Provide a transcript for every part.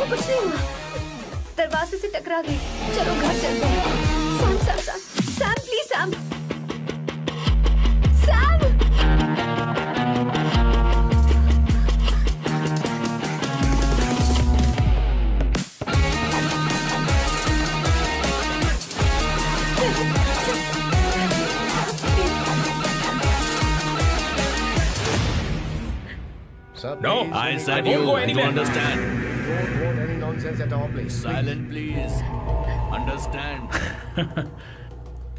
मुझे कुछ नहीं हुआ, दरवाजे से टकरा गई। चलो घर चलते हैं। Sam Sam Sam Sam please Sam Sam. No, I said you understand. Don't want any nonsense at all, please. Silent, please. Understand.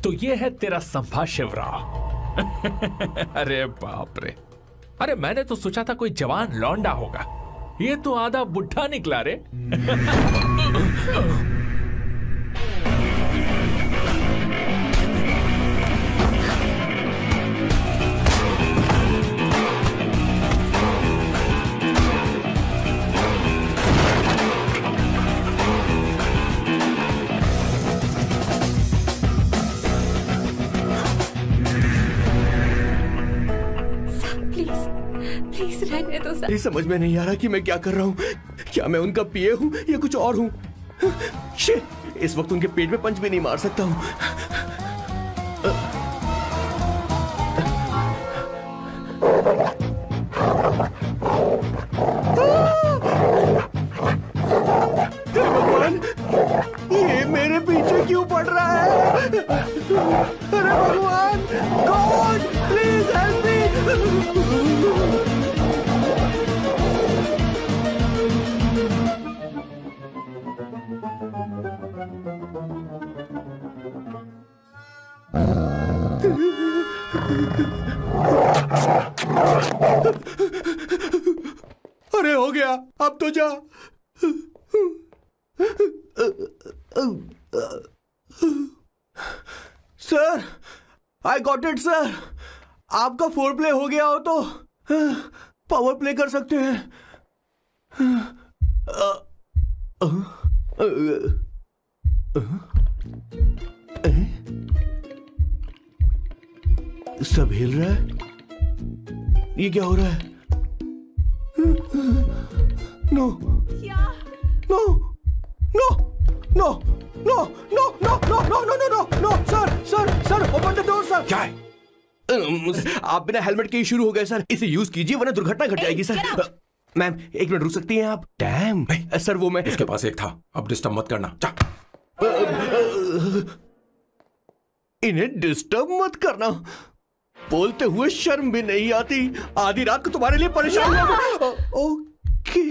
तो ये है तेरा संभा शिवराव। अरे बाप रे, अरे मैंने तो सोचा था कोई जवान लौंडा होगा, ये तो आधा बुढ़ा निकला रे। ये समझ में नहीं आ रहा कि मैं क्या कर रहा हूँ। क्या मैं उनका पीए हूँ या कुछ और हूँ? शिट, इस वक्त उनके पेट में पंच भी नहीं मार सकता हूँ। भगवान, ये मेरे पीछे क्यों पड़ रहा है? अरे भगवान, गॉड प्लीज हेल्प मी। अरे हो गया, अब तो जा। Sir, I got it sir. आपका फोर प्ले हो गया हो तो पावर प्ले कर सकते हैं। सब हिल रहा है, ये क्या हो रहा है? No no no no no no no no no no no no no sir sir sir open the door sir. क्या है? आप बिना हेलमेट के ही शुरू हो गए सर, इसे यूज कीजिए वरना दुर्घटना घट जाएगी सर। मैम एक मिनट रुक सकती हैं आप? डैम सर, वो मैं उसके पास एक था, अब डिस्टर्ब मत करना। इन्हें डिस्टर्ब मत करना, बोलते हुए शर्म भी नहीं आती। आधी रात को तुम्हारे लिए परेशान हो। Okay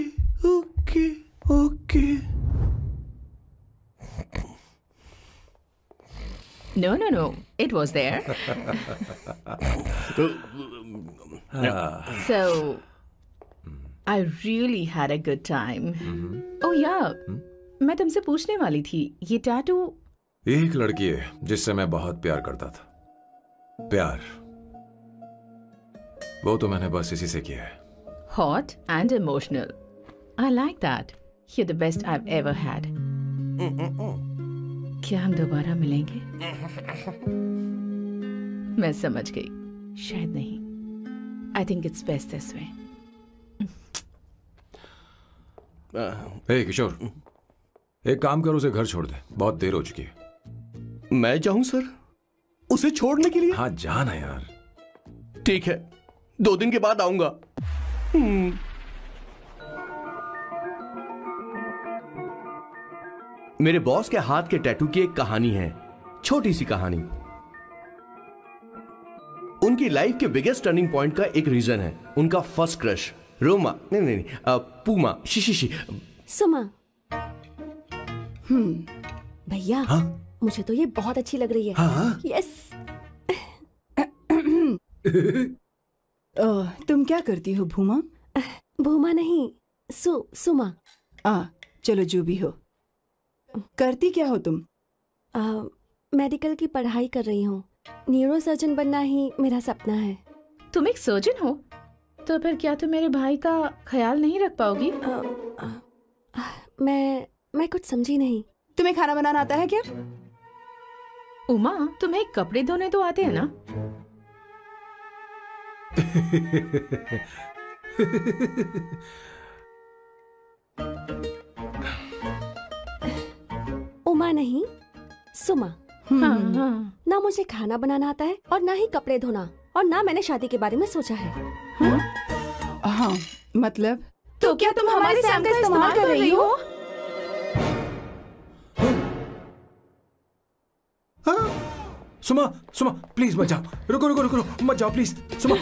okay okay. No, it was there. So, I really had a good time. Oh yeah, मैं तुमसे पूछने वाली थी, ये टैटू। एक लड़की है जिससे मैं बहुत प्यार करता था। प्यार वो तो मैंने बस इसी से किया है। Hot and emotional. I like that. You're the best I've ever had. क्या हम दोबारा मिलेंगे? मैं समझ गई, शायद नहीं। I think it's best this way. हे किशोर, एक काम कर, उसे घर छोड़ दे, बहुत देर हो चुकी है। मैं जाऊं सर उसे छोड़ने के लिए? हाँ जाना यार। ठीक है, 2 दिन के बाद आऊंगा। मेरे बॉस के हाथ के टैटू की एक कहानी है, छोटी सी कहानी। उनकी लाइफ के बिगेस्ट टर्निंग पॉइंट का एक रीजन है उनका फर्स्ट क्रश रोमा, नहीं पूमा, शिशिशी, सुमा। भैया, हाँ? मुझे तो ये बहुत अच्छी लग रही है। हाँ? यस। तुम क्या करती हो भूमा? भूमा नहीं, सुमा। चलो जो भी हो। करती क्या हो तुम? मेडिकल की पढ़ाई कर रही हूँ। न्यूरो सर्जन बनना ही मेरा सपना है। तुम एक सर्जन हो, तो फिर क्या तुम मेरे भाई का ख्याल नहीं रख पाओगी? मैं कुछ समझी नहीं। तुम्हें खाना बनाना आता है क्या? उमा, तुम्हें कपड़े धोने तो आते हैं ना? नहीं, सुमा। ना मुझे खाना बनाना आता है और ना ही कपड़े धोना, और ना मैंने शादी के बारे में सोचा है। हाँ, मतलब तो क्या तुम हमारे सैम का इस्तेमाल कर रही हो? सुमा, सुमा प्लीज मत जाओ, रुको रुको रुको रुको, मत जाओ प्लीज सुमा।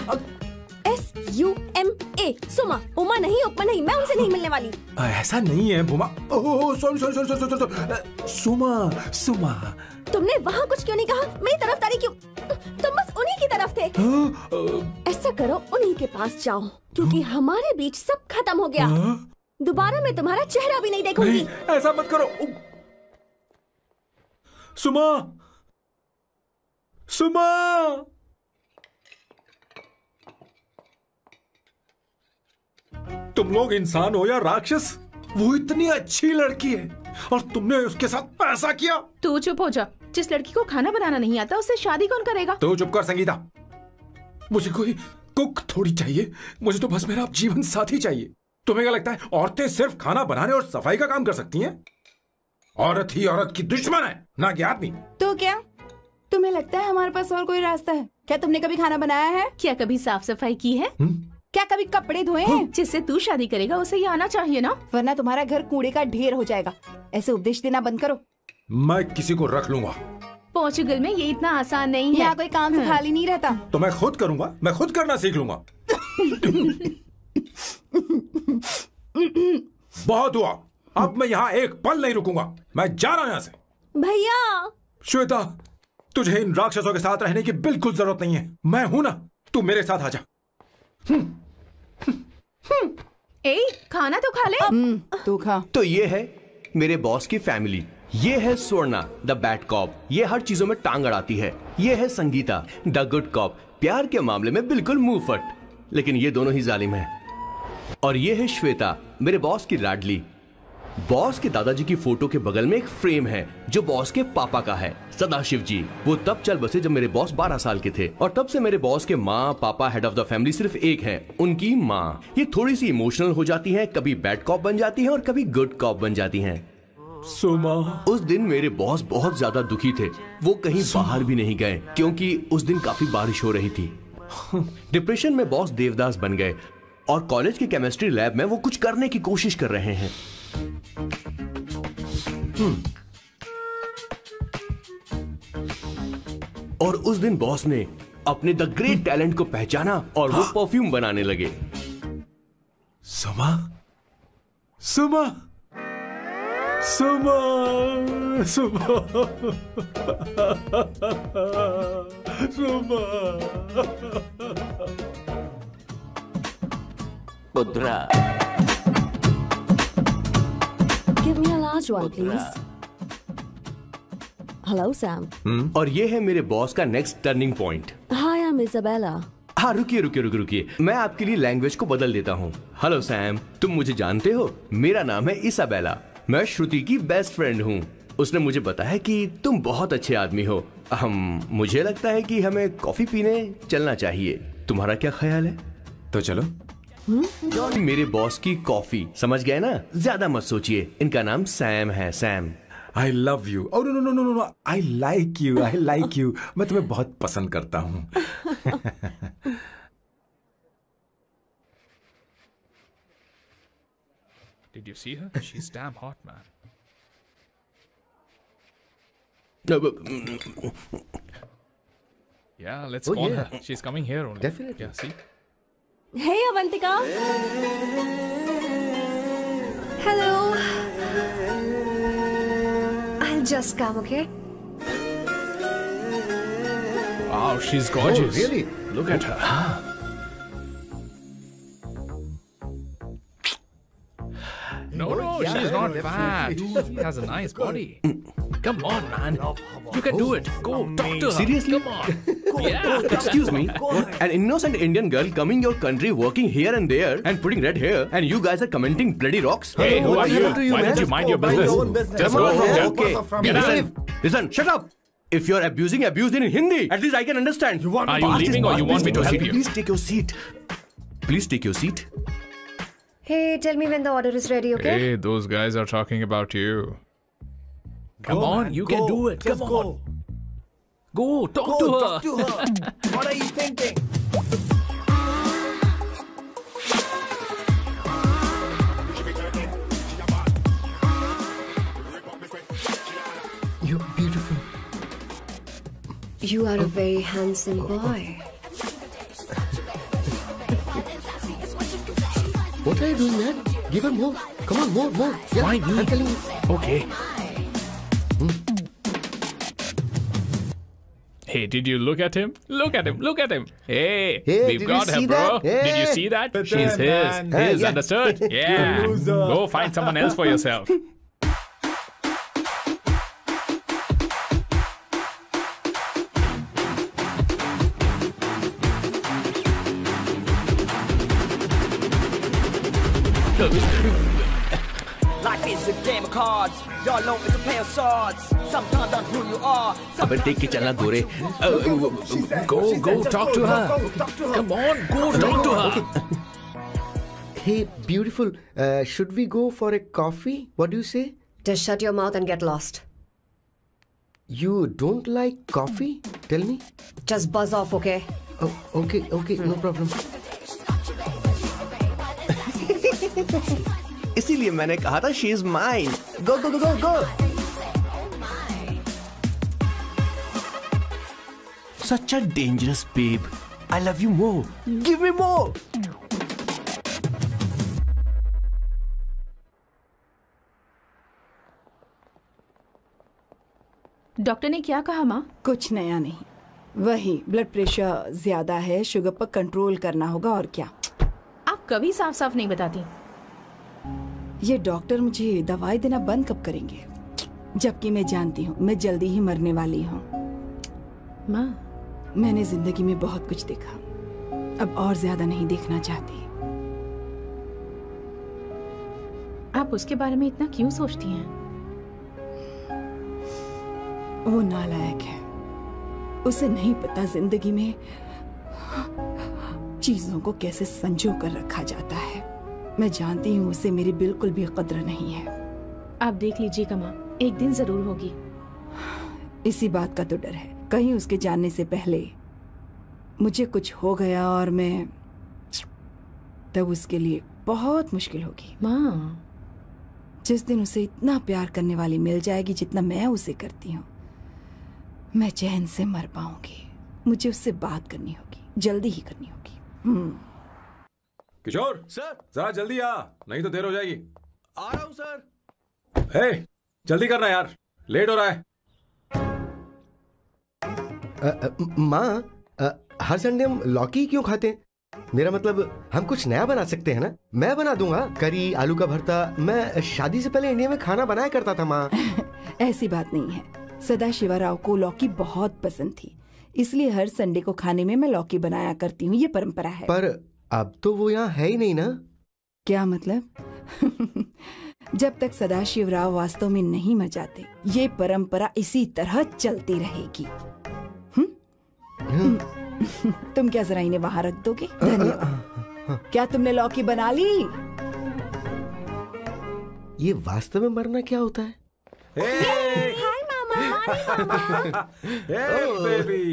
SUMA, सुमा। उमा नहीं, उपमा नहीं, मैं उनसे नहीं मिलने वाली। ऐसा नहीं है Buma. Oh sorry sorry sorry sorry sorry, Suma Suma. तुमने वहाँ कुछ क्यों नहीं कहा? मेरी तरफदारी क्यों? तुम बस उन्हीं की तरफ थे। ऐसा करो, उन्हीं के पास जाओ, क्योंकि हमारे बीच सब खत्म हो गया। दोबारा मैं तुम्हारा चेहरा भी नहीं देखूंगी। नहीं, ऐसा मत करो सुमा, सुमा। तुम लोग इंसान हो या राक्षस? वो इतनी अच्छी लड़की है और तुमने उसके साथ ऐसा किया। तू चुप हो जा। जिस लड़की को खाना बनाना नहीं आता उससे शादी कौन करेगा? तो चुप कर संगीता। मुझे कोई कुक थोड़ी चाहिए, मुझे तो बस मेरा जीवन साथी चाहिए। तुम्हें क्या लगता है औरतें सिर्फ खाना बनाने और सफाई का काम कर सकती हैं? औरत ही औरत की दुश्मन है, ना कि आदमी। तो क्या तुम्हें लगता है हमारे पास और कोई रास्ता है? क्या तुमने कभी खाना बनाया है? क्या कभी साफ सफाई की है? क्या कभी कपड़े धोए हैं? जिससे तू शादी करेगा उसे ये आना चाहिए ना, वरना तुम्हारा घर कूड़े का ढेर हो जाएगा। ऐसे उपदेश देना बंद करो। मैं किसी को रख लूंगा। पोर्चुगल में ये इतना आसान नहीं है। यहाँ कोई काम से खाली नहीं रहता। तो मैं खुद करूंगा, मैं खुद करना सीख लूंगा। बहुत हुआ, अब मैं यहाँ एक पल नहीं रुकूंगा। मैं जा रहा हूँ यहाँ से। भैया श्वेता, तुझे इन राक्षसों के साथ रहने की बिल्कुल जरूरत नहीं है। मैं हूं ना, तू मेरे साथ आ जा। ए, खाना तो खा ले। तू खा। तो ये है मेरे बॉस की फैमिली। ये है स्वर्णा द बैड कॉप, ये हर चीजों में टांग अड़ाती है। ये है संगीता द गुड कॉप, प्यार के मामले में बिल्कुल मुंह फट, लेकिन ये दोनों ही जालिम हैं। और ये है श्वेता, मेरे बॉस की लाडली। बॉस के दादाजी की फोटो के बगल में एक फ्रेम है जो बॉस के पापा का है, सदाशिव जी। वो तब चल बसे जब मेरे बॉस 12 साल के थे, और तब से मेरे बॉस के माँ पापा हेड ऑफ द फैमिली सिर्फ एक है, उनकी माँ। ये थोड़ी सी इमोशनल हो जाती हैं, कभी बैड कॉप बन जाती हैं और कभी गुड कॉप बन जाती हैं। सुमा, उस दिन मेरे बॉस बहुत ज्यादा दुखी थे। वो कहीं बाहर भी नहीं गए क्योंकि उस दिन काफी बारिश हो रही थी। डिप्रेशन में बॉस देवदास बन गए और कॉलेज के केमिस्ट्री लैब में वो कुछ करने की कोशिश कर रहे हैं। और उस दिन बॉस ने अपने द ग्रेट टैलेंट को पहचाना और वो परफ्यूम बनाने लगे। सुमा, सुमा, सुमा, सुमा, सुमा। पुत्रा, Give me a large one, please. Hello, Sam. और ये है मेरे बॉस का next turning point. Hi, I'm Isabella. हाँ, रुकिए रुकिए रुकिए रुकिए, मैं आपके लिए लैंग्वेज को बदल देता हूँ। हेलो सैम, तुम मुझे जानते हो? मेरा नाम है इसाबेला। मैं श्रुति की बेस्ट फ्रेंड हूँ। उसने मुझे बताया कि तुम बहुत अच्छे आदमी हो। मुझे लगता है कि हमें कॉफी पीने चलना चाहिए। तुम्हारा क्या ख्याल है? तो चलो। मेरे बॉस की कॉफी, समझ गए ना? ज्यादा मत सोचिए, इनका नाम सैम है, Sam. I love you. Oh no no no no no no. I like you. I like you. मैं तुम्हें बहुत पसंद करता हूँ। Did you see her? She's damn hot, man. Yeah, let's call her. She's coming here only. Definitely. Yeah, see? Hey, Avantika. Hello. I'll just come, okay? Wow, she's gorgeous. Oh, really? Look at her. No, she's not fat. She has a nice body. Come on, man. You can do it. Go, talk to her. Seriously? Come on. Yeah. Excuse me, an innocent Indian girl coming your country, working here and there, and putting red hair, and you guys are commenting bloody rocks? Hey, who are you? do you, Why man? don't you mind your Mind business? your own business. Just go home. Okay. Get out. Listen, shut up. If you're abuse in Hindi, at least I can understand. Are you leaving or you want me to help you? Please take your seat. Please take your seat. Hey, tell me when the order is ready, okay? Hey, those guys are talking about you. Come on, you can do it. Come on. Go, talk to her. What are you thinking? You're beautiful. You are a very handsome boy. What are you doing, man? Give her more. Come on, more. Yeah, Why me? I'm telling you. Okay. Hey, did you look at him? Look at him. Hey, Hey, we've did got you her, see bro. that? Hey. Did you see that? But She's then, his. man. His, Yeah. understood? Yeah. loser. Go find someone else for yourself. Life is a game of cards. Your know it's a play of swords. Sometimes on who you are. अबे देख के चलना गोरे. Go, talk to her. Come on, go talk to her. Hey, beautiful. Should we go for a coffee? What do you say? Just shut your mouth and get lost. You don't like coffee? Tell me. Just buzz off, okay? Oh, okay, no problem. इसीलिए मैंने कहा था she is mine. Go. Such a dangerous babe. I love you more. Give me more. Doctor ने क्या कहा माँ? कुछ नया नहीं, वही ब्लड प्रेशर ज्यादा है, शुगर पर कंट्रोल करना होगा और क्या। आप कभी साफ साफ नहीं बताती। ये डॉक्टर मुझे दवाई देना बंद कब करेंगे, जबकि मैं जानती हूँ मैं जल्दी ही मरने वाली हूँ। माँ, मैंने जिंदगी में बहुत कुछ देखा, अब और ज्यादा नहीं देखना चाहती। आप उसके बारे में इतना क्यों सोचती हैं? वो नालायक है, उसे नहीं पता जिंदगी में चीजों को कैसे संजो कर रखा जाता है। मैं जानती हूँ उसे मेरी बिल्कुल भी कद्र नहीं है। आप देख लीजिएगा माँ, एक दिन जरूर होगी। इसी बात का तो डर है, कहीं उसके जानने से पहले मुझे कुछ हो गया और मैं, तब उसके लिए बहुत मुश्किल होगी। माँ, जिस दिन उसे इतना प्यार करने वाली मिल जाएगी जितना मैं उसे करती हूँ, मैं चैन से मर पाऊंगी। मुझे उससे बात करनी होगी, जल्दी ही करनी होगी। किशोर सर, जरा जल्दी आ, नहीं तो देर हो जाएगी। आ रहा हूँ सर। हे, जल्दी करना यार, लेट हो रहा है। माँ, हर संडे हम लौकी क्यों खाते हैं? मेरा मतलब हम कुछ नया बना सकते हैं ना। मैं बना दूंगा करी, आलू का भरता। मैं शादी से पहले इंडिया में खाना बनाया करता था माँ। ऐसी बात नहीं है, सदाशिवराव को लौकी बहुत पसंद थी, इसलिए हर संडे को खाने में मैं लौकी बनाया करती हूँ। ये परंपरा है। पर अब तो वो यहाँ है ही नहीं ना। क्या मतलब? जब तक सदाशिवराव वास्तव में नहीं मर जाते, ये परंपरा इसी तरह चलती रहेगी। तुम क्या जरा इन्हें वहां रख दोगे? धन्यवाद। क्या तुमने लौकी बना ली? ये वास्तव में मरना क्या होता है? हाय मामा। बेबी।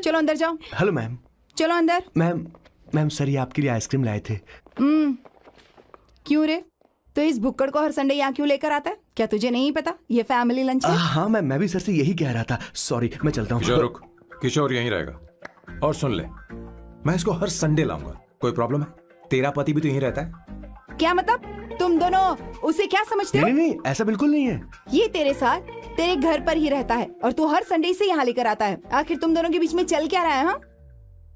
चलो अंदर जाओ। Hello ma'am. चलो अंदर। मैम सर, ये आपके लिए आइसक्रीम लाए थे। क्यों रे? तो इस भुक्कड़ को हर संडे यहाँ क्यों लेकर आता है? क्या तुझे नहीं पता ये फैमिली लंच है? हाँ मैम, मैं भी सर से यही कह रहा था। सॉरी, मैं चलता हूँ। किशोर रुक, किशोर यहीं रहेगा। और सुन ले, मैं इसको हर संडे लाऊंगा। कोई प्रॉब्लम है? तेरा पति भी तो यहीं रहता है। क्या मतलब? तुम दोनों उसे क्या समझते हो? नहीं, ऐसा बिल्कुल नहीं है। ये तेरे साथ तेरे घर पर ही रहता है और तू हर संडे से यहाँ लेकर आता है। आखिर तुम दोनों के बीच में चल क्या रहा है? हाँ,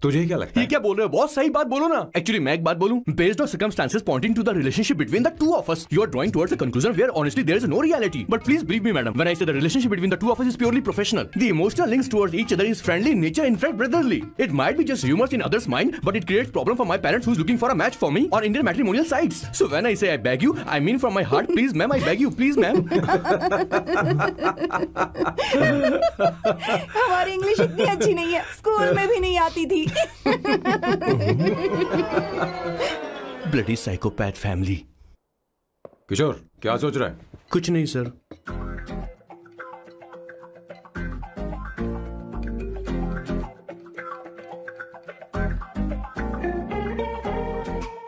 तुझे क्या लगता है? ये क्या बोल रहे हो? बहुत सही बात बोलो ना। एक्चुअली मैं एक बात बोलूं, based on circumstances pointing to the relationship between the two of us, you are drawing towards a conclusion where honestly there is no reality. But please believe me madam, when I say the relationship between the two of us is purely professional. The emotional links towards each other is friendly in nature, in fact brotherly. It might be just rumours in others mind, but it creates problem for my parents who is looking for a match for me on Indian matrimonial sites. So when I say I beg you, I mean from my heart, please ma'am, I beg you, please ma'am. हमारी English इतनी अच्छी नहीं है, school में भी नहीं आती थी। Bloody psychopath family. किशोर, क्या सोच रहा है? कुछ नहीं सर।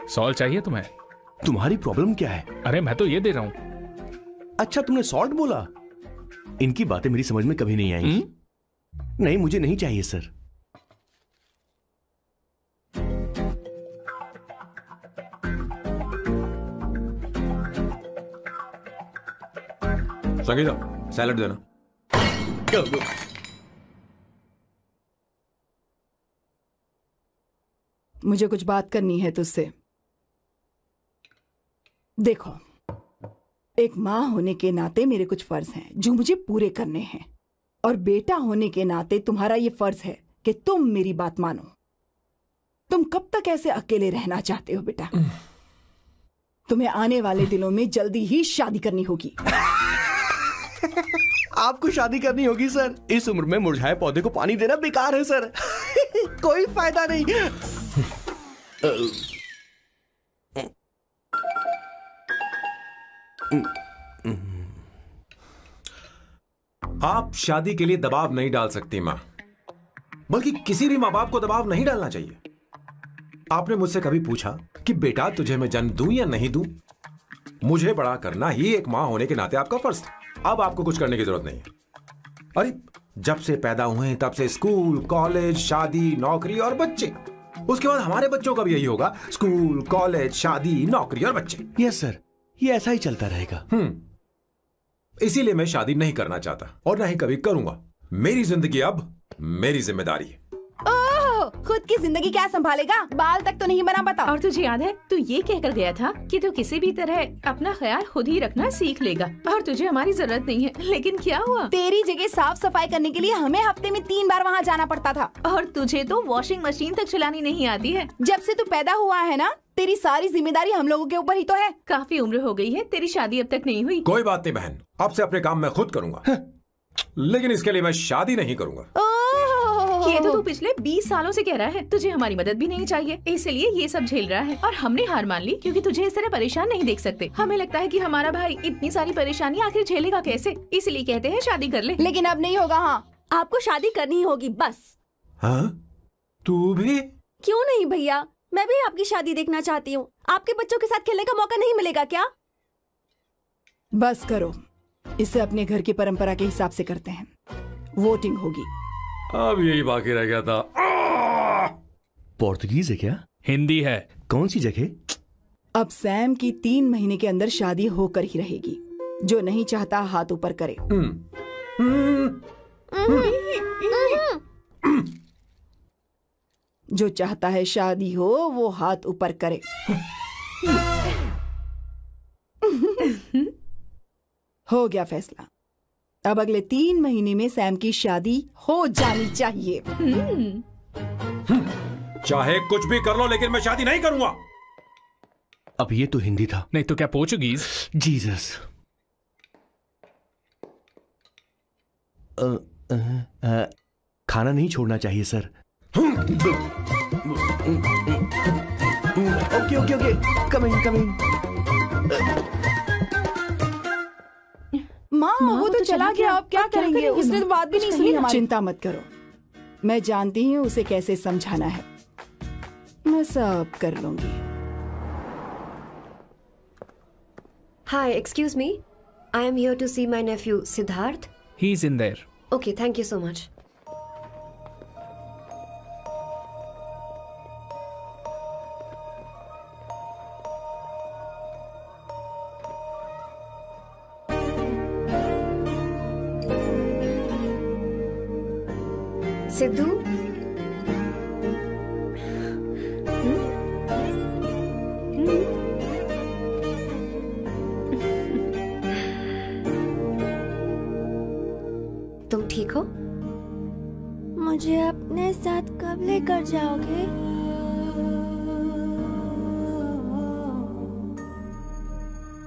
सॉल्ट चाहिए तुम्हें? तुम्हारी प्रॉब्लम क्या है? अरे मैं तो ये दे रहा हूं। अच्छा तुमने सॉल्ट बोला? इनकी बातें मेरी समझ में कभी नहीं आएंगी। नहीं, मुझे नहीं चाहिए सर। संगीता, सैलड देना। मुझे कुछ बात करनी है तुझसे। देखो, एक माँ होने के नाते मेरे कुछ फर्ज हैं जो मुझे पूरे करने हैं, और बेटा होने के नाते तुम्हारा ये फर्ज है कि तुम मेरी बात मानो। तुम कब तक ऐसे अकेले रहना चाहते हो बेटा? तुम्हें आने वाले दिनों में जल्दी ही शादी करनी होगी। आपको शादी करनी होगी सर? इस उम्र में मुरझाए पौधे को पानी देना बेकार है सर। कोई फायदा नहीं। आप शादी के लिए दबाव नहीं डाल सकती मां, बल्कि किसी भी मां बाप को दबाव नहीं डालना चाहिए। आपने मुझसे कभी पूछा कि बेटा तुझे मैं जन्म दूं या नहीं दूं? मुझे बड़ा करना ही एक मां होने के नाते आपका फर्ज था। अब आपको कुछ करने की जरूरत नहीं है। अरे जब से पैदा हुए तब से स्कूल, कॉलेज, शादी, नौकरी और बच्चे। उसके बाद हमारे बच्चों का भी यही होगा, स्कूल, कॉलेज, शादी, नौकरी और बच्चे। यस सर, ये ऐसा ही चलता रहेगा। इसीलिए मैं शादी नहीं करना चाहता और ना ही कभी करूंगा। मेरी जिंदगी अब मेरी जिम्मेदारी है। खुद की जिंदगी क्या संभालेगा? बाल तक तो नहीं बना पता। और तुझे याद है तू ये कहकर गया था कि तू किसी भी तरह अपना ख्याल खुद ही रखना सीख लेगा और तुझे हमारी जरूरत नहीं है। लेकिन क्या हुआ? तेरी जगह साफ सफाई करने के लिए हमें हफ्ते में 3 बार वहाँ जाना पड़ता था। और तुझे तो वॉशिंग मशीन तक चलानी नहीं आती है। जब से तू पैदा हुआ है ना, तेरी सारी जिम्मेदारी हम लोगों के ऊपर ही तो है। काफी उम्र हो गई है, तेरी शादी अब तक नहीं हुई। कोई बात नहीं बहन, अब से अपने काम मैं खुद करूंगा, लेकिन इसके लिए मैं शादी नहीं करूंगा। ये तो तू पिछले 20 सालों से कह रहा है। तुझे हमारी मदद भी नहीं चाहिए, इसलिए ये सब झेल रहा है। और हमने हार मान ली क्योंकि तुझे इस तरह परेशान नहीं देख सकते। हमें लगता है कि हमारा भाई इतनी सारी परेशानी आखिर झेलेगा कैसे, इसलिए कहते हैं शादी कर ले। लेकिन अब नहीं होगा। हाँ, आपको शादी करनी होगी बस। हाँ? तू भी? क्यों नहीं भैया, मैं भी आपकी शादी देखना चाहती हूँ। आपके बच्चों के साथ खेलने का मौका नहीं मिलेगा क्या? बस करो, इसे अपने घर की परंपरा के हिसाब से करते हैं। वोटिंग होगी। अब यही बाकी रह गया था। पोर्तुगीज है क्या? हिंदी है। कौन सी जगह? अब सैम की 3 महीने के अंदर शादी होकर ही रहेगी। जो नहीं चाहता हाथ ऊपर करे। जो चाहता है शादी हो वो हाथ ऊपर करे। हो गया फैसला। अब अगले 3 महीने में सैम की शादी हो जानी चाहिए। चाहे कुछ भी कर लो, लेकिन मैं शादी नहीं करूंगा। अब ये तो हिंदी था। नहीं तो क्या पोर्चुगीज? जीसस। खाना नहीं छोड़ना चाहिए sir. Okay okay okay, coming coming. माँ वो तो चला गया, अब क्या करेंगे? उसने तो बात भी नहीं सुनी हमारी। चिंता मत करो, मैं जानती हूँ उसे कैसे समझाना है। मैं सब कर लूंगी। Hi, excuse me. I am here to see my nephew Siddharth. He's in there. Okay, thank you so much. Sidhu, तुम ठीक हो? मुझे अपने साथ कब लेकर जाओगे?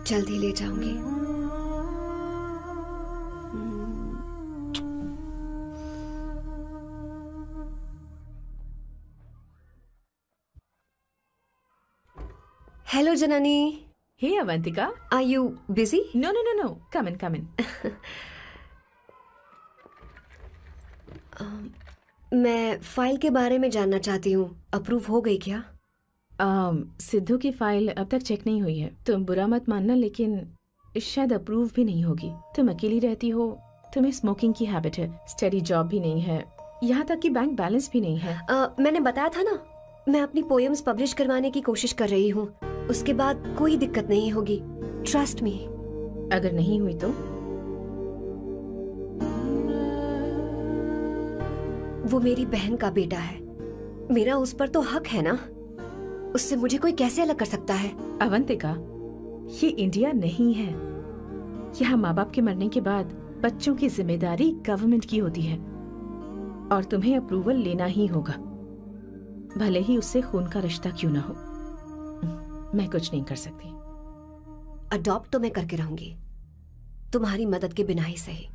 जल्दी ले जाऊंगी। Hello Janani, hey Avantika, are you busy? No no no no, come in come in. मैं फाइल के बारे में जानना चाहती हूँ, अप्रूव हो गई क्या? सिद्धू की फाइल अब तक चेक नहीं हुई है। तुम बुरा मत मानना, लेकिन शायद अप्रूव भी नहीं होगी। तुम अकेली रहती हो, तुम्हें स्मोकिंग की हैबिट है, स्टडी जॉब भी नहीं है, यहाँ तक कि बैंक बैलेंस भी नहीं है। मैंने बताया था ना, मैं अपनी पोएम्स पब्लिश करवाने की कोशिश कर रही हूँ। उसके बाद कोई दिक्कत नहीं होगी, ट्रस्ट मी। अगर नहीं हुई तो? वो मेरी बहन का बेटा है, मेरा उस पर तो हक है ना। उससे मुझे कोई कैसे अलग कर सकता है? अवंतिका, ये इंडिया नहीं है। यहाँ माँ बाप के मरने के बाद बच्चों की जिम्मेदारी गवर्नमेंट की होती है और तुम्हें अप्रूवल लेना ही होगा, भले ही उससे खून का रिश्ता क्यों ना हो। मैं कुछ नहीं कर सकती। अडॉप्ट तो मैं करके रहूंगी, तुम्हारी मदद के बिना ही सही।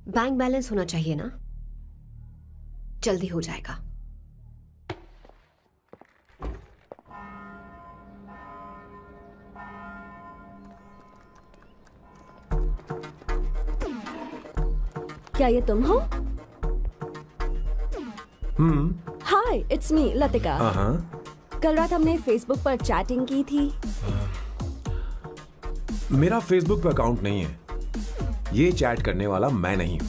बैंक बैलेंस होना चाहिए ना, जल्दी हो जाएगा। क्या ये तुम हो? हाय, इट्स मी लतिका। कल रात हमने फेसबुक पर चैटिंग की थी। मेरा फेसबुक पे अकाउंट नहीं है। ये चैट करने वाला मैं नहीं हूँ,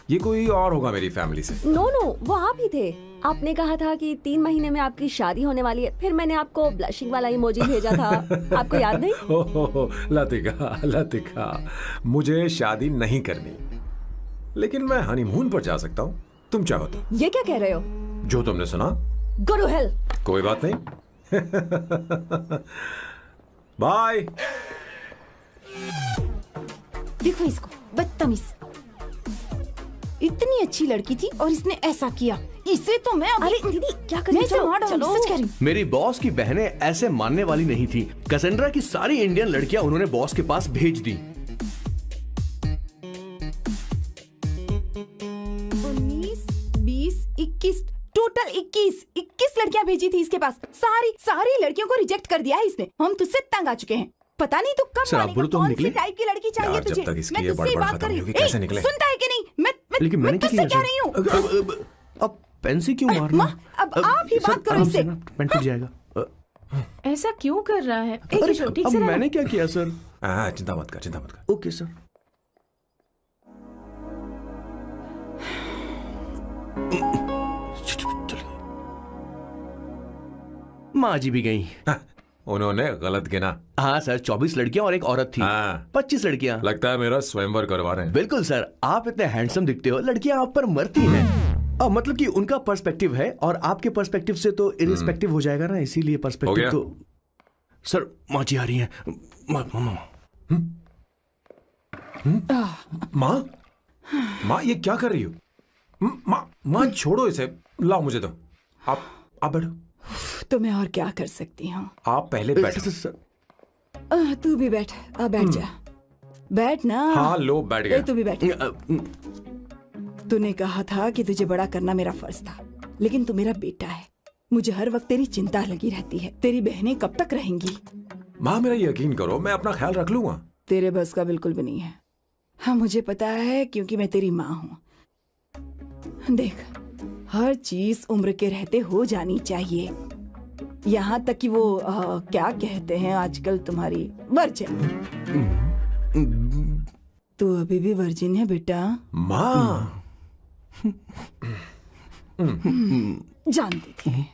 ये कोई और होगा मेरी फैमिली से। नो नो, वो आप ही थे। आपने कहा था कि 3 महीने में आपकी शादी होने वाली है, फिर मैंने आपको ब्लशिंग वाला इमोजी भेजा था। आपको याद नहीं? ओहो लतिका, मुझे शादी नहीं करनी, लेकिन मैं हनीमून पर जा सकता हूँ, तुम चाहो तो। ये क्या कह रहे हो? जो तुमने सुना। Go to hell. कोई बात नहीं। बाय। देखो इसको, बदतमीज। इतनी अच्छी लड़की थी और इसने ऐसा किया। इसे तो मैं अरे दीदी क्या कर रही हो? चलो, सच कह रही हूं। मेरी बॉस की बहनें ऐसे मानने वाली नहीं थी। कैसेंड्रा की सारी इंडियन लड़कियां उन्होंने बॉस के पास भेज दी। 19, 20, 21, टोटल 21 लड़कियां भेजी थी इसके पास। सारी लड़कियों को रिजेक्ट कर दिया है इसने। हम तुझसे तंग आ चुके हैं। पता नहीं तू कब मानेगा, कौन सी टाइप की लड़की चाहिए तुझे? मैं तुझसे बात कर रही हूँ। सुनता है कि नहीं? मैं तुझसे कह रही हूँ। अब पेंसी क्यों मारना? अब आप ही बात करो इससे। पेन टूट जाएगा। ऐसा क्यों कर रहा है? ठीक से मैंने क्या किया सर? चिंता मत कर। Okay sir. माँ जी भी गई। उन्होंने गलत गिना। हाँ सर, 24 लड़कियां और एक औरत थी। 25 लड़कियां। लगता है मेरा स्वयंवर करवा रहे हैं। बिल्कुल सर, आप इतने हैंडसम दिखते हो, लड़कियां आप पर मरती हैं। मतलब कि उनका पर्सपेक्टिव है और आपके पर्सपेक्टिव से तो इरिस्पेक्टिव हो जाएगा ना, इसीलिए पर्सपेक्टिव तो। सर माँ जी आ रही हैं। माँ ये क्या कर रही हो? माँ छोड़ो इसे, लाओ मुझे दो। आप बैठो। तो मैं और क्या कर सकती हूँ? आप पहले बैठो। तू भी बैठ। बैठ जा। बैठ ना। हाँ लो, बैठ गया। तू भी बैठ। तूने कहा था कि तुझे बड़ा करना मेरा फर्ज था, लेकिन तू मेरा बेटा है। मुझे हर वक्त तेरी चिंता लगी रहती है। तेरी बहनें कब तक रहेंगी? माँ मेरा यकीन करो, मैं अपना ख्याल रख लूंगा। तेरे बस का बिल्कुल भी नहीं है। हाँ मुझे पता है, क्योंकि मैं तेरी माँ हूँ। देख, हर चीज उम्र के रहते हो जानी चाहिए, यहाँ तक कि वो क्या कहते हैं आजकल तुम्हारी वर्जिन। तू अभी भी वर्जिन है बेटा? माँ जानती थी।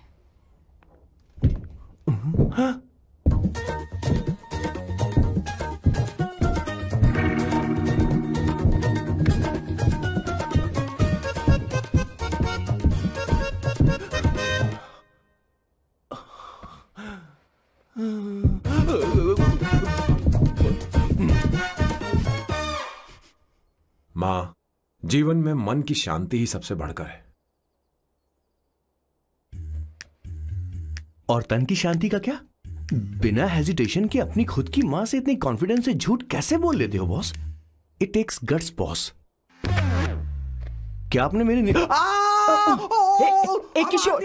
माँ, जीवन में मन की शांति ही सबसे बढ़कर है। और तन की शांति का क्या? बिना हेजिटेशन के अपनी खुद की मां से इतनी कॉन्फिडेंस से झूठ कैसे बोल लेते हो boss? It takes guts boss. क्या आपने मेरी किशोर,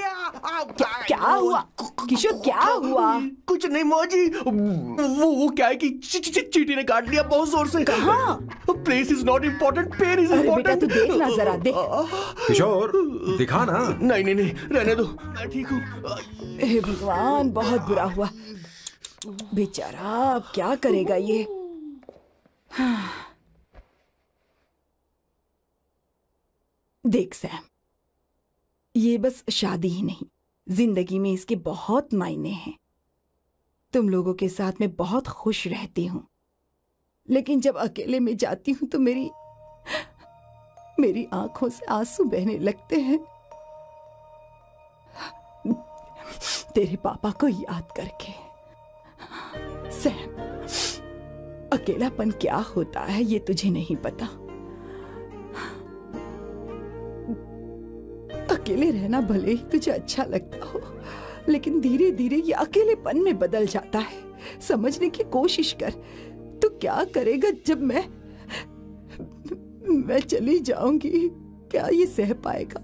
क्या हुआ किशोर, क्या हुआ? कुछ नहीं मौजी, वो क्या है कि चींटी ने काट लिया बहुत जोर से। कहाँ? Place is not important, pen is अरे बेटा इम्पोर्टेंट। तू देखना जरा, देख। किशोर दिखा ना। नहीं नहीं नहीं, रहने दो, मैं ठीक हूँ। हे भगवान, बहुत बुरा हुआ बेचारा, अब क्या करेगा ये? देख सैम, ये बस शादी ही नहीं, जिंदगी में इसके बहुत मायने हैं। तुम लोगों के साथ मैं बहुत खुश रहती हूँ, लेकिन जब अकेले में जाती हूँ तो मेरी आंखों से आंसू बहने लगते हैं, तेरे पापा को याद करके। सैम, अकेलापन क्या होता है ये तुझे नहीं पता। अकेले रहना भले ही तुझे अच्छा लगता हो, लेकिन धीरे धीरे ये अकेलेपन में बदल जाता है। समझने की कोशिश कर। तू क्या करेगा जब मैं चली जाऊंगी? क्या ये सह पाएगा?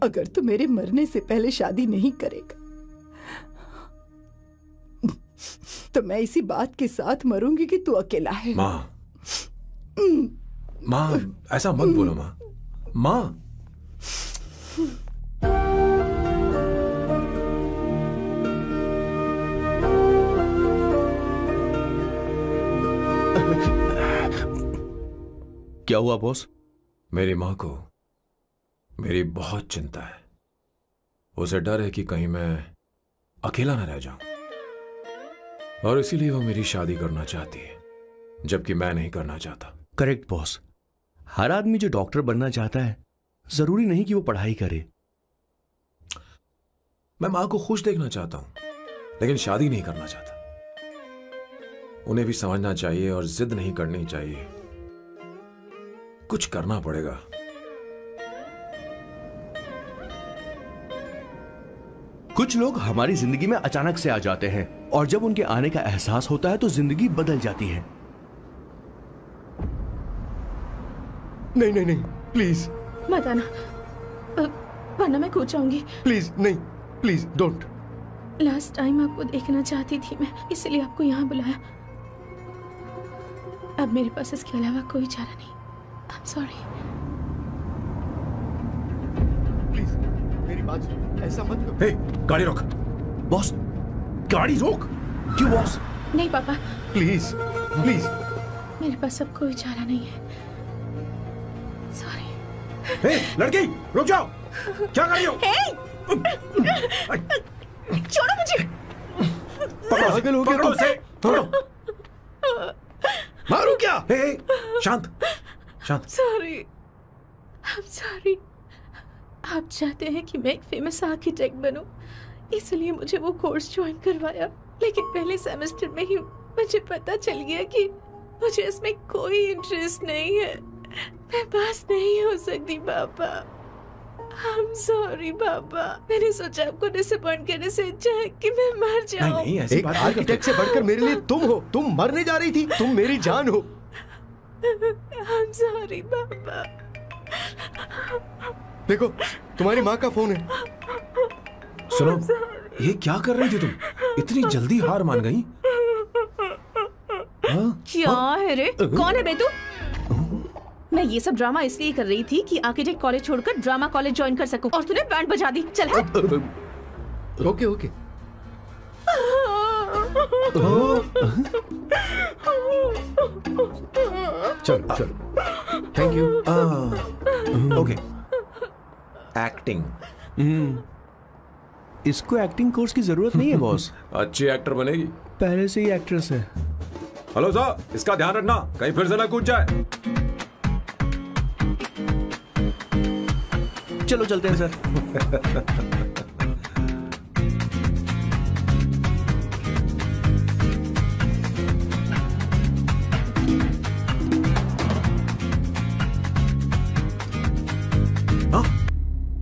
अगर तू मेरे मरने से पहले शादी नहीं करेगा तो मैं इसी बात के साथ मरूंगी कि तू अकेला है। माँ, माँ ऐसा मत बोलो माँ। माँ, क्या हुआ बॉस? मेरी माँ को मेरी बहुत चिंता है। उसे डर है कि कहीं मैं अकेला न रह जाऊं, और इसीलिए वो मेरी शादी करना चाहती है, जबकि मैं नहीं करना चाहता। करेक्ट बॉस, हर आदमी जो डॉक्टर बनना चाहता है जरूरी नहीं कि वो पढ़ाई करे। मैं माँ को खुश देखना चाहता हूं, लेकिन शादी नहीं करना चाहता। उन्हें भी समझना चाहिए और जिद नहीं करनी चाहिए। कुछ करना पड़ेगा। कुछ लोग हमारी जिंदगी में अचानक से आ जाते हैं, और जब उनके आने का एहसास होता है तो जिंदगी बदल जाती है। नहीं नहीं नहीं, प्लीज मत आना, वरना मैं कूद जाऊंगी। प्लीज नहीं, प्लीज डोंट। लास्ट टाइम आपको देखना चाहती थी मैं, इसलिए आपको यहाँ बुलाया। अब मेरे पास इसके अलावा कोई चारा नहीं। I'm sorry। प्लीज मेरी बात सुनो, ऐसा मत करो। हे, गाड़ी रोक। बॉस, गाड़ी रोक। क्यों बॉस? नहीं पापा, प्लीज प्लीज। मेरे पास अब कोई चारा नहीं है। सॉरी। हे, लड़की रुक जाओ। क्या कर रही हो? छोड़ो मुझे। पकड़ो उसे, पकड़ो। मारू क्या? हे, शांत शांत। Sorry, I'm sorry। आप चाहते हैं कि मैं एक फेमस आर्किटेक्ट बनूं, इसलिए मुझे वो कोर्स ज्वाइन करवाया, लेकिन पहले सेमेस्टर में ही मुझे पता चल गया कि मुझे इसमें कोई इंटरेस्ट नहीं है। मैं पास नहीं हो सकती पापा। I'm sorry पापा। मैंने सोचा आपको डिसअपॉइंट करने से अच्छा है कि मैं मर जाऊं। नहीं, ऐसी बात नहीं। आर्किटेक्ट से बढ़कर मेरे लिए तुम हो। तुम मरने जा रही थी, तुम मेरी जान हो। I'm sorry पापा। देखो, तुम्हारी माँ का फोन है। सुनो, ये क्या कर रही थी तुम? इतनी जल्दी हार मान गई? क्या है रे? कौन है बे तू? मैं ये सब ड्रामा इसलिए कर रही थी कि आर्किटेक्ट कॉलेज छोड़कर ड्रामा कॉलेज ज्वाइन कर सकूं, और तूने बैंड बजा दी। चल ओके ओके। चलो चलो, थैंक यू। ओके। एक्टिंग। इसको एक्टिंग कोर्स की जरूरत नहीं है बॉस। अच्छी एक्टर बनेगी। पहले से ही एक्ट्रेस है। हेलो सर, इसका ध्यान रखना कहीं फिर से ना कूद जाए। चलो चलते हैं सर।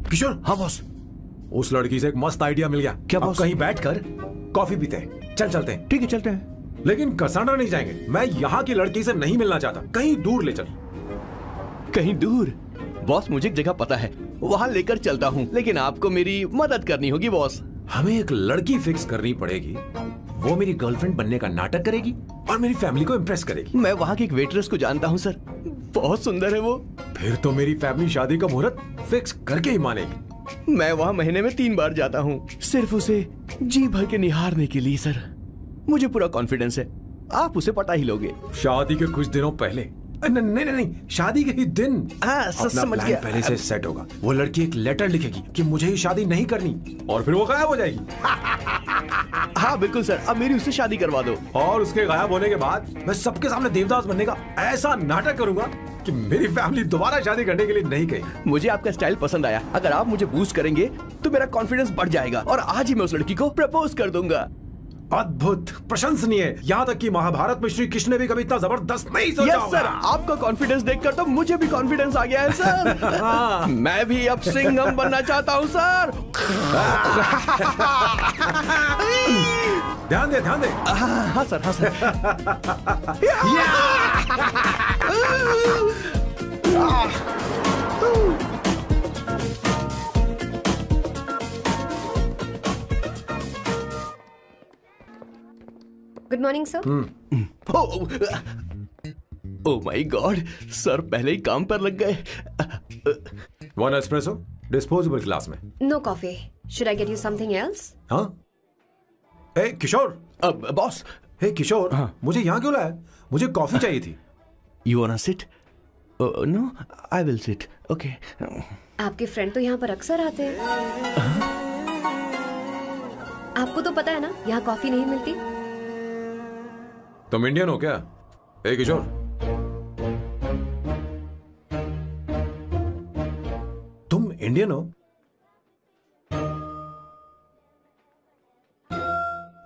किशोर। हाँ बॉस। उस लड़की से एक मस्त आइडिया मिल गया। क्या अब बॉस? कहीं बैठकर कॉफी पीते हैं। चल चलते हैं। ठीक है, चलते हैं। लेकिन कसाना नहीं जाएंगे। मैं यहाँ की लड़की से नहीं मिलना चाहता। कहीं दूर ले चल। कहीं दूर? बॉस, मुझे एक जगह पता है। वहाँ लेकर चलता हूँ, लेकिन आपको मेरी मदद करनी होगी बॉस। हमें एक लड़की फिक्स करनी पड़ेगी, वो मेरी गर्लफ्रेंड बनने का नाटक करेगी और मेरी फैमिली को इम्प्रेस करेगी। मैं वहाँ की एक वेट्रेस को जानता हूँ सर, बहुत सुंदर है वो। फिर तो मेरी फैमिली शादी का मुहूर्त फिक्स करके ही मानेगी। मैं वहाँ महीने में 3 बार जाता हूँ, सिर्फ उसे जी भर के निहारने के लिए सर। मुझे पूरा कॉन्फिडेंस है आप उसे पटा ही लोगे। शादी के कुछ दिनों पहले, नहीं, शादी के ही दिन समझ गया। पहले से सेट होगा। वो लड़की एक लेटर लिखेगी कि मुझे ही शादी नहीं करनी, और फिर वो गायब हो जाएगी। हाँ बिल्कुल सर, अब मेरी उससे शादी करवा दो। और उसके गायब होने के बाद मैं सबके सामने देवदास बनने का ऐसा नाटक करूंगा कि मेरी फैमिली दोबारा शादी करने के लिए नहीं कही। मुझे आपका स्टाइल पसंद आया। अगर आप मुझे बूस्ट करेंगे तो मेरा कॉन्फिडेंस बढ़ जाएगा और आज ही मैं उस लड़की को प्रपोज कर दूंगा। अद्भुत, प्रशंसनीय। यहाँ तक कि महाभारत में श्री कृष्ण ने भी कभी इतना जबरदस्त नहीं सोचा होगा। सर, आपका कॉन्फिडेंस देखकर तो मुझे भी कॉन्फिडेंस आ गया है सर। मैं भी अब सिंघम बनना चाहता हूँ सर। ध्यान दे। हाँ sir. Good morning sir. Oh my god, sir पहले ही काम पर लग गए। 1 एस्प्रेसो डिस्पोजेबल ग्लास में। No coffee. Should I get you something else? हाँ। ए किशोर। बॉस। हे किशोर, मुझे यहाँ क्यों लाया? मुझे कॉफी चाहिए थी। You wanna sit? No, I will sit. Okay. आपके फ्रेंड तो यहाँ पर अक्सर आते हैं। आपको तो पता है ना यहाँ कॉफी नहीं मिलती। तुम इंडियन हो क्या? ए किशोर, तुम इंडियन हो?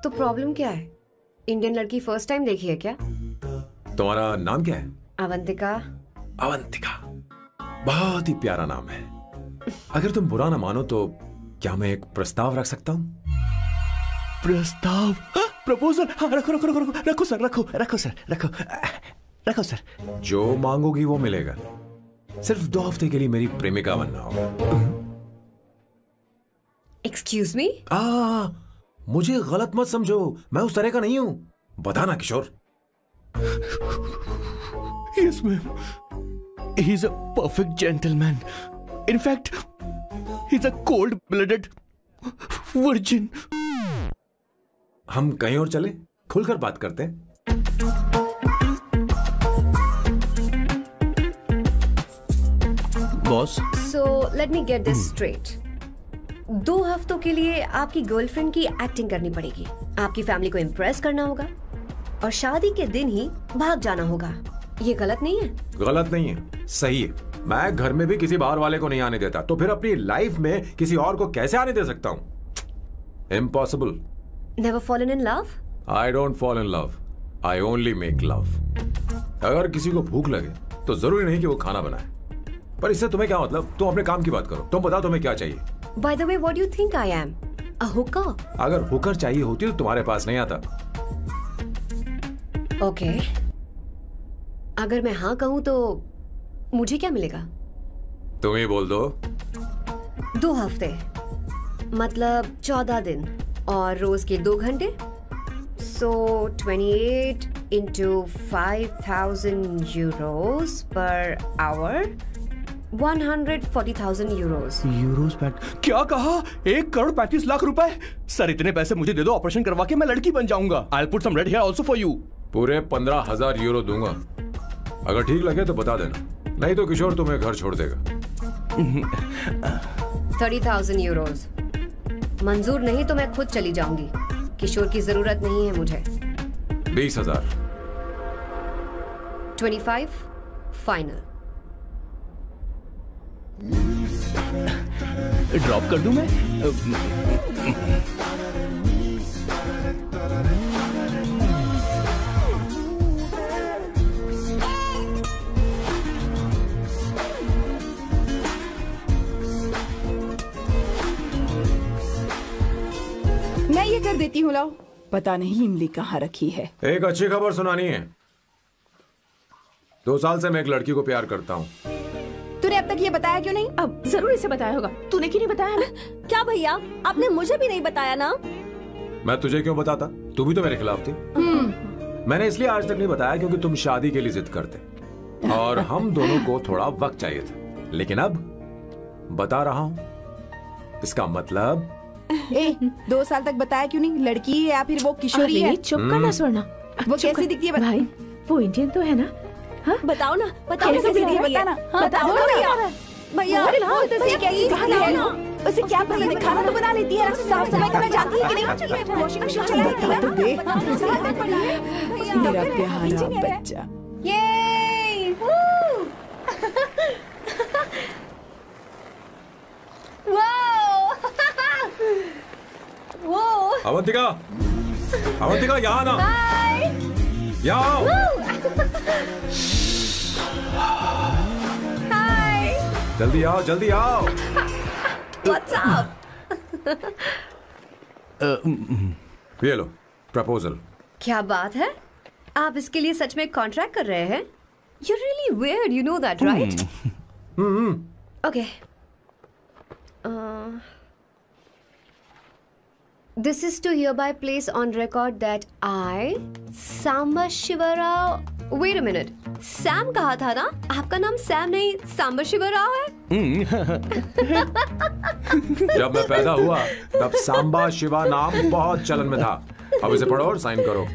तो प्रॉब्लम क्या है? इंडियन लड़की फर्स्ट टाइम देखी है क्या? तुम्हारा नाम क्या है? अवंतिका। अवंतिका, बहुत ही प्यारा नाम है। अगर तुम बुरा ना मानो तो क्या मैं एक प्रस्ताव रख सकता हूँ? प्रस्ताव? प्रपोजल? हाँ, रखो सर। जो मांगोगी वो मिलेगा। सिर्फ 2 हफ्ते के लिए मेरी प्रेमिका बनना होगा। Excuse me? मुझे गलत मत समझो, मैं उस तरह का नहीं हूं। बताना किशोर। Yes, ma'am. He's a perfect gentleman. In fact, he's a cold-blooded virgin. हम कहीं और चले, खुलकर बात करते हैं। Boss. So let me get this straight. 2 हफ्तों के लिए आपकी गर्लफ्रेंड की एक्टिंग करनी पड़ेगी, आपकी फैमिली को इम्प्रेस करना होगा और शादी के दिन ही भाग जाना होगा। ये गलत नहीं है? गलत नहीं है, सही है। मैं घर में भी किसी बाहर वाले को नहीं आने देता, तो फिर अपनी लाइफ में किसी और को कैसे आने दे सकता हूँ? Impossible. Never fallen in love? I don't fall in love. I only make love. अगर किसी को भूख लगे तो जरूरी नहीं कि वो खाना बनाए। पर इससे तुम्हें क्या मतलब? तुम अपने काम की बात करो। तुम बताओ तुम्हें क्या चाहिए? By the way, what do you think I am? A hooker? अगर हुकर चाहिए होती तो तुम्हारे पास नहीं आता। Okay. अगर मैं हाँ कहूँ तो मुझे क्या मिलेगा? तुम ही बोल दो। 2 हफ्ते मतलब 14 दिन और रोज के 2 घंटे। So 28 into 5,000 euros per hour, 140,000 euros. Euros PAT? क्या कहा? 1,35 लाख रुपए? सर इतने पैसे मुझे दे दो, ऑपरेशन करवा के मैं लड़की बन जाऊंगा। I'll put some red hair also for you. पूरे 15,000 यूरो दूंगा। अगर ठीक लगे तो बता देना, नहीं तो किशोर तुम्हें घर छोड़ देगा। 30,000 euros। मंजूर नहीं तो मैं खुद चली जाऊंगी। किशोर की जरूरत नहीं है मुझे। 20,000। 25 फाइनल। ड्रॉप कर दूं मैं? मैं ये कर देती हूँ, लाओ। पता नहीं इमली कहाँ रखी है। एक अच्छी खबर सुनानी है। 2 साल से मैं एक लड़की को प्यार करता हूँ। तो तूने अब तक ये बताया क्यों नहीं? अब जरूर इसे बताया होगा, तूने क्यों नहीं बताया हमें? क्या भैया, आपने मुझे भी नहीं बताया ना? मैं तुझे क्यों बताता? तू भी तो मेरे खिलाफ थी। मैंने इसलिए आज तक नहीं बताया क्योंकि तुम शादी के लिए जिद करते और हम दोनों को थोड़ा वक्त चाहिए था, लेकिन अब बता रहा हूँ। इसका मतलब 2 साल तक बताया क्यों नहीं? लड़की है या फिर वो किशोरी है? चुप करना स्वर्णा। वो कैसी दिखती है? भाई वो इंडियन तो है ना? हाँ बताओ ना, बताओ कैसी दिखती है? भैया, बताना। बताओ ना भैया। भैया उसे कैसी दिखती है? उसे क्या पसंद है? खाना तो बना लेती है, साफ सफाई करना जानती है कि नहीं? वॉशिंग मशीन चला लेती है? तो दे मेरा प्यारा बच्चा। ये वो अवंतिका, अवंतिका यहाँ ना, यहाँ आओ। जल्दी आओ, जल्दी आओ। What's up? ये लो प्रपोजल। क्या बात है? आप इसके लिए सच में कॉन्ट्रैक्ट कर रहे हैं? You're really weird, you know that, right? Okay. This is to hereby place on record that I, Samba Shivarao. Wait a minute. Sam कहा था ना? आपका नाम सैम नहीं सांबा शिवराव है? जब मैं पैदा हुआ तब सांबा शिवा नाम बहुत चलन में था। अब इसे पढ़ो और साइन करो।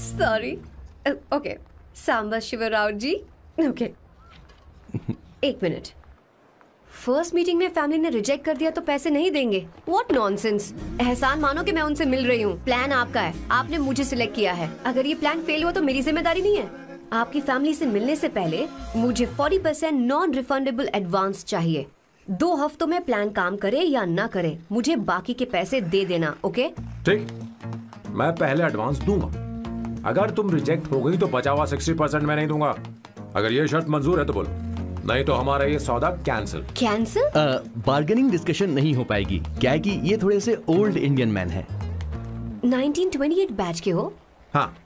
Sorry. Okay. सांबा शिवराव जी. Okay. 1 मिनट। फर्स्ट मीटिंग में फैमिली ने रिजेक्ट कर दिया तो पैसे नहीं देंगे? What nonsense! एहसान मानो कि मैं उनसे मिल रही हूँ। प्लान आपका है, आपने मुझे सिलेक्ट किया है। अगर ये प्लान फेल हुआ तो मेरी जिम्मेदारी नहीं है। आपकी फैमिली से मिलने से पहले मुझे 40% नॉन रिफंडेबल एडवांस चाहिए। 2 हफ्तों में प्लान काम करे या ना करे, मुझे बाकी के पैसे दे देना। ओके? ठीक, मैं पहले एडवांस दूंगा। अगर तुम रिजेक्ट हो गई तो बचा हुआ 60% मैं नहीं दूंगा। अगर ये शर्त मंजूर है तो बोलो, नहीं तो हमारा ये सौदा कैंसिल। कैंसिल? बार्गेनिंग डिस्कशन नहीं हो पाएगी। क्या है कि ये थोड़े से ओल्ड इंडियन मैन है। 1928 बैच के हो? हाँ।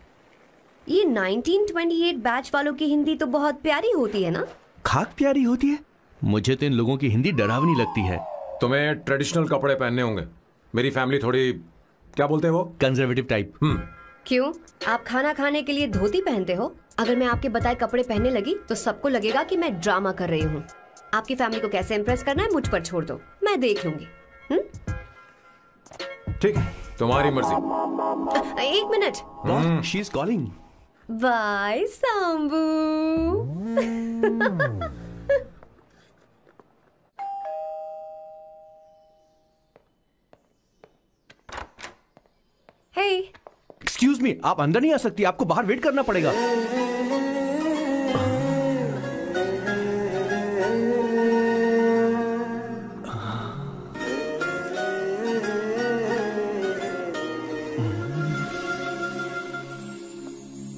ये 1928 बैच वालों की हिंदी तो बहुत प्यारी होती है ना? खाक प्यारी होती है? मुझे तो इन लोगों की हिंदी डरावनी लगती है। तुम्हें ट्रेडिशनल कपड़े पहनने होंगे। मेरी फैमिली थोड़ी, क्या बोलते हैं वो, कंजर्वेटिव टाइप। क्यों? आप खाना खाने के लिए धोती पहनते हो? अगर मैं आपके बताए कपड़े पहनने लगी तो सबको लगेगा कि मैं ड्रामा कर रही हूँ। आपकी फैमिली को कैसे इम्प्रेस करना है मुझ पर छोड़ दो, मैं देख लूंगी। ठीक, तुम्हारी मर्जी। 1 minute. She is calling. Bye Sambu. Hey, excuse me, आप अंदर नहीं आ सकती, आपको बाहर वेट करना पड़ेगा।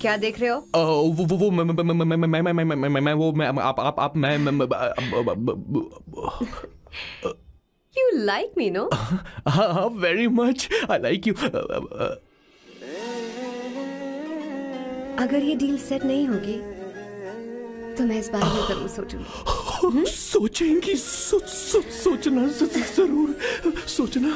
क्या देख रहे हो? वो मैं You like me, no? हाँ, very much. I like you. अगर ये डील सेट नहीं होगी तो मैं इस बारे में जरूर सोचूंगी। सोचेंगी, सोचना जरूर सोचना।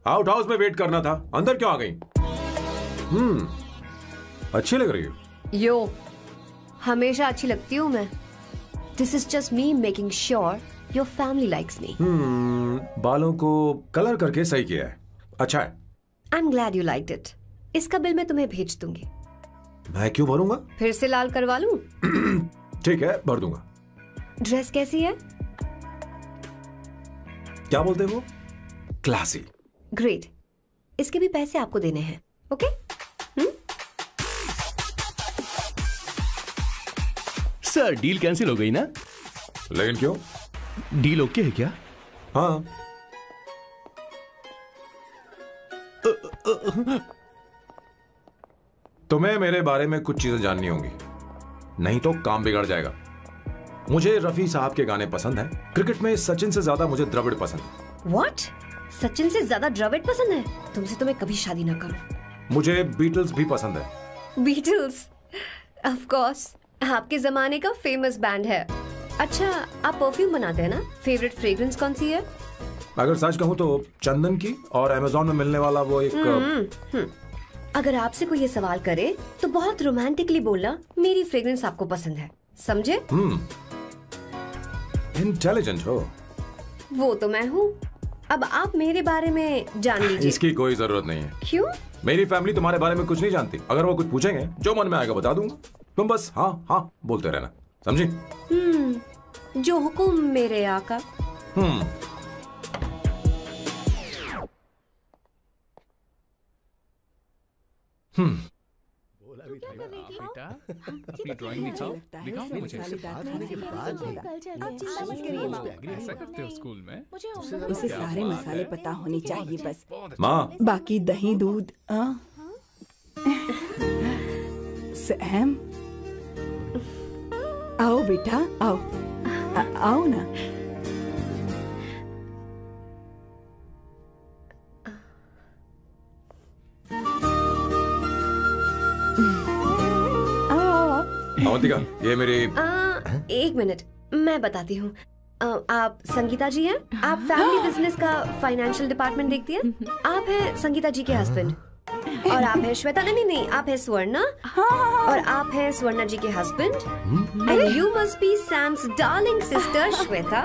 आउट हाउस में वेट करना था, अंदर क्यों आ गई? अच्छी लग रही हो। यो, हमेशा अच्छी लगती हूँ मैं। This is just me making sure your family likes me. बालों को कलर करके सही किया है, अच्छा है। I'm glad you liked it. इसका बिल मैं तुम्हें भेज दूंगी। मैं क्यों भरूंगा? फिर से लाल करवा लूं? ठीक है, भर दूंगा। ड्रेस कैसी है? क्या बोलते हो? क्लासी। ग्रेट, इसके भी पैसे आपको देने हैं। ओके? सर, डील कैंसिल हो गई ना? लेकिन क्यों? डील ओके है क्या? हाँ। तुम्हें मेरे बारे में कुछ चीजें जाननी होंगी, नहीं तो काम बिगड़ जाएगा। मुझे रफी साहब के गाने पसंद हैं। क्रिकेट में सचिन से ज्यादा मुझे द्रविड़ पसंद है। What? सचिन से ज्यादा द्रविड़ पसंद है? तुमसे तो मैं कभी शादी ना करूं। मुझे बीटल्स भी पसंद है। बीटल्स, ऑफ कोर्स, आपके जमाने का फेमस बैंड है। अच्छा, आप परफ्यूम बनाते हैं ना? फेवरेट फ्रेग्रेंस कौन सी है? अगर सच कहूँ तो चंदन की, और अमेज़न में मिलने वाला वो एक अगर आपसे कोई ये सवाल करे तो बहुत रोमांटिकली बोलना मेरी फ्रेग्रेंस आपको पसंद है, समझे? इंटेलिजेंट हो। वो तो मैं हूँ। अब आप मेरे बारे में जान लीजिए। इसकी कोई जरूरत नहीं है। क्यों? मेरी फैमिली तुम्हारे बारे में कुछ नहीं जानती। अगर वो कुछ पूछेंगे, जो मन में आएगा बता दूंगा। तुम बस हाँ हाँ बोलते रहना, समझी? जो हुकुम मेरे आका। बेटा, अपनी ड्राइंग दिखाओ मुझे। ऐसा करते हो स्कूल में? उसे सारे मसाले पता होने चाहिए बस। माँ, बाकी दही दूध। सैम, आओ बेटा, आओ आओ ना। अवंतिका, ये मेरी एक मिनट, मैं बताती हूँ। आप संगीता जी हैं? आप फैमिली बिजनेस का फाइनेंशियल डिपार्टमेंट देखती हैं? आप हैं संगीता जी के हस्बैंड। और आप हैं श्वेता, नहीं, आप हैं स्वर्णा। और आप हैं स्वर्णा जी के husband. And you must be Sam's darling sister Shweta.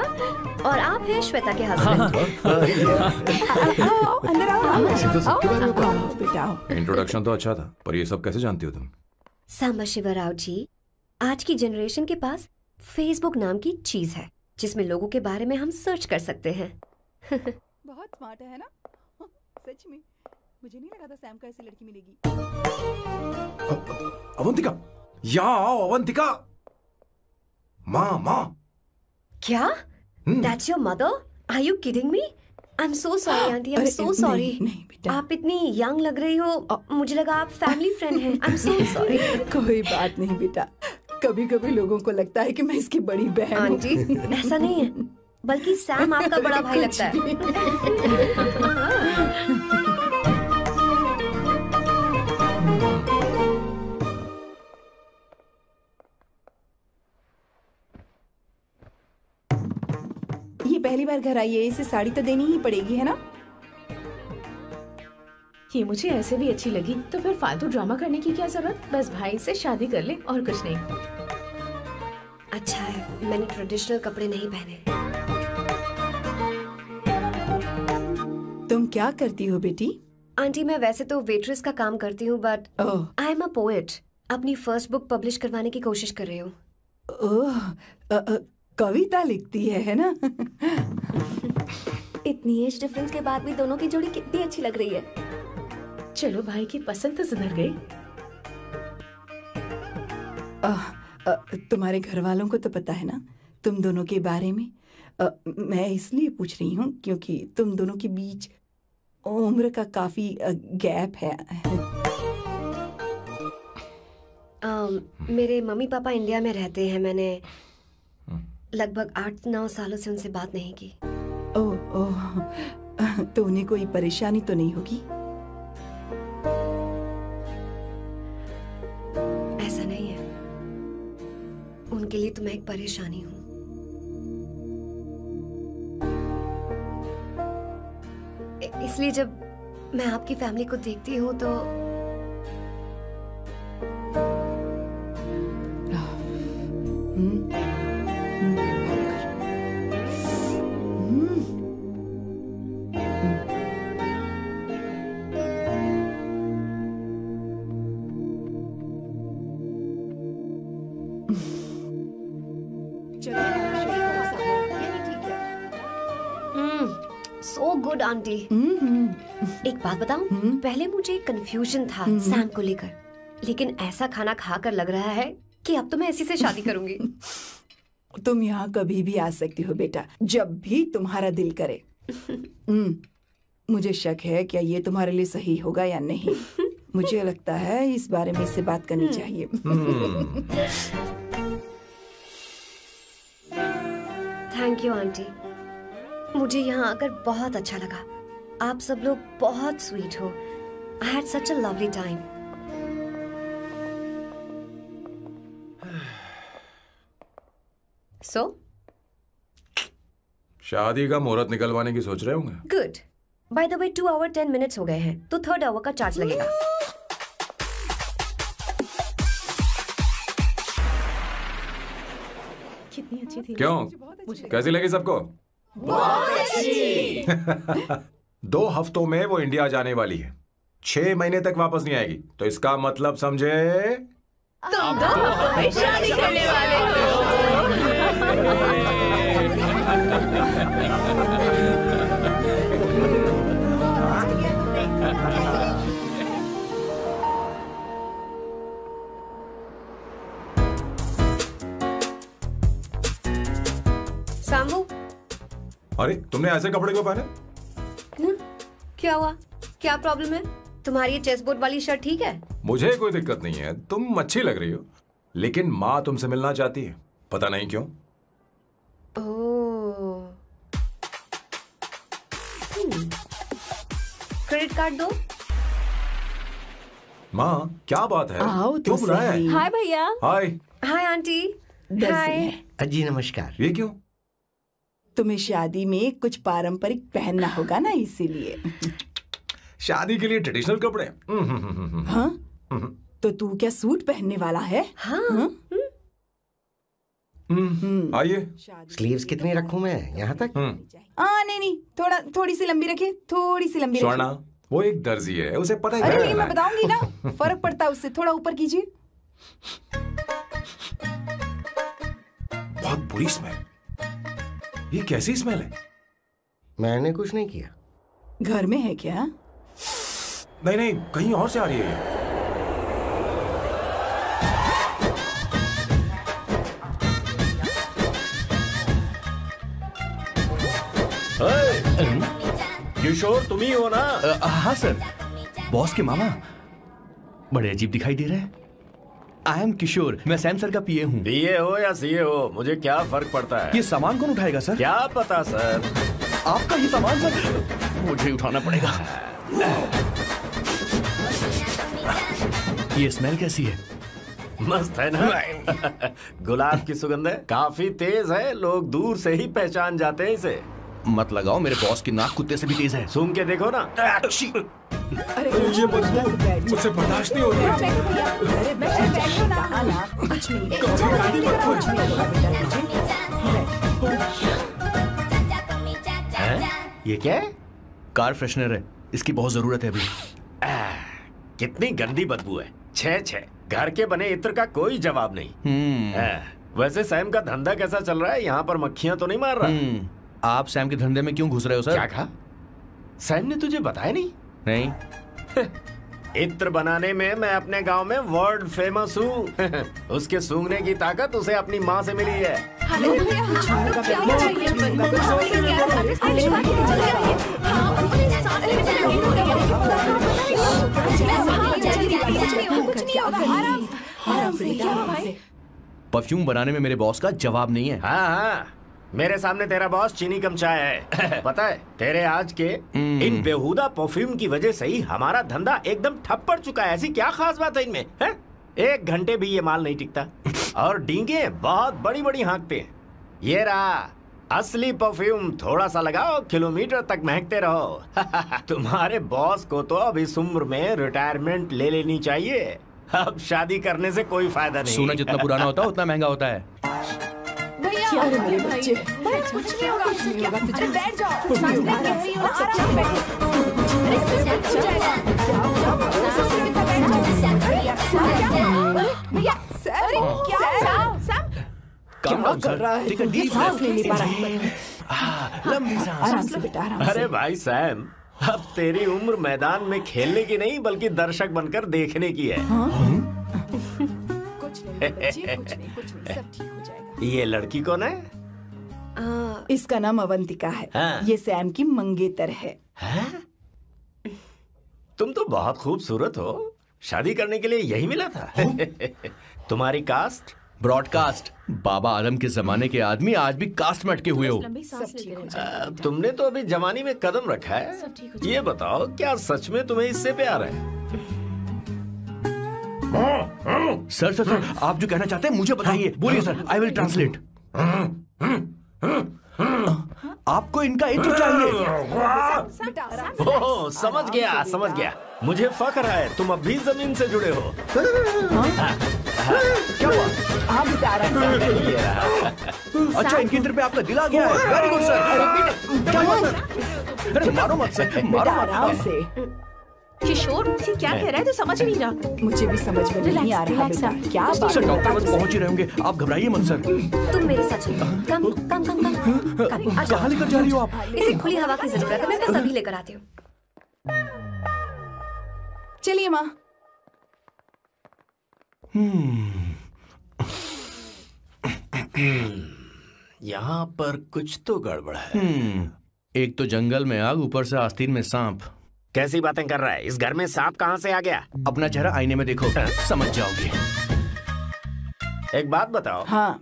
और आप हैं श्वेता के हस्बैंड। अंदर आओ बेटा। इंट्रोडक्शन तो अच्छा था, पर ये सब कैसे जानती हो तुम? सांबा शिवराव जी, आज की जनरेशन के पास फेसबुक नाम की चीज है जिसमें लोगों के बारे में हम सर्च कर सकते हैं। बहुत स्मार्ट है ना? सच में मुझे नहीं लगा था सैम को ऐसी लड़की मिलेगी। अवंतिका, यहाँ आओ अवंतिका। माँ। क्या? That's your mother? Are you kidding me? I'm so sorry, auntie. I'm so sorry. नहीं बेटा, आप इतनी यंग लग रही हो, मुझे लगा आप फैमिली फ्रेंड हैं। I'm so sorry. कोई बात नहीं बेटा, कभी कभी लोगों को लगता है कि मैं इसकी बड़ी बहन हूँ। आंटी, ऐसा नहीं है, बल्कि सैम आपका बड़ा भाई लगता है। ये पहली बार घर आई है, इसे साड़ी तो देनी ही पड़ेगी, है ना? ये मुझे ऐसे भी अच्छी लगी, तो फिर फालतू ड्रामा करने की क्या जरूरत? बस भाई से शादी कर ले और कुछ नहीं। अच्छा है, मैंने ट्रेडिशनल कपड़े नहीं पहने। तुम क्या करती हो बेटी? आंटी, मैं वैसे तो वेट्रेस का काम करती हूँ, but I am a poet. अपनी फर्स्ट बुक पब्लिश करवाने की कोशिश कर रही हूँ। कविता लिखती है ना? इतनी एज डिफरेंस के बाद भी दोनों की जोड़ी कितनी अच्छी लग रही है। चलो, भाई की पसंद तो सुधर गई। तुम्हारे घर वालों को तो पता है ना तुम दोनों के बारे में? मैं इसलिए पूछ रही हूँ क्योंकि तुम दोनों के बीच उम्र का काफी गैप है। मेरे मम्मी पापा इंडिया में रहते हैं। मैंने लगभग 8-9 सालों से उनसे बात नहीं की। ओह, तो उन्हें कोई परेशानी तो नहीं होगी? ऐसा नहीं है, उनके लिए तो मैं एक परेशानी हूँ। इसलिए जब मैं आपकी फैमिली को देखती हूँ तो सो गुड आंटी। एक बात बताऊं, पहले मुझे कंफ्यूजन था सैम को लेकर, लेकिन ऐसा खाना खाकर लग रहा है कि अब तो मैं इसी से शादी करूंगी। तुम यहाँ कभी भी आ सकती हो बेटा, जब भी तुम्हारा दिल करे। मुझे शक है क्या ये तुम्हारे लिए सही होगा या नहीं। मुझे लगता है इस बारे में इससे बात करनी चाहिए। थैंक यू आंटी, मुझे यहाँ आकर बहुत अच्छा लगा। आप सब लोग बहुत स्वीट हो। I had such a lovely time. So? शादी का मुहूर्त निकलवाने की सोच रहे होंगे? Good. By the way, 2 hour 10 minutes हो गए हैं, तो 3rd hour का चार्ज लगेगा। कितनी अच्छी थी। क्यों? कैसी लगी सबको? बहुत अच्छी। 2 हफ्तों में वो इंडिया जाने वाली है, 6 महीने तक वापस नहीं आएगी, तो इसका मतलब समझे तुम 2 हफ्तों में शादी करने वाले हो। सांबू, अरे तुमने ऐसे कपड़े क्यों पहने? क्या हुआ? क्या प्रॉब्लम है? तुम्हारी ये चेस्ट बोर्ड वाली शर्ट ठीक है? मुझे कोई दिक्कत नहीं है, तुम अच्छी लग रही हो, लेकिन माँ तुमसे मिलना चाहती है, पता नहीं क्यों। ओह। क्रेडिट कार्ड दो। माँ क्या बात है? आओ तो क्यों बुलाया है? सही। हाय भैया। हाय। Hi aunty. दर्जी हाय। है। जी नमस्कार। ये क्यों? तुम्हें शादी में कुछ पारंपरिक पहनना होगा ना, इसीलिए। शादी के लिए ट्रेडिशनल कपड़े? हाँ? तो तू क्या सूट पहनने वाला है? हाँ। आइए। स्लीव्स कितनी रखूं मैं? यहाँ तक? नहीं नहीं, थोड़ी सी लंबी रखिए, थोड़ी सी लंबी स्वर्णा, रखिए। वो एक दर्जी है, उसे पता ही अरे क्या नहीं, करना मैं है। बताऊंगी ना, फर्क पड़ता है उससे। थोड़ा ऊपर कीजिए। बहुत बुरी स्मेल। ये कैसी स्मेल है? मैंने कुछ नहीं किया। घर में है क्या? नहीं नहीं, कहीं और से आ रही है ये। किशोर तुम ही हो ना? हाँ सर, बॉस के मामा। बड़े अजीब दिखाई दे रहे हैं। आई एम किशोर, मैं सैम सर का पीए हूँ। पीए हो या सीए हो, मुझे क्या फर्क पड़ता है? ये सामान कौन उठाएगा सर? क्या पता सर। आपका ये सामान सर? मुझे उठाना पड़ेगा। ये स्मेल कैसी है? मस्त है ना? गुलाब की सुगंध है, काफी तेज है, लोग दूर से ही पहचान जाते हैं इसे। मत लगाओ, मेरे बॉस की नाक कुत्ते से भी तेज है। सूंघ के देखो ना। अरे ये बदबू मुझसे बर्दाश्त नहीं हो रही है। अरे बैठो ना। कहा ना, कुछ नहीं। कुछ नहीं। ये क्या है? कार फ्रेशनर है, इसकी बहुत जरूरत है अभी। कितनी गंदी बदबू है। छे घर के बने इत्र का कोई जवाब नहीं। वैसे सैम का धंधा कैसा चल रहा है? यहाँ पर मक्खियां तो नहीं मार रहा? आप सैम के धंधे में क्यों घुस रहे हो सर? क्या कहा? सैम ने तुझे बताया नहीं? नहीं। इत्र बनाने में मैं अपने गांव में वर्ल्ड फेमस हूँ। उसके सूंघने की ताकत उसे अपनी माँ से मिली है। परफ्यूम बनाने में मेरे बॉस का जवाब नहीं है। हाँ, मेरे सामने तेरा बॉस चीनी कम चाय है। पता है, तेरे आज के इन बेहुदा परफ्यूम की वजह से ही हमारा धंधा एकदम ठप पड़ चुका है। ऐसी क्या खास बात है इनमें? 1 घंटे भी ये माल नहीं टिकता और डींगे बहुत बड़ी बड़ी हाँकते हैं। ये रहा असली परफ्यूम, थोड़ा सा लगाओ, किलोमीटर तक महकते रहो। तुम्हारे बॉस को तो अब इस उम्र में रिटायरमेंट ले लेनी चाहिए। अब शादी करने से कोई फायदा नहीं। सोना जितना पुराना होता है उतना महंगा होता है। क्या रे मेरे बच्चे? कुछ नहीं होगा, कुछ नहीं होगा तुझे। बैठ जाओ, सांस ले रही हो, आराम से बैठो। अरे भैया, अरे क्या कर रहा है? तू सांस ले नहीं पा रहा है। लंबी सांस। आराम से बेटा, आराम से। अरे भाई सैम, अब तेरी उम्र मैदान में खेलने की नहीं बल्कि दर्शक बनकर देखने की है। कुछ नहीं बच्चे, कुछ नहीं, सब ठीक हो जाएगा। ये लड़की कौन है? इसका नाम अवंतिका है। हाँ। ये सैम की मंगेतर है। तुम तो बहुत खूबसूरत हो, शादी करने के लिए यही मिला था। तुम्हारी कास्ट? ब्रॉडकास्ट। बाबा आलम के जमाने के आदमी आज भी कास्ट में अटके हुए हो। तुमने तो अभी जवानी में कदम रखा है। ये बताओ, क्या सच में तुम्हें इससे प्यार है? सर सर सर, आप जो कहना चाहते हैं मुझे बताइए। बोलिए सर, आई विल ट्रांसलेट। आपको इनका इत्र चाहिए। ओह, समझ गया। मुझे फख्र है तुम अब भी जमीन से जुड़े हो। क्या हुआ? हाँ बेटा, आराम से। अच्छा, इनके इत्र पे आपका दिल आ गया है। Very good sir. क्या हुआ सर? अरे मारो मत सर, मारो मत। आराम से। किशोर क्या कह रहा है? तो समझ नहीं रहा। मुझे भी समझ में नहीं आ रहा बेटा। क्या बात सर, डॉक्टर बस पहुंच ही रहे होंगे, आप घबराइए मत सर। तुम मेरे साथ चलो। कम। कहाँ लेकर जा रही हो आप? इसे खुली हवा की जरूरत है, मैं बस अभी लेकर आती हूँ। चलिए माँ। यहाँ पर कुछ तो गड़बड़ है। एक तो जंगल में आग, ऊपर से आस्तीन में सांप। कैसी बातें कर रहा है? इस घर में सांप कहाँ से आ गया? अपना चेहरा आईने में देखो, समझ जाओगे। एक बात बताओ। हाँ।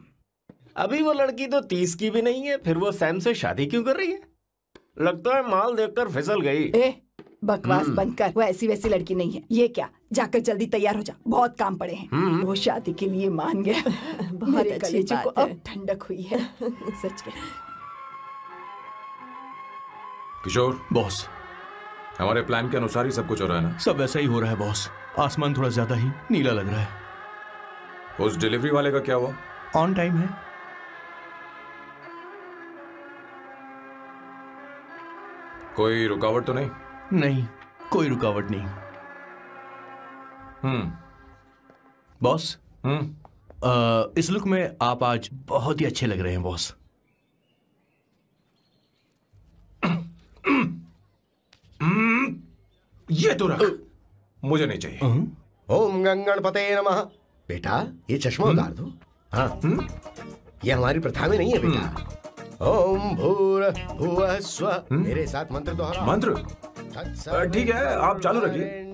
अभी वो लड़की तो 30 की भी नहीं है, फिर वो सैम से शादी क्यों कर रही है? लगता है माल देखकर फिसल गई। बकवास बंद कर। वो ऐसी वैसी लड़की नहीं है। ये क्या, जाकर जल्दी तैयार हो जा, बहुत काम पड़े हैं। वो शादी के लिए मान गया। मेरे कलेजे को अब ठंडक हुई है। सच में। किशोर बॉस, हमारे प्लान के अनुसार ही सब कुछ हो रहा है ना? सब वैसा ही हो रहा है बॉस। आसमान थोड़ा ज्यादा ही नीला लग रहा है। उस डिलीवरी वाले का क्या हुआ? ऑन टाइम है। कोई रुकावट तो नहीं? नहीं, कोई रुकावट नहीं। बॉस, इस लुक में आप आज बहुत ही अच्छे लग रहे हैं बॉस। ये तो रख, मुझे नहीं चाहिए। ओम गंगणपते नमः। बेटा, ये चश्मा उतार दो। हाँ, ये हमारी प्रथा में नहीं है बेटा। ओम भूर्भुवः स्वः। मेरे साथ मंत्र दोहराओ। मंत्र? ठीक है, आप चालू रखिए।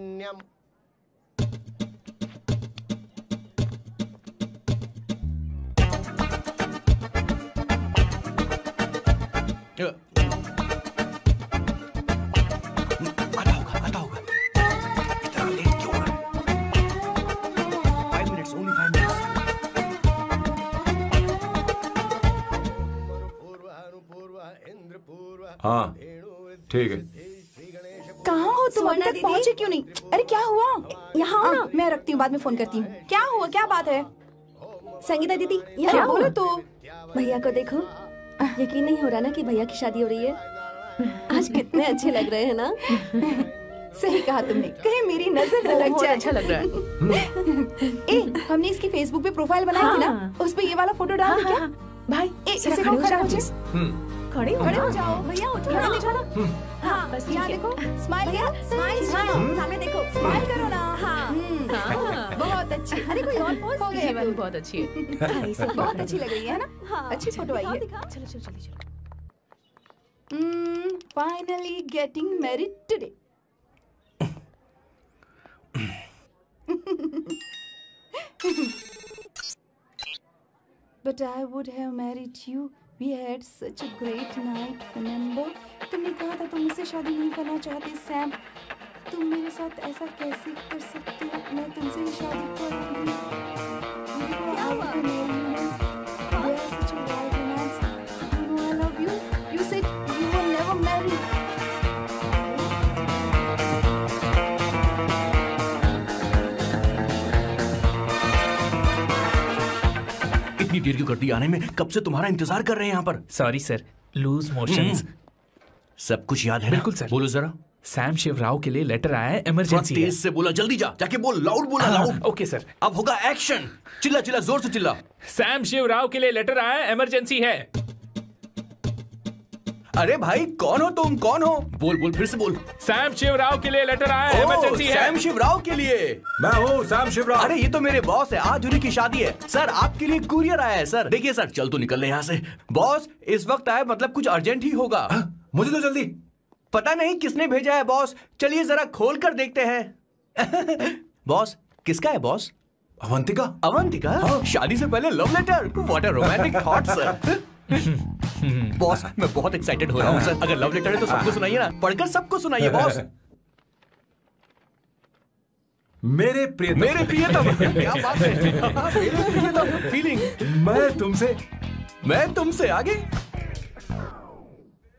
आता होगा। इतना लेट क्यों हो रहा है? 5 minutes, only 5 minutes। हाँ, ठीक है। कहाँ हो तुम? अभी तक पहुँचे क्यों नहीं? अरे क्या हुआ? यहाँ ना, मैं रखती हूँ, बाद में फोन करती हूँ। क्या हुआ, क्या बात है? संगीता दीदी, क्या बोलो तो? भैया को देखो। यकीन नहीं हो रहा ना कि भैया की शादी हो रही है। आज कितने अच्छे लग रहे हैं ना। सही कहा तुमने, कहीं मेरी नजर न लग जाए। अच्छा लग रहा है। हमने इसकी फेसबुक पे प्रोफाइल बनाई थी ना, उस पे ये वाला फोटो डाल दे क्या? भाई, इसे खड़े हो जाओ। खड़े हो जाओ भैया, उठो ना। हाँ, बस यहाँ देखो, स्माइल किया, स्माइल सामने देखो, स्माइल करो ना। हाँ, बहुत अच्छी। अरे कोई और पोज हो गया? बहुत अच्छी है। बहुत अच्छी लग रही है ना? अच्छी फोटो आई है। चलो चलो चलो। Finally getting married today. But I would have married you. We had such a great night. Remember? तुमने कहा था तुम मुझसे शादी नहीं करना चाहते सैम। तुम मेरे साथ ऐसा कैसे कर सकते हो? मैं तुमसे ही शादी करूंगी। क्या हुआ? Such a wild romance. You know I love you. You said you will never marry. इतनी देर क्यों कर दी आने में? कब से तुम्हारा इंतजार कर रहे हैं यहाँ पर। Sorry sir, loose motions. सब कुछ याद है ना? बिल्कुल सर। बोलो जरा। सैम शिवराव के लिए लेटर आया है, इमरजेंसी है। तेज से बोला, जल्दी जा, जाके बोल, लाउड बोला, लाउड। Okay sir. अब होगा एक्शन। चिल्ला चिल्ला, जोर से चिल्ला। सैम शिवराव के लिए लेटर आया है, इमरजेंसी है। अरे भाई, कौन हो तुम? कौन हो? बोल बोल, फिर से बोल। सैम शिवराव के लिए लेटर आया है, इमरजेंसी है। सैम शिवराव के लिए? मैं हूँ सैम शिवराव। अरे ये तो मेरे बॉस है, आज उन्हीं की शादी है। सर, आपके लिए कुरियर आया है सर। देखिए सर, चल तो निकल ले यहाँ से। बॉस इस वक्त आए, मतलब कुछ अर्जेंट ही होगा। मुझे तो जल्दी पता नहीं किसने भेजा है बॉस। चलिए जरा खोल कर देखते हैं। बॉस, किसका है बॉस? अवंतिका? अवंतिका? शादी से पहले love letter? What a romantic thought sir. Boss, मैं बहुत एक्साइटेड हो रहा हूँ सर। अगर लव लेटर है तो सबको सुनाइए ना, पढ़कर सबको सुनाइए बॉस। मेरे प्रियतम, क्या बात है। मेरे प्रियतम, फीलिंग। मैं तुमसे आगे।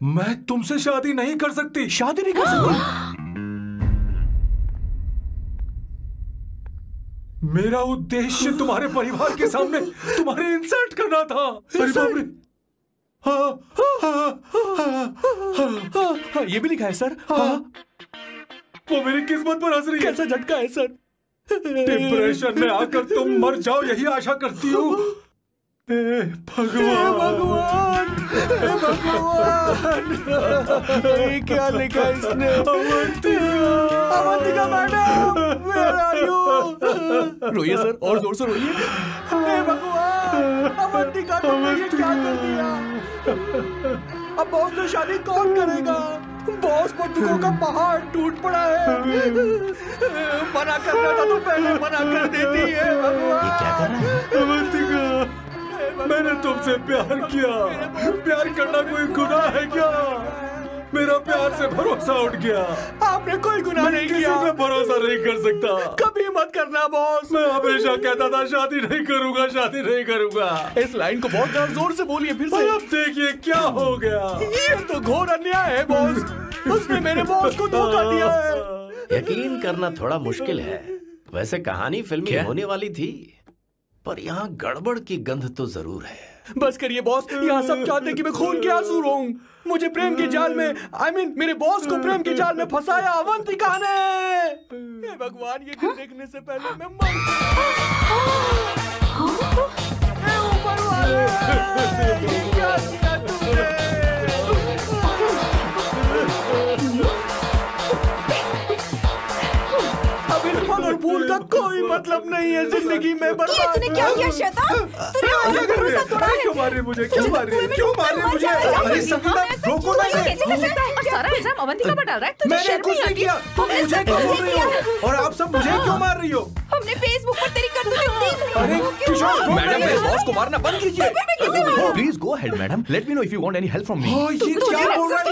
मैं तुमसे शादी नहीं कर सकती। शादी नहीं कर सकती? मेरा उद्देश्य तुम्हारे परिवार के सामने तुम्हारे इंसल्ट करना था। अरे बाप रे। हाँ, ये भी लिखा है सर। वो मेरी किस्मत पर हंस रही है। कैसा झटका है सर। डिप्रेशन में आकर तुम मर जाओ यही आशा करती हूँ। भगवान, क्या लिखा इसने? Avantika madam, where are you? रोइए सर, और जोर से रोइए। हे भगवान, अवंतिका तुमने ये क्या कर दिया? अब बॉस से शादी कौन करेगा? बॉस पर दुखों का पहाड़ टूट पड़ा है। मना करना था तो पहले मना कर देती है। भगवान, ये क्या कर रहा है? अवंतिका, मैंने तुमसे प्यार किया। प्यार करना कोई गुनाह है क्या? मेरा प्यार से भरोसा उठ गया। आपने कोई गुनाह नहीं किया। किसी पे भरोसा नहीं कर सकता। कभी मत करना बॉस। मैं हमेशा कहता था शादी नहीं करूंगा, शादी नहीं करूंगा। इस लाइन को बहुत ज्यादा जोर से बोलिए फिर से। अब देखिए क्या हो गया। ये तो घोर अन्याय है बॉस। उसने मेरे बॉस को धोखा दिया है। यकीन करना थोड़ा मुश्किल है। वैसे कहानी फिल्मी होने वाली थी, पर यहाँ गड़बड़ की गंध तो जरूर है। बस करिए बॉस, यहाँ सब चाहते कि मैं खून के आंसू रोऊं। मुझे प्रेम के जाल में, मेरे बॉस को प्रेम के जाल में फंसाया अवंतिका ने। हे भगवान, ये दिन देखने से पहले मैं मर ऊपर वाले, क्या किया तुमने? अब इस फल और फूल का कोई मतलब नहीं है जिंदगी में। बर्बाद। तूने क्या किया शैतान? तूने हमारा भरोसा तोड़ा है। क्यों मार रही मुझे? क्यों मार रही? क्यों मार रही मुझे? अरे संगीता, रोको ना इसे। और सारा इल्जाम अवंतिका पर डाल रहा है। तुझे मैंने शर्म कुछ नहीं किया। तुम मुझे क्यों बोल रही हो? और आप सब मुझे क्यों मार रही हो? हमने फेसबुक पर तेरी करतूतें देख ली। अरे किशोर, मैडम, मेरे बॉस को मारना बंद कीजिए। Please go ahead madam. Let me know if you want any help from me. ये क्या बोल रहा है?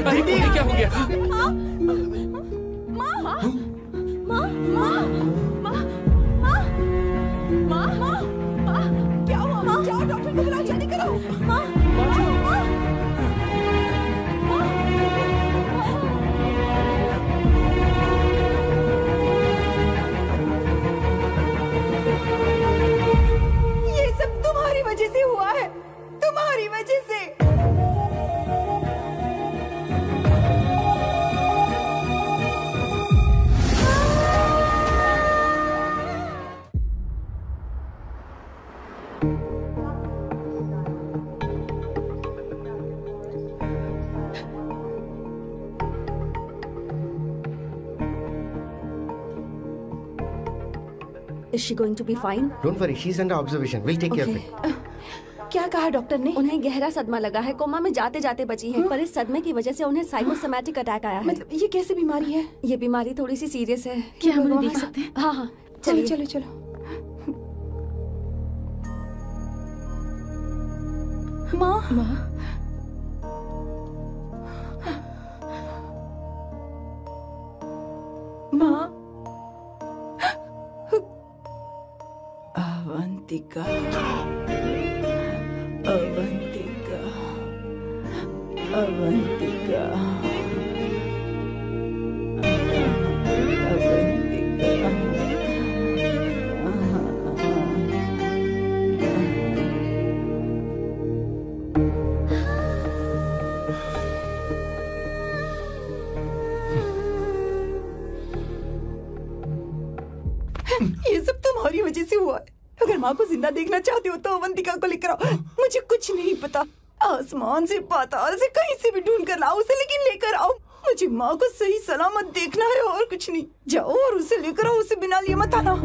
अरे ये क्या हो गया? क्या हुआ? जाओ डॉक्टर को बुलाओ, जल्दी करो। ये सब तुम्हारी वजह से हुआ है, तुम्हारी वजह से। Is she going to be fine? Don't worry, she's under observation. We'll take care of it. क्या कहा डॉक्टर ने? उन्हें गहरा सदमा लगा है, कोमा में जाते जाते बची है। पर इस सदमे की वजह से उन्हें साइकोसोमैटिक अटैक आया है। मतलब ये कैसी बीमारी है? ये बीमारी थोड़ी सी सीरियस है। क्या हम उन्हें देख सकते हैं? हाँ हाँ, चलिए चलो चलो। माँ माँ अवंतिका, अवंतिका, अवंतिका, ये सब तुम्हारी वजह से हुआ है। अगर माँ को जिंदा देखना चाहते हो तो अवंतिका को लेकर आओ। मुझे कुछ नहीं पता, आसमान से पाताल से कहीं से भी ढूंढ कर लाओ उसे, लेकिन लेकर आओ। मुझे माँ को सही सलामत देखना है और कुछ नहीं। जाओ और उसे लेकर आओ, उसे बिना लिए मत आना।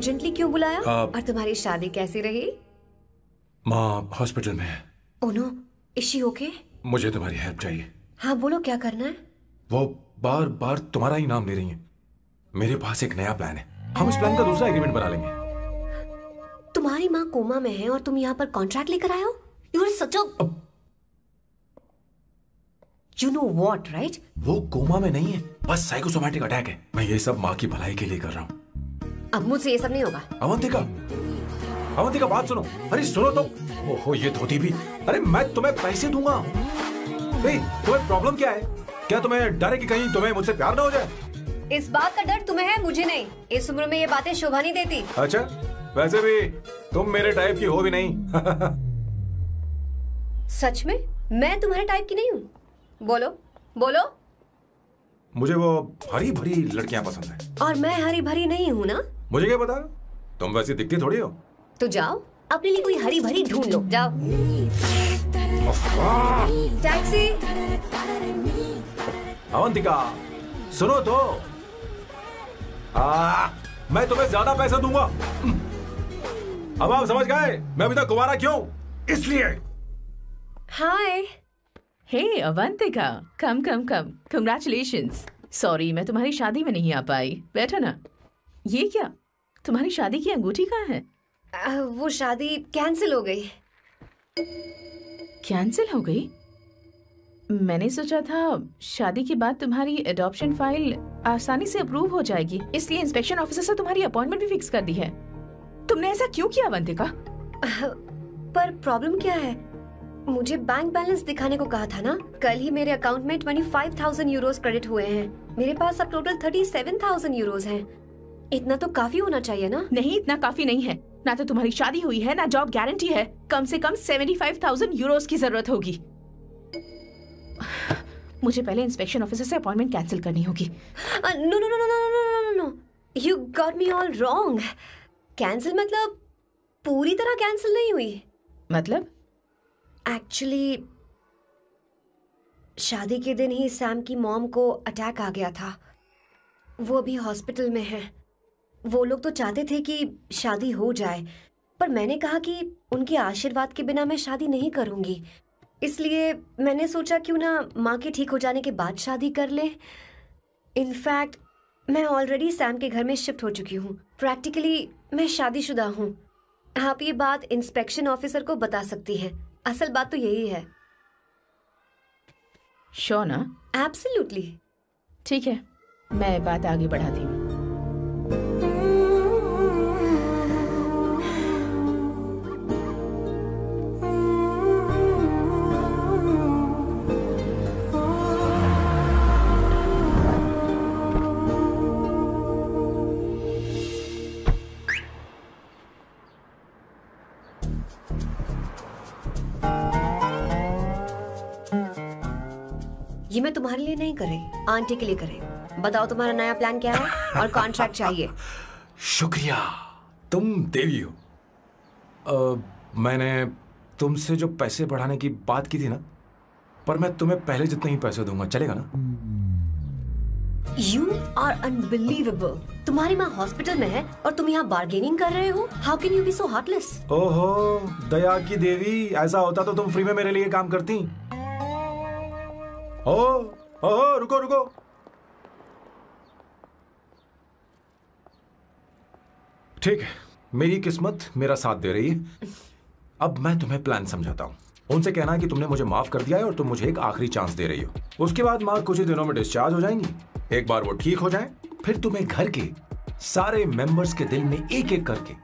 अर्जेंटली क्यों बुलाया? और तुम्हारी शादी कैसी रही? माँ हॉस्पिटल में है। Oh no, is she okay? मुझे तुम्हारी हेल्प चाहिए। हाँ बोलो, क्या करना है? वो बार बार तुम्हारा ही नाम ले रही है। मेरे पास एक नया प्लान है, हम इस प्लान का दूसरा एग्रीमेंट बना लेंगे। तुम्हारी माँ कोमा में है और तुम यहाँ पर कॉन्ट्रैक्ट लेकर आए हो? You are such a you know what, right? वो कोमा में नहीं है, बस साइकोसोमैटिक अटैक है। मैं ये सब माँ की भलाई के लिए कर रहा हूँ। अब मुझसे ये सब नहीं होगा। अवंतिका बात सुनो। अरे सुनो तो। ओहो ये धोती भी। अरे मैं तुम्हें पैसे दूंगा। तुम्हें प्रॉब्लम क्या है? क्या तुम्हें डर है कि कहीं तुम्हें मुझसे प्यार ना हो जाए? इस बात का डर तुम्हें है, मुझे नहीं। इस उम्र में ये बातें शोभा नहीं देती। अच्छा, वैसे भी तुम मेरे टाइप की हो भी नहीं। सच में मैं तुम्हारे टाइप की नहीं हूँ? बोलो बोलो। मुझे वो हरी भरी लड़कियां पसंद है। और मैं हरी भरी नहीं हूँ ना? मुझे क्या पता, तुम वैसी दिखती थोड़ी हो। तो जाओ अपने लिए कोई हरी भरी ढूंढ लो, जाओ। टैक्सी। अवंतिका सुनो तो। मैं तुम्हें ज्यादा पैसा दूंगा। अब आप समझ गए मैं अभी तक कुंवारा क्यों? इसलिए। हाय। हे अवंतिका, कम कम कम, कंग्रेचुलेशंस। सॉरी मैं तुम्हारी शादी में नहीं आ पाई। बैठो ना। ये क्या, तुम्हारी शादी की अंगूठी कहाँ है? वो शादी कैंसिल हो गई। कैंसिल हो गई? मैंने सोचा था शादी के बाद तुम्हारी एडॉप्शन फाइल आसानी से अप्रूव हो जाएगी, इसलिए इंस्पेक्शन ऑफिसर से तुम्हारी अपॉइंटमेंट भी फिक्स कर दी है। तुमने ऐसा क्यों किया अवंतिका? पर प्रॉब्लम क्या है? मुझे बैंक बैलेंस दिखाने को कहा था ना। कल ही मेरे अकाउंट में 25,000 यूरोस क्रेडिट हुए हैं। मेरे पास अब टोटल 37,000 यूरोस हैं। इतना तो काफी होना चाहिए ना? नहीं, इतना काफी नहीं है। ना तो तुम्हारी शादी हुई है, ना जॉब गारंटी है। कम से कम 75,000 यूरोस की जरूरत होगी। मुझे पहले इंस्पेक्शन ऑफिसर से अपॉइंटमेंट कैंसिल करनी होगी। No no no no no no no, you got me all wrong. Cancel मतलब पूरी तरह कैंसिल नहीं हुई। मतलब? एक्चुअली शादी के दिन ही सैम की मॉम को अटैक आ गया था। वो अभी हॉस्पिटल में है। वो लोग तो चाहते थे कि शादी हो जाए, पर मैंने कहा कि उनके आशीर्वाद के बिना मैं शादी नहीं करूंगी। इसलिए मैंने सोचा क्यों ना माँ के ठीक हो जाने के बाद शादी कर ले। इनफैक्ट मैं ऑलरेडी सैम के घर में शिफ्ट हो चुकी हूँ। प्रैक्टिकली मैं शादीशुदा हूँ। आप ये बात इंस्पेक्शन ऑफिसर को बता सकती हैं। असल बात तो यही है। श्योर ना? एब्सोल्युटली। ठीक है, मैं बात आगे बढ़ाती हूँ। ये मैं तुम्हारे लिए नहीं करे, आंटी के लिए करे। बताओ तुम्हारा नया प्लान क्या है और कॉन्ट्रैक्ट चाहिए। शुक्रिया, तुम देवी हो। मैंने तुमसे जो पैसे बढ़ाने की बात की थी ना, पर मैं तुम्हें पहले जितने ही पैसे दूंगा, चलेगा ना? You are unbelievable। तुम्हारी माँ हॉस्पिटल में है और तुम यहाँ बार्गेनिंग कर रहे हो। How can you be so heartless? ओहो दया की देवी, ऐसा होता तो तुम फ्री में मेरे लिए काम करती। ओहो रुको रुको। ठीक है, मेरी किस्मत मेरा साथ दे रही है। अब मैं तुम्हें प्लान समझाता हूँ। उनसे कहना है कि तुमने मुझे माफ कर दिया है और तुम मुझे एक आखिरी चांस दे रही हो। उसके बाद माँ कुछ ही दिनों में डिस्चार्ज हो जाएंगी। एक बार वो ठीक हो जाए, फिर तुम्हें घर के सारे मेंबर्स के दिल में एक एक करके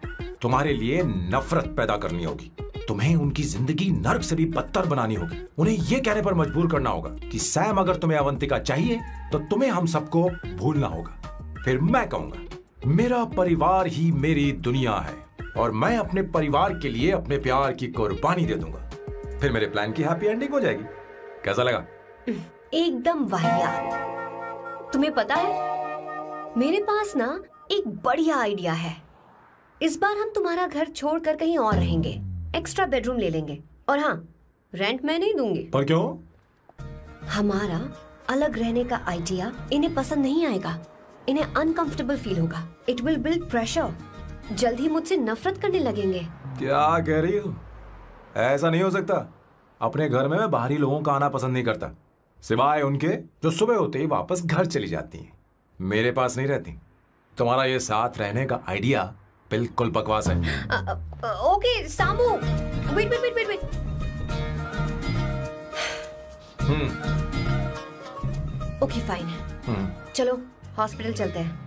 तुम्हारे लिए नफरत पैदा करनी होगी। तुम्हें उनकी जिंदगी नर्क से भी बदतर बनानी होगी। उन्हें यह कहने पर मजबूर करना होगा कि सैम अगर तुम्हें अवंतिका चाहिए तो तुम्हें हम सबको भूलना होगा। फिर मैं कहूंगा मेरा परिवार ही मेरी दुनिया है और मैं अपने परिवार के लिए अपने प्यार की कुर्बानी दे दूंगा। फिर मेरे प्लान की हैप्पी एंडिंग हो जाएगी। कैसा लगा? एकदम वाहियात। तुम्हें पता है मेरे पास ना एक बढ़िया आइडिया है। इस बार हम तुम्हारा घर छोड़कर कहीं और रहेंगे। एक्स्ट्रा बेडरूम ले लेंगे और हाँ, रेंट मैं नहीं दूंगी। पर क्यों? हमारा अलग रहने का आइडिया इन्हें पसंद नहीं आएगा। इन्हें अनकंफर्टेबल फील होगा। It will build pressure. जल्द ही मुझसे नफरत करने लगेंगे। क्या कह रही हो? ऐसा नहीं हो सकता। अपने घर में मैं बाहरी लोगों का आना पसंद नहीं करता, सिवाय उनके जो सुबह होते ही वापस घर चली जाती हैं, मेरे पास नहीं रहती। तुम्हारा ये साथ रहने का आइडिया बिल्कुल बकवास है। Okay Samu, wait wait wait wait. Okay fine. चलो हॉस्पिटल चलते हैं।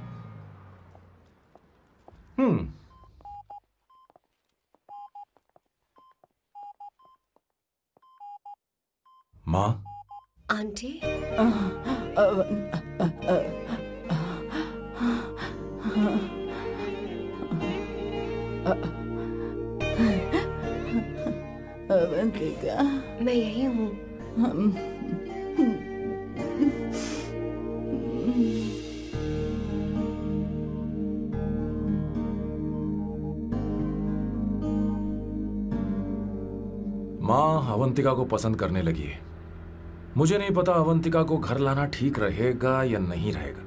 माँ, आंटी, अवंतिका, मैं यही हूँ। माँ अवंतिका को पसंद करने लगी है। मुझे नहीं पता अवंतिका को घर लाना ठीक रहेगा या नहीं रहेगा।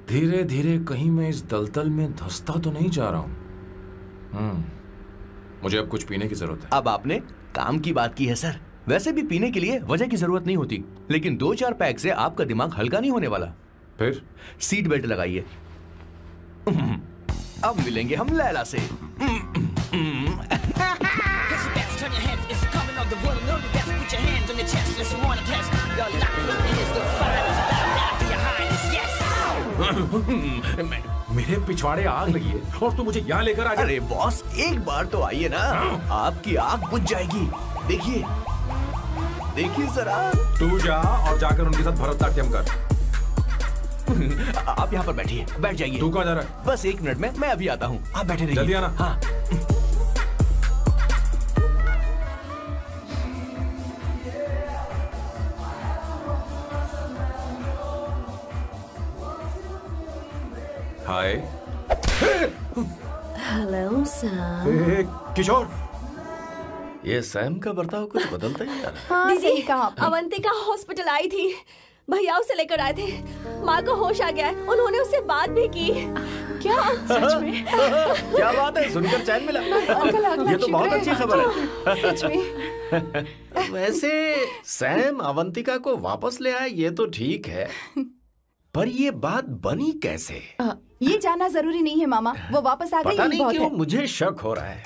धीरे धीरे कहीं मैं इस दलदल में धंसता तो नहीं जा रहा हूँ। मुझे अब कुछ पीने की जरूरत है। अब आपने काम की बात की है सर। वैसे भी पीने के लिए वजह की जरूरत नहीं होती, लेकिन 2-4 पैक से आपका दिमाग हल्का नहीं होने वाला। फिर सीट बेल्ट लगाइए। अब मिलेंगे हम लैला से। मेरे पिछवाड़े आग लगी है और तू मुझे यहाँ लेकर आ गया। अरे बॉस, एक बार तो आइए ना, आपकी आग बुझ जाएगी। देखिए देखिए जरा। तू जा और जाकर उनके साथ भरतनाट्यम कर। आप यहाँ पर बैठिए, बैठ जाइए। तू कहाँ जा रहा है? बस 1 मिनट में मैं अभी आता हूँ, आप बैठे रहिए। जल्दी आना। हाँ। हाय। Hello Sam. किशोर, ये सैम का बर्ताव कुछ बदलता ही जा रहा है। हाँ, सही कहा। अवंतिका हॉस्पिटल आई थी, भैया उसे लेकर आए थे। माँ को होश आ गया है, उन्होंने उससे बात भी की। क्या सच में? क्या बात है, सुनकर चैन मिला। ये तो बहुत अच्छी खबर है। सच में। वैसे सैम अवंतिका को वापस ले आए ये तो ठीक है, पर ये बात बनी कैसे? ये जानना जरूरी नहीं है मामा, वो वापस आ गई। पता नहीं क्यों मुझे शक हो रहा है।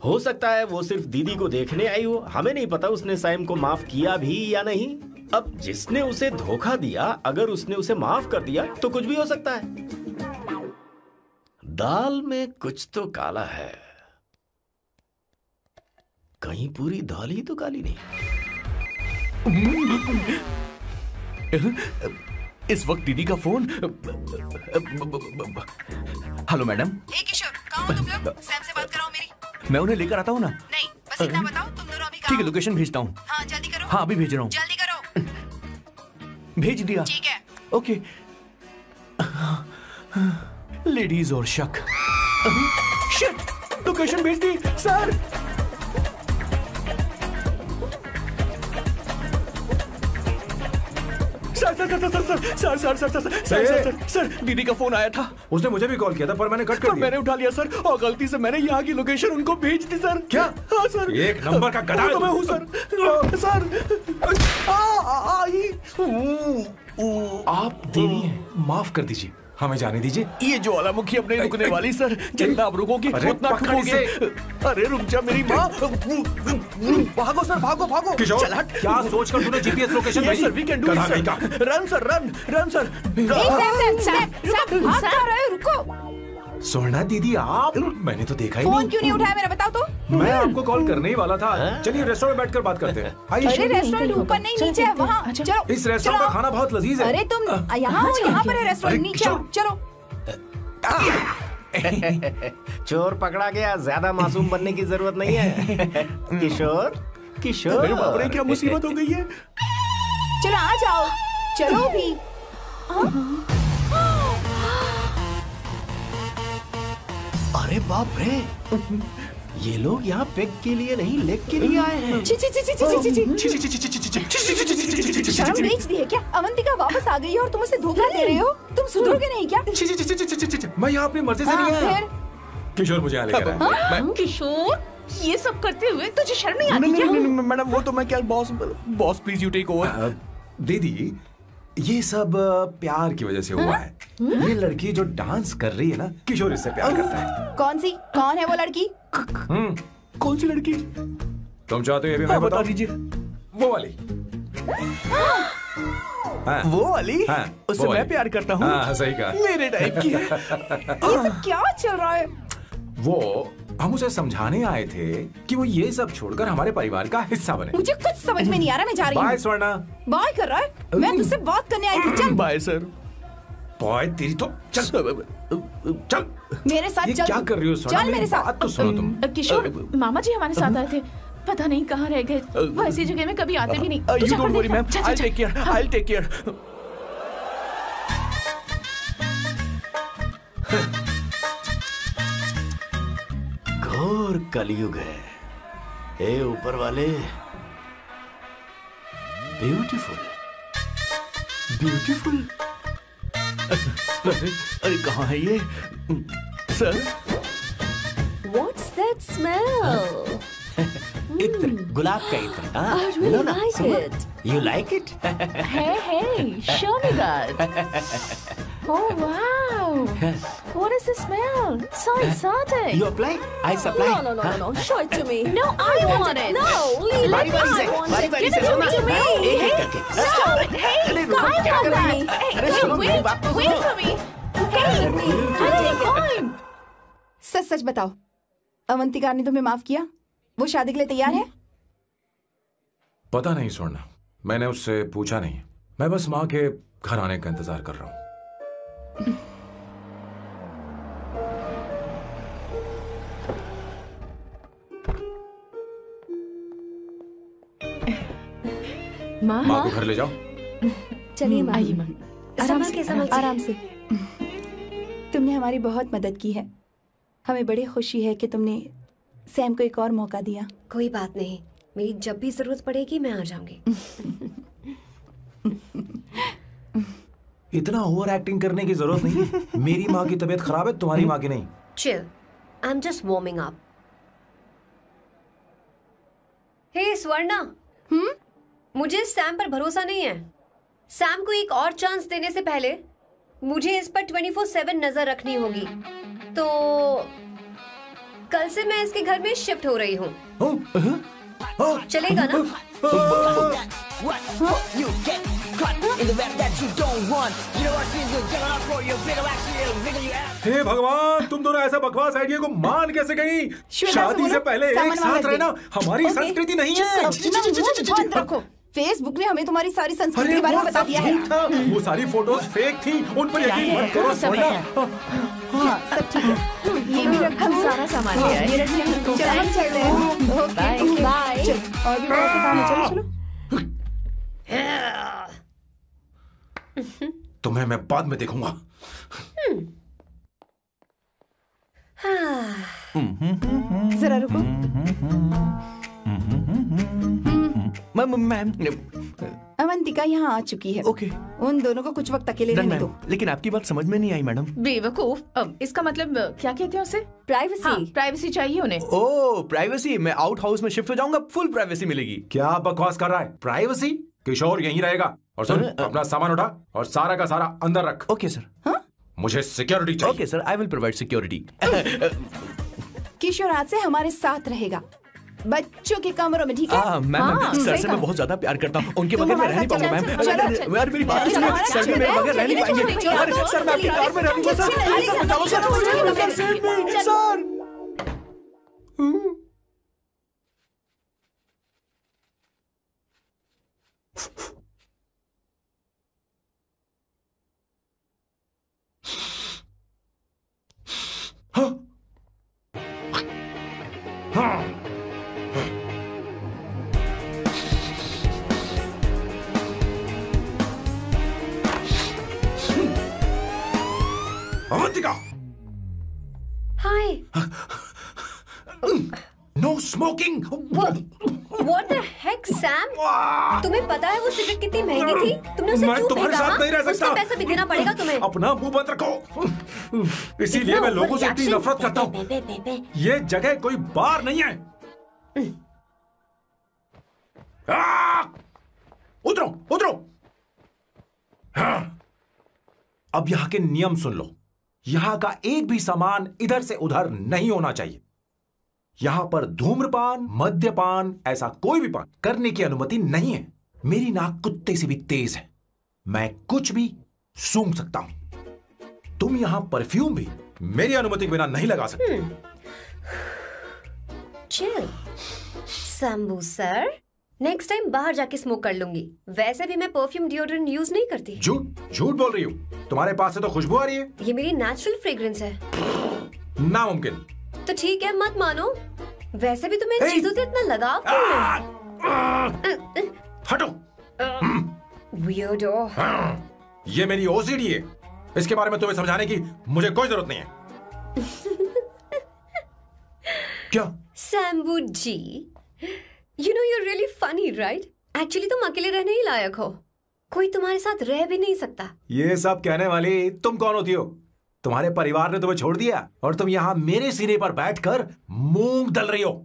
हो सकता है वो सिर्फ दीदी को देखने आई हो, हमें नहीं पता उसने सैम को माफ किया भी या नहीं। अब जिसने उसे धोखा दिया, अगर उसने उसे माफ कर दिया तो कुछ भी हो सकता है। दाल में कुछ तो काला है, कहीं पूरी दाल ही तो काली नहीं। इस वक्त दीदी का फोन। Hello madam. किशोर, कहाँ हो तुम लोग? सैम से बात कराओ मेरी। मैं उन्हें लेकर आता हूँ ना। नहीं, बस इतना बताओ तुम दोनों अभी ठीक है, लोकेशन भेजता हूँ। हाँ जल्दी करो। हाँ अभी भेज रहा हूँ। जल्दी करो। भेज दिया। ठीक है। ओके। लेडीज और शक। शिट, लोकेशन भेज दी सर। सर दीदी का फोन आया था। उसने मुझे भी कॉल किया था पर मैंने कट कर दिया। मैंने उठा लिया सर, और गलती से मैंने यहाँ की लोकेशन उनको भेज दी सर। क्या? हाँ सर। एक नंबर का गधा तो मैं हूँ सर। सर आप देवी हैं, माफ कर दीजिए, हमें जाने दीजिए। ये ज्वालामुखी अपने रुकने वाली सर, जितना आप रुकोगे उतना ठुकोगे। अरे रुक जा मेरी माँ। भागो सर, भागो भागो। किशोर, क्या सोचकर तूने जीपीएस लोकेशन भेजी? Sir we can do it sir. Run sir, run sir. भाग कहाँ रहे हो? रुको। स्वर्णा दीदी आप, मैंने तो देखा ही फोन नहीं। क्यों नहीं उठाया मेरा, बताओ तो। मैं आपको कॉल करने ही वाला था। चलिए रेस्टोरेंट में बैठकर बात करते हैं। अरे रेस्टोरेंट ऊपर नहीं, नीचे है, वहाँ चलो। इस रेस्टोरेंट का खाना बहुत लजीज है। अरे तुम यहाँ हो, यहाँ पर है रेस्टोरेंट, नीचे आओ, चलो। चोर पकड़ा गया, ज्यादा मासूम बनने की जरूरत नहीं है। किशोर, किशोर। मेरे बाप रे, क्या मुसीबत हो गई है। चलो आ जाओ, चलो भी। अरे बाप रे, ये लोग यहाँ पेग के लिए नहीं लेग के लिए आए हैं। शर्म बेच दी है क्या? अवंतिका वापस आ गई है और तुम उसे धोखा दे रहे हो? तुम सुधरोगे नहीं क्या? मैं यहाँ अपनी मर्जी से नहीं आया। किशोर मुझे यहाँ लेकर आया। किशोर, ये सब करते हुए तुझे शर्म नहीं आती क्या? नहीं मैडम, वो तो मैं क्या, boss please you take over. दीदी, ये सब प्यार की वजह से हुआ है। ये लड़की जो डांस कर रही है ना, किशोर इससे प्यार करता है। कौन है वो लड़की? कौन सी लड़की? तुम चाहते हो ये भी मैं बता बताऊं? दीजिए। वो वाली। हाँ, वो वाली? हाँ, उससे मैं प्यार करता हूँ। हाँ, सही कहा। मेरे टाइप की है। ये सब क्या चल रहा है? वो हम उसे समझाने आए थे कि वो ये सब छोड़कर हमारे परिवार का हिस्सा बने। मुझे कुछ समझ में नहीं आ रहा, मैं जा रही हूँ। बाय स्वर्णा। बाय कर रहा है? मैं तुझसे बात करने आई थी। चल बाय सर। बॉय तेरी तो चल चल मेरे साथ ये चल। क्या कर रही हो स्वर्णा? चल मेरे साथ। बात तो सुनो तुम। किशोर, मामा जी हमारे साथ आए थे, पता नहीं कहाँ रह गए। वो ऐसी जगह में कभी आते भी नहीं। तू यू जा डोंट कर वरी देखना। मैम, जा, जा, आई जा। Take care, I take care. घोर कलयुग है। हे ऊपर वाले, ब्यूटीफुल ब्यूटीफुल। अरे कहाँ है ये सर? What's that smell? इत्र, गुलाब का इत्र। I really like it. You like it? Hey, show me that. Oh wow! What is the smell? So exotic. You apply? I supply. No. Show it to me. No, I want it. No, leave बारी it. बारी I से, want बारी it. बारी Give से it सुना। to me. एक एक करके। Stop it. Hey, अरे रुको, I क्या want कर रही that. है? Hey, अरे hey, सुनो, मेरी बात तो wait सुनो। for me. Hey, I'll take mine. सच सच बताओ, अवंतिका ने तुम्हें माफ किया? वो शादी के लिए तैयार है? पता नहीं स्वर्णा, मैंने उससे पूछा नहीं। मैं बस माँ के घर आने का इंतजार कर रहा हूँ। माँ को घर ले जाओ। चलिए माँ। आइए माँ। संभल के, संभल के। आराम से। तुमने हमारी बहुत मदद की है। हमें बड़ी खुशी है कि तुमने सैम को एक और मौका दिया। कोई बात नहीं, मेरी जब भी जरूरत पड़ेगी मैं आ जाऊंगी। इतना ओवर एक्टिंग करने की जरूरत नहीं है। मेरी माँ की तबीयत खराब है, तुम्हारी माँ की नहीं। Chill, I am just warming up. Hey Swarna, मुझे सैम पर भरोसा नहीं है। सैम को एक और चांस देने से पहले मुझे इस पर 24/7 नजर रखनी होगी। तो कल से मैं इसके घर में शिफ्ट हो रही हूँ। चलेगा ना? हे भगवान, तुम दोनों ऐसा बकवास आइडिया को मान कैसे गई? शादी से पहले एक साथ रहना हमारी संस्कृति नहीं है। बंद रखो। फेसबुक ने हमें तुम्हारी सारी संस्कृति के बारे में बता दिया है। वो सारी फोटोज फेक थी, उन पर यकीन मत करो स्वर्णा। हाँ, सब ठीक है। ये भी रख, हम सारा सामान ले आए। ये रख लिया। चलो हम चल रहे हैं। Okay bye. चलो, और भी बहुत से काम है। चलो तुम्हें मैं बाद में देखूंगा। जरा रुको। मैम अवंतिका यहाँ आ चुकी है। ओके। उन दोनों को कुछ वक्त अकेले रहने दो। लेकिन आपकी बात समझ में नहीं आई मैडम। बेवकूफ। अब इसका मतलब क्या कहते हैं उसे? प्राइवेसी। हाँ, प्राइवेसी चाहिए उन्हें। ओह प्राइवेसी, मैं आउट हाउस में शिफ्ट हो जाऊंगा, फुल प्राइवेसी मिलेगी। क्या बकवास कर रहा है? प्राइवेसी? किशोर यहीं रहेगा। और सुन, अपना सामान उठा और सारा का सारा अंदर रख। Okay sir. मुझे सिक्योरिटी चाहिए। Okay sir, I will provide security. Kishore आज से हमारे साथ रहेगा, बच्चों के कमरों में, ठीक है? मैम, सर से मैं बहुत ज्यादा प्यार करता हूँ, उनके बगैर मैं रह नहीं पाऊंगा मैम। अरे मेरी बात सुनिए, सर भी मेरे बगैर रह नहीं पाएंगे। अरे सर, मैं आपकी कार में रहूंगा सर। चलो sir. Avantika, hi. No smoking. What the heck, Sam? तुम्हें पता है वो सिगरेट कितनी महंगी थी? तुमने उसे मैं क्यों तुम्हारे फेंका? साथ नहीं रह सकता। उसका पैसा भी देना पड़ेगा तुम्हें। अपना मुंह बंद रखो। इसीलिए मैं लोगों से इतनी नफरत करता हूँ। ये जगह कोई बार नहीं है। उतरो उतरो। अब यहाँ के नियम सुन लो। यहाँ का एक भी सामान इधर से उधर नहीं होना चाहिए। यहां पर धूम्रपान, मद्यपान, ऐसा कोई भी पान करने की अनुमति नहीं है। मेरी नाक कुत्ते से भी तेज है, मैं कुछ भी सूंघ सकता हूं। तुम यहां परफ्यूम भी मेरी अनुमति के बिना नहीं लगा सकते। Chill Shambhu sir, next time बाहर जाके स्मोक कर लूंगी। वैसे भी मैं परफ्यूम डिओड्रेंट यूज नहीं करती। झूठ बोल रही हो। तुम्हारे पास से तो खुशबू आ रही है। ये मेरी नेचुरल फ्रेग्रेंस है। नामुमकिन। तो ठीक है, मत मानो। वैसे भी तुम्हें इन चीजों से इतना लगाव क्यों है? हटो। Weirdo। ये मेरी ओसीडी है। इसके बारे में तुम्हें समझाने की मुझे कोई जरूरत नहीं है। क्या? शंभू जी, you know you're really funny, right? Actually तुम अकेले रहने ही लायक हो। कोई तुम्हारे साथ रह भी नहीं सकता। ये सब कहने वाली तुम कौन होती हो? तुम्हारे परिवार ने तुम्हें छोड़ दिया और तुम यहां मेरे सीने पर बैठकर मूंग दल रही हो।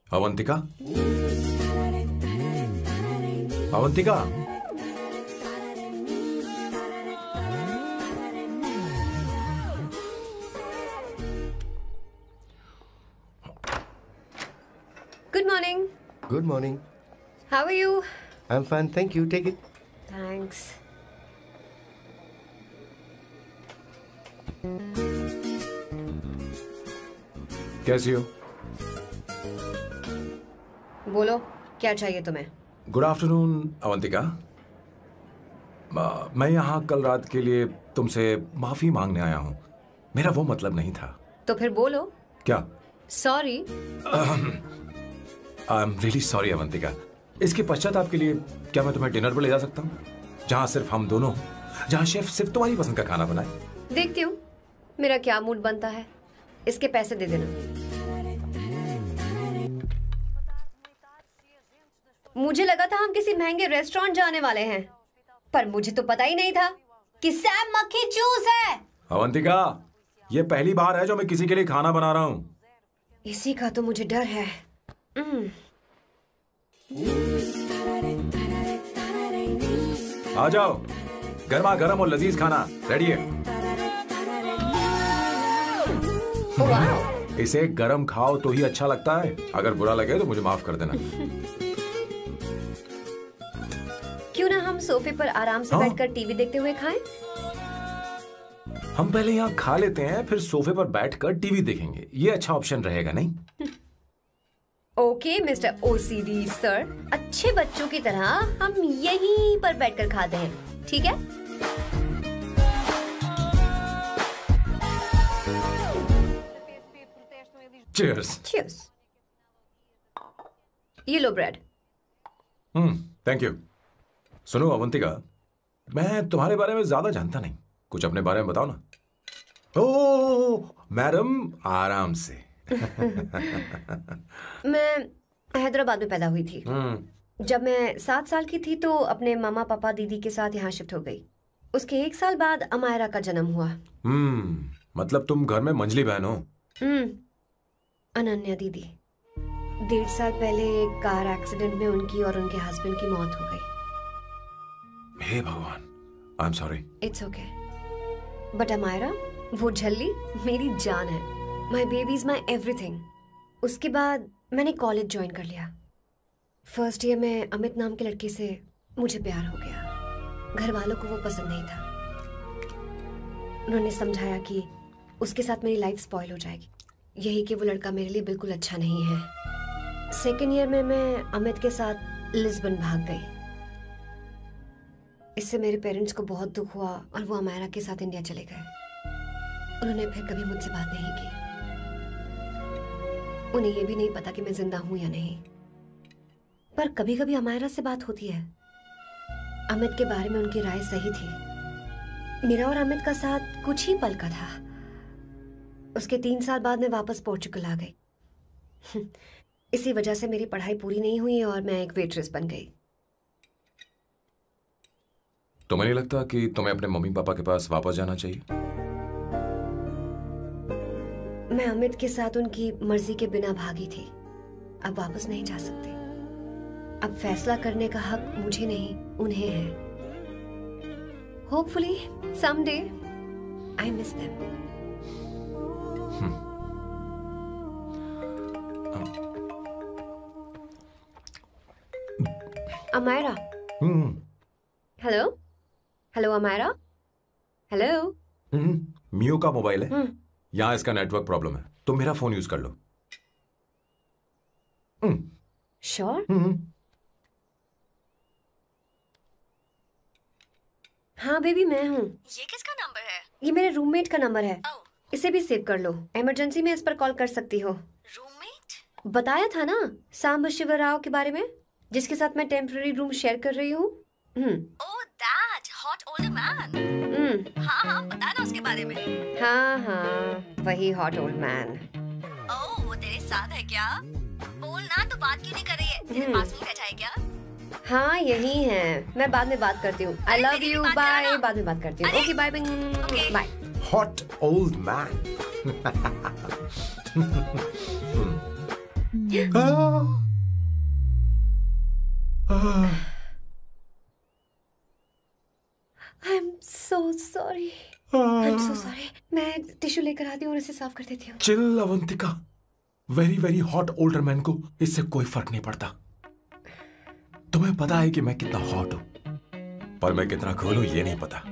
Avantika, Avantika, Good morning. Good morning. How are you? I'm fine, thank you. Take it. Thanks. कैसी हो? बोलो, क्या चाहिए तुम्हें? Good afternoon Avantika. मैं यहाँ कल रात के लिए तुमसे माफी मांगने आया हूँ। मेरा वो मतलब नहीं था। तो फिर बोलो। क्या? Sorry. I am really sorry Avantika. इसके पश्चाताप के लिए क्या मैं तुम्हें डिनर पर ले जा सकता हूँ, जहाँ सिर्फ हम दोनों, जहाँ शेफ सिर्फ तुम्हारी पसंद का खाना बनाए? देखती हूँ मेरा क्या मूड बनता है। इसके पैसे दे देना। मुझे लगा था हम किसी महंगे रेस्टोरेंट जाने वाले हैं, पर मुझे तो पता ही नहीं था कि सैम मक्खी चूस है। अवंतिका, ये पहली बार है जो मैं किसी के लिए खाना बना रहा हूँ। इसी का तो मुझे डर है। आ जाओ, गर्मा गर्म और लजीज खाना रेडी है। इसे गरम खाओ तो ही अच्छा लगता है। अगर बुरा लगे तो मुझे माफ कर देना। क्यों ना हम सोफे पर आराम से बैठकर टीवी देखते हुए खाएं? हम पहले यहाँ खा लेते हैं, फिर सोफे पर बैठकर टीवी देखेंगे। ये अच्छा ऑप्शन रहेगा, नहीं? ओके मिस्टर ओसीडी सर, अच्छे बच्चों की तरह हम यहीं पर बैठकर खाते हैं, ठीक है? Cheers. Cheers. ये लो ब्रेड। Thank you. सुनो अवंतिका, मैं तुम्हारे बारे में ज्यादा जानता नहीं, कुछ अपने बारे में बताओ ना। ओह मैडम, आराम से। मैं हैदराबाद में पैदा हुई थी। जब मैं 7 साल की थी तो अपने मामा पापा दीदी के साथ यहाँ शिफ्ट हो गई। उसके 1 साल बाद अमायरा का जन्म हुआ। मतलब तुम घर में मंझली बहन हो? अनन्या दीदी। 1.5 साल पहले एक कार एक्सीडेंट में उनकी और उनके हस्बैंड की मौत हो गई। हे भगवान, I am sorry. It's okay. But Amaira, वो झल्ली मेरी जान है। My baby is my everything. उसके बाद मैंने कॉलेज ज्वाइन कर लिया। फर्स्ट ईयर में अमित नाम के लड़के से मुझे प्यार हो गया। घर वालों को वो पसंद नहीं था। उन्होंने समझाया कि उसके साथ मेरी लाइफ स्पॉइल हो जाएगी, यही कि वो लड़का मेरे लिए बिल्कुल अच्छा नहीं है। सेकेंड ईयर में मैं अमित के साथ लिस्बन भाग गई। इससे मेरे पेरेंट्स को बहुत दुख हुआ और वो अमायरा के साथ इंडिया चले गए। उन्होंने फिर कभी मुझसे बात नहीं की। उन्हें ये भी नहीं पता कि मैं जिंदा हूं या नहीं। पर कभी कभी अमायरा से बात होती है। अमित के बारे में उनकी राय सही थी। मेरा और अमित का साथ कुछ ही पल का था। उसके 3 साल बाद मैं वापस पोर्चुगल आ गई। इसी वजह से मेरी पढ़ाई पूरी नहीं हुई और मैं एक वेट्रेस बन गई। तुम्हें नहीं लगता कि तुम्हें अपने मम्मी पापा के पास वापस जाना चाहिए? मैं अमित के साथ उनकी मर्जी के बिना भागी थी। अब वापस नहीं जा सकती। अब फैसला करने का हक मुझे नहीं, उन्हें है। Hopefully someday I miss them. Amaira. Hello hello Amaira. Hello. Miyo का मोबाइल है। यहाँ इसका नेटवर्क प्रॉब्लम है, तुम मेरा फोन यूज कर लो। श्योर? हाँ बेबी, मैं हूँ। ये किसका नंबर है? ये मेरे रूममेट का नंबर है। इसे भी सेव कर लो, इमरजेंसी में इस पर कॉल कर सकती हो। रूममेट? बताया था ना सांब शिवराव के बारे में, जिसके साथ मैं टेम्पररी रूम शेयर कर रही हूँ। Oh that hot old man. हाँ बता ना उसके बारे में। हाँ वही हॉट ओल्ड मैन। ओह वो तेरे साथ है क्या? बोल ना, तो बात क्यों नहीं कर रही है? तेरे पास में बैठा है क्या? हाँ यही है। मैं बाद में बात करती हूँ। I love you, bye. बाद में बात करती हूँ। Okay bye bye. Hot old man. I'm so sorry. I'm so sorry. मैं टिश्यू लेकर आती हूँ और इसे साफ कर देती हूँ। Chill Avantika, very very hot older man को इससे कोई फर्क नहीं पड़ता। तुम्हें पता है कि मैं कितना हॉट हूं, पर मैं कितना कूल हूं ये नहीं पता।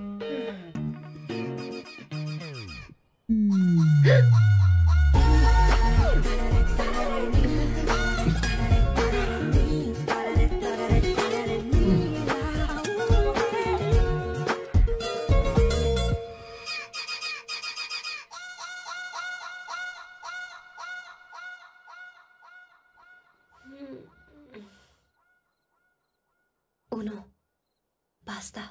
Uno, basta.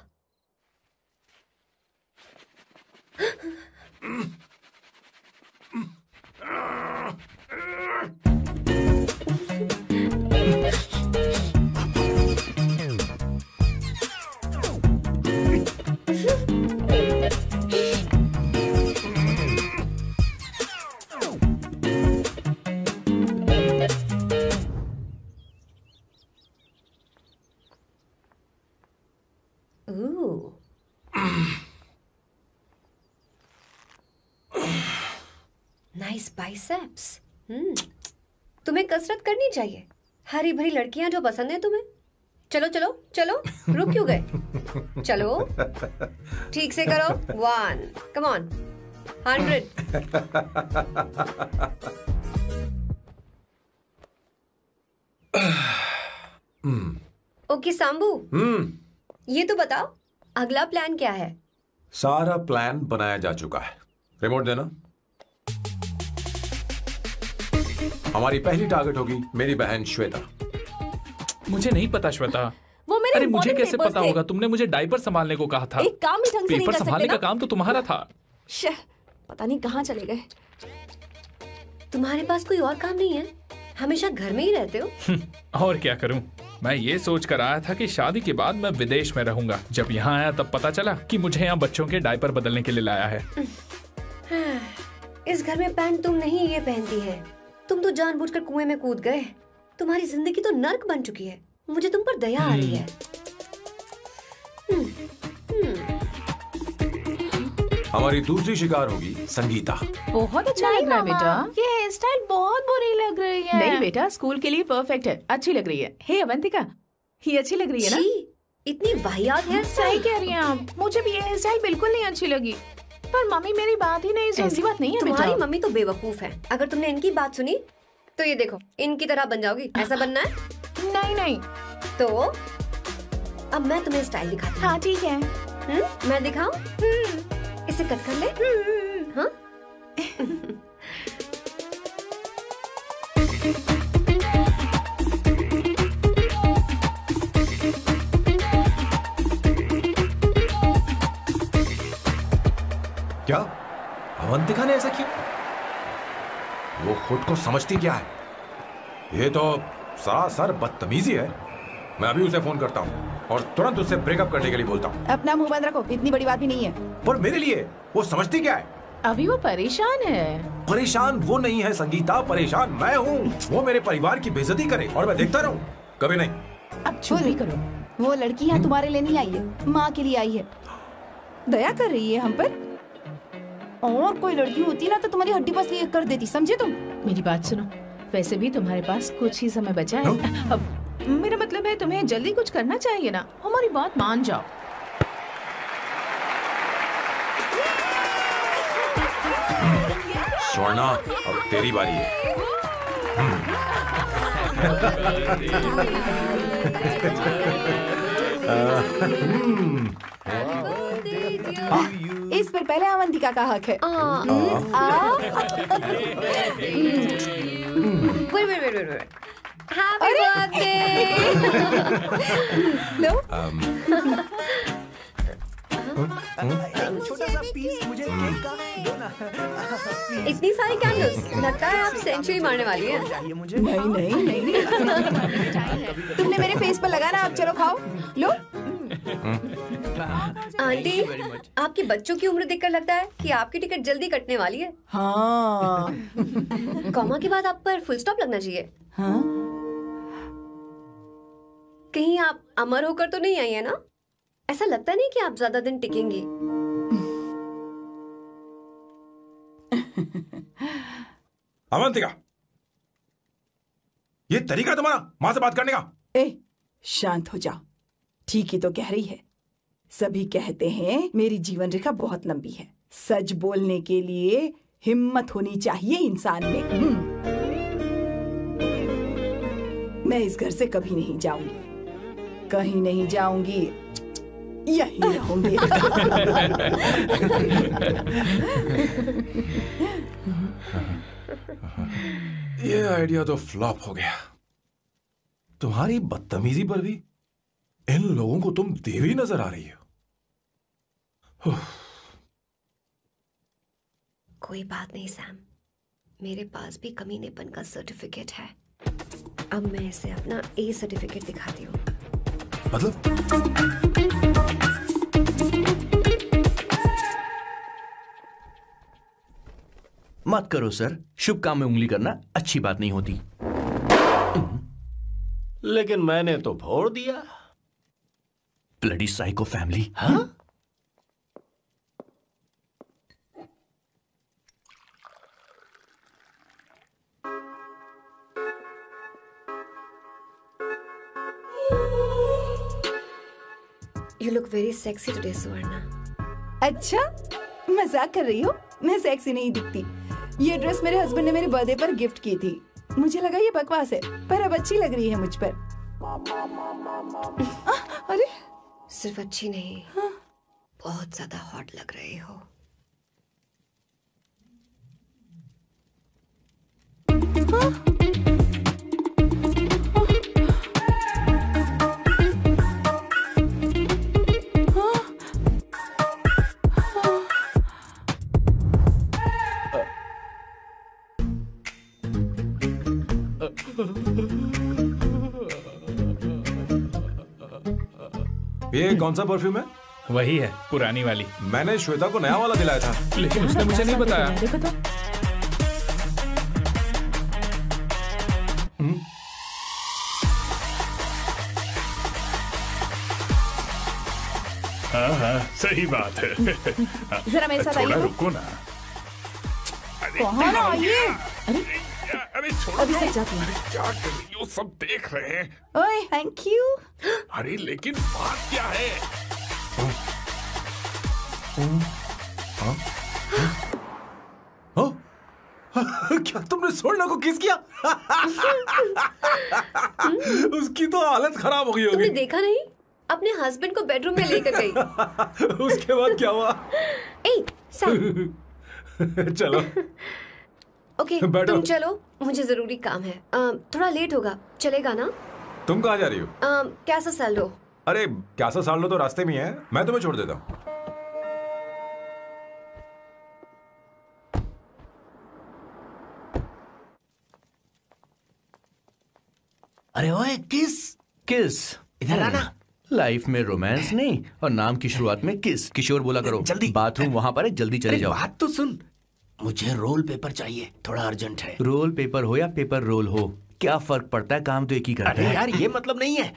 Nice biceps. तुम्हें कसरत करनी चाहिए। हरी भरी लड़कियां जो पसंद है तुम्हें। चलो चलो चलो, रुक क्यों गए? चलो ठीक से करो। 1, कम ऑन, 100। ओके सांबू, ये तो बताओ अगला प्लान क्या है? सारा प्लान बनाया जा चुका है। रिमोट देना। हमारी पहली टारगेट होगी मेरी बहन श्वेता। मुझे नहीं पता श्वेता। वो मेरे अरे मुझे कैसे पता होगा? तुमने मुझे डायपर संभालने को कहा था। एक काम ही ढंग से नहीं कर पेपर सकते संभालने ना? का काम तो तुम्हारा था। पता नहीं कहाँ चले गए। तुम्हारे पास कोई और काम नहीं है? हमेशा घर में ही रहते हो। और क्या करूं? मैं ये सोच कर आया था कि शादी के बाद मैं विदेश में रहूंगा। जब यहाँ आया तब पता चला कि मुझे यहाँ बच्चों के डायपर बदलने के लिए लाया है। इस घर में पैंट तुम नहीं ये पहनती है। तुम तो जानबूझकर कुएं में कूद गए। तुम्हारी जिंदगी तो नर्क बन चुकी है। मुझे तुम पर दया आ रही है। हमारी दूसरी शिकार होगी संगीता। बहुत अच्छा लग रहा है बेटा। ये हेयर स्टाइल बहुत बुरी लग रही है। नहीं बेटा, स्कूल के लिए परफेक्ट है, अच्छी लग रही है। हे अवंतिका, ये अच्छी लग रही है ना? इतनी वाहियात हेयर स्टाइल। सही कह रही हैं आप, मुझे भी ये हेयर स्टाइल बिल्कुल नहीं अच्छी लगी। पर मम्मी मेरी बात ही नहीं सुनती। ऐसी बात नहीं है बेटा। तुम्हारी मम्मी तो बेवकूफ है। अगर तुमने इनकी बात सुनी तो ये देखो, इनकी तरह बन जाओगी। ऐसा बनना है? नहीं नहीं। तो अब मैं तुम्हें स्टाइल दिखाती हूँ। हाँ ठीक है। मैं दिखाऊं? इसे कट कर ले। हाँ? क्या अवंतिका ने ऐसा किया? वो खुद को समझती क्या है? ये तो सरासर बदतमीजी है। मैं अभी उसे फोन करता हूँ और तुरंत उससे ब्रेकअप करने के लिए बोलता हूँ। अपना मुंह बंद रखो, इतनी बड़ी बात भी नहीं है। पर मेरे लिए वो समझती क्या है? अभी वो परेशान है। परेशान वो नहीं है संगीता, परेशान मैं हूँ। वो मेरे परिवार की बेइज्जती करे और मैं देखता रहूँ? कभी नहीं। अब चुप ही करो। वो लड़की यहाँ तुम्हारे लिए नहीं आई है, माँ के लिए आई है। दया कर रही है हम पर। और कोई लड़की होती ना तो तुम्हारी हड्डी बस ये कर देती, समझे तुम? मेरी बात सुनो, वैसे भी तुम्हारे पास कुछ ही समय बचा है। अब मेरा मतलब है तुम्हें जल्दी कुछ करना चाहिए ना। हमारी बात मान जाओ। स्वर्णा, अब तेरी बारी है। इस पर पहले अवंतिका का हक है। Happy birthday. लो। छोटा सा पीस मुझे केक का दो ना। इतनी सारी कैंडल्स, लगता है आप सेंचुरी मारने वाली है। नहीं नहीं नहीं, तुमने मेरे फेस पर लगाना। आप चलो खाओ, लो। आंटी, आपके बच्चों की उम्र देखकर लगता है कि आपकी टिकट जल्दी कटने वाली है। हाँ। कॉमा के बाद आप पर फुल स्टॉप लगना चाहिए। हाँ? कहीं आप अमर होकर तो नहीं आई है ना? ऐसा लगता नहीं कि आप ज्यादा दिन टिकेंगी। अवंतिका, ये तरीका तुम्हारा माँ से बात करने का? ए, शांत हो जाओ। ठीक ही तो कह रही है। सभी कहते हैं मेरी जीवन रेखा बहुत लंबी है। सच बोलने के लिए हिम्मत होनी चाहिए इंसान में। मैं इस घर से कभी नहीं जाऊंगी, कहीं नहीं जाऊंगी, यहीं रहूंगी। ये आइडिया तो फ्लॉप हो गया। तुम्हारी बदतमीजी पर भी इन लोगों को तुम देवी नजर आ रही हो। कोई बात नहीं सैम, मेरे पास भी कमीनेपन का सर्टिफिकेट है। अब मैं इसे अपना ए सर्टिफिकेट दिखाती हूँ। मतलब? मत करो सर, शुभ काम में उंगली करना अच्छी बात नहीं होती। लेकिन मैंने तो फोड़ दिया। Bloody psycho family. हाँ? You look very sexy today, सुवर्णा। अच्छा, मजाक कर रही हो? मैं सेक्सी नहीं दिखती। ये ड्रेस मेरे हस्बैंड ने मेरे बर्थडे पर गिफ्ट की थी। मुझे लगा ये बकवास है, पर अब अच्छी लग रही है मुझ पर। अरे, सिर्फ अच्छी नहीं, हाँ? बहुत ज्यादा हॉट लग रही हो। हाँ? ये कौन सा परफ्यूम है? वही है, पुरानी वाली। मैंने श्वेता को नया वाला दिलाया था, लेकिन उसने मुझे नहीं बताया। हाँ, सही बात है। जरा मेरे साथ थोड़ा आइए। रुको ना। कहाँ आइए? अरे छोड़ो। अभी से जाती हूँ। अरे क्या कर रही हो, सब देख रहे हैं। ओए थैंक यू। अरे लेकिन बात क्या है? क्या तुमने सोना को किस किया? उसकी तो हालत खराब हो गई तुमने होगी। देखा नहीं? अपने हस्बैंड को बेडरूम में लेकर गई। उसके बाद क्या हुआ? ए, सैम। चलो ओके, बैठो। तुम चलो, मुझे जरूरी काम है। थोड़ा लेट होगा, चलेगा ना? तुम कहाँ जा रही हो? कैसा सैल्डो? अरे कैसा साल लो तो रास्ते में है, मैं तुम्हें छोड़ देता हूँ। अरे ओए किस इधर आना। लाइफ में रोमांस नहीं और नाम की शुरुआत में किस। किशोर बोला करो। जल्दी बाथरूम वहां पर है, जल्दी चले जाओ। बात तो सुन, मुझे रोल पेपर चाहिए, थोड़ा अर्जेंट है। रोल पेपर हो या पेपर रोल हो, क्या फर्क पड़ता है, काम तो एक ही करता अरे है। यार ये मतलब नहीं है,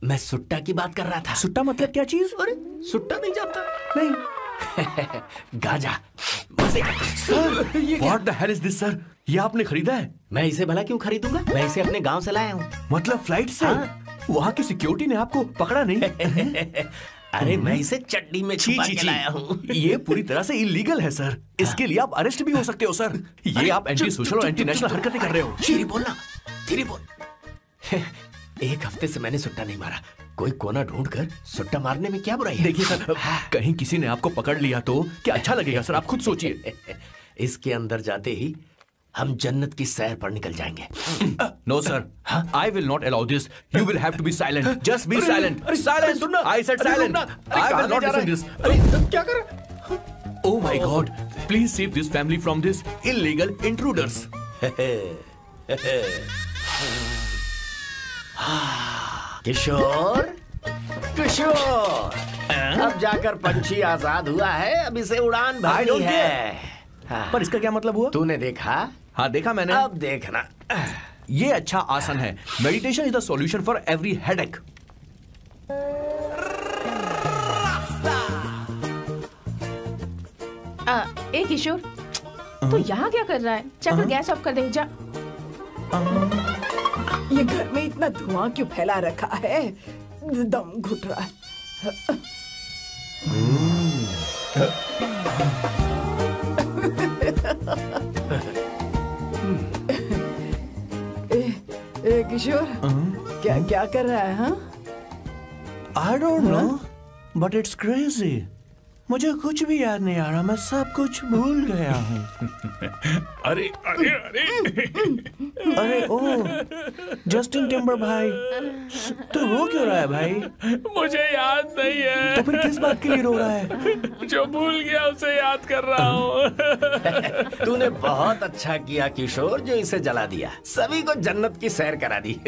मैं सुट्टा की बात कर रहा था। सुट्टा मतलब क्या चीज? अरे सुट्टा नहीं जानता? नहीं। Gaza. Sir what the hell is this sir? ये आपने खरीदा है? मैं इसे भला क्यों खरीदूंगा, मैं इसे अपने गांव से लाया हूँ। मतलब फ्लाइट से? वहाँ की सिक्योरिटी ने आपको पकड़ा नहीं? अरे मैं इसे चड्डी में छुपा के लाया हूँ। ये पूरी तरह से इलीगल है सर। इसके लिए आप अरेस्ट भी हो सकते हो सर। ये आप एंटी सोशल और एंटी नेशनल हरकतें कर रहे हो। धीरे बोलना, धीरे बोल। एक हफ्ते से मैंने सुट्टा नहीं मारा, कोई कोना ढूंढ कर सुट्टा मारने में क्या बुराई है? देखिए सर, कहीं किसी ने आपको पकड़ लिया तो क्या अच्छा लगेगा सर? आप खुद सोचिए। इसके अंदर जाते ही हम जन्नत की सैर पर निकल जाएंगे। No sir, I will not allow this. You will have to be silent. Just be silent. Silent. I said silent. I will not listen this. अरे क्या कर रहे? Oh my God! Please save this family from this illegal intruders. किशोर, किशोर, अब जाकर पंछी आजाद हुआ है, अब इसे उड़ान भरनी है। पर इसका क्या मतलब हुआ? तूने देखा? हाँ देखा मैंने। अब देखना। ये अच्छा आसन है। Meditation is the solution for every headache. ए किशोर, तू यहाँ क्या कर रहा है? जाकर गैस ऑफ कर दे जा। ये घर में इतना धुआं क्यों फैला रखा है? दम घुट रहा है। ए किशोर, क्या क्या कर रहा है? हाँ, I don't know, but it's crazy. मुझे कुछ भी याद नहीं आ रहा, मैं सब कुछ भूल गया हूँ। अरे अरे अरे अरे ओ जस्टिन टिम्बर भाई, तू रो क्यों रहा है भाई? मुझे याद नहीं है। तो फिर किस बात के लिए रो रहा है? जो भूल गया उसे याद कर रहा हूँ। तूने बहुत अच्छा किया किशोर, जो इसे जला दिया, सभी को जन्नत की सैर करा दी।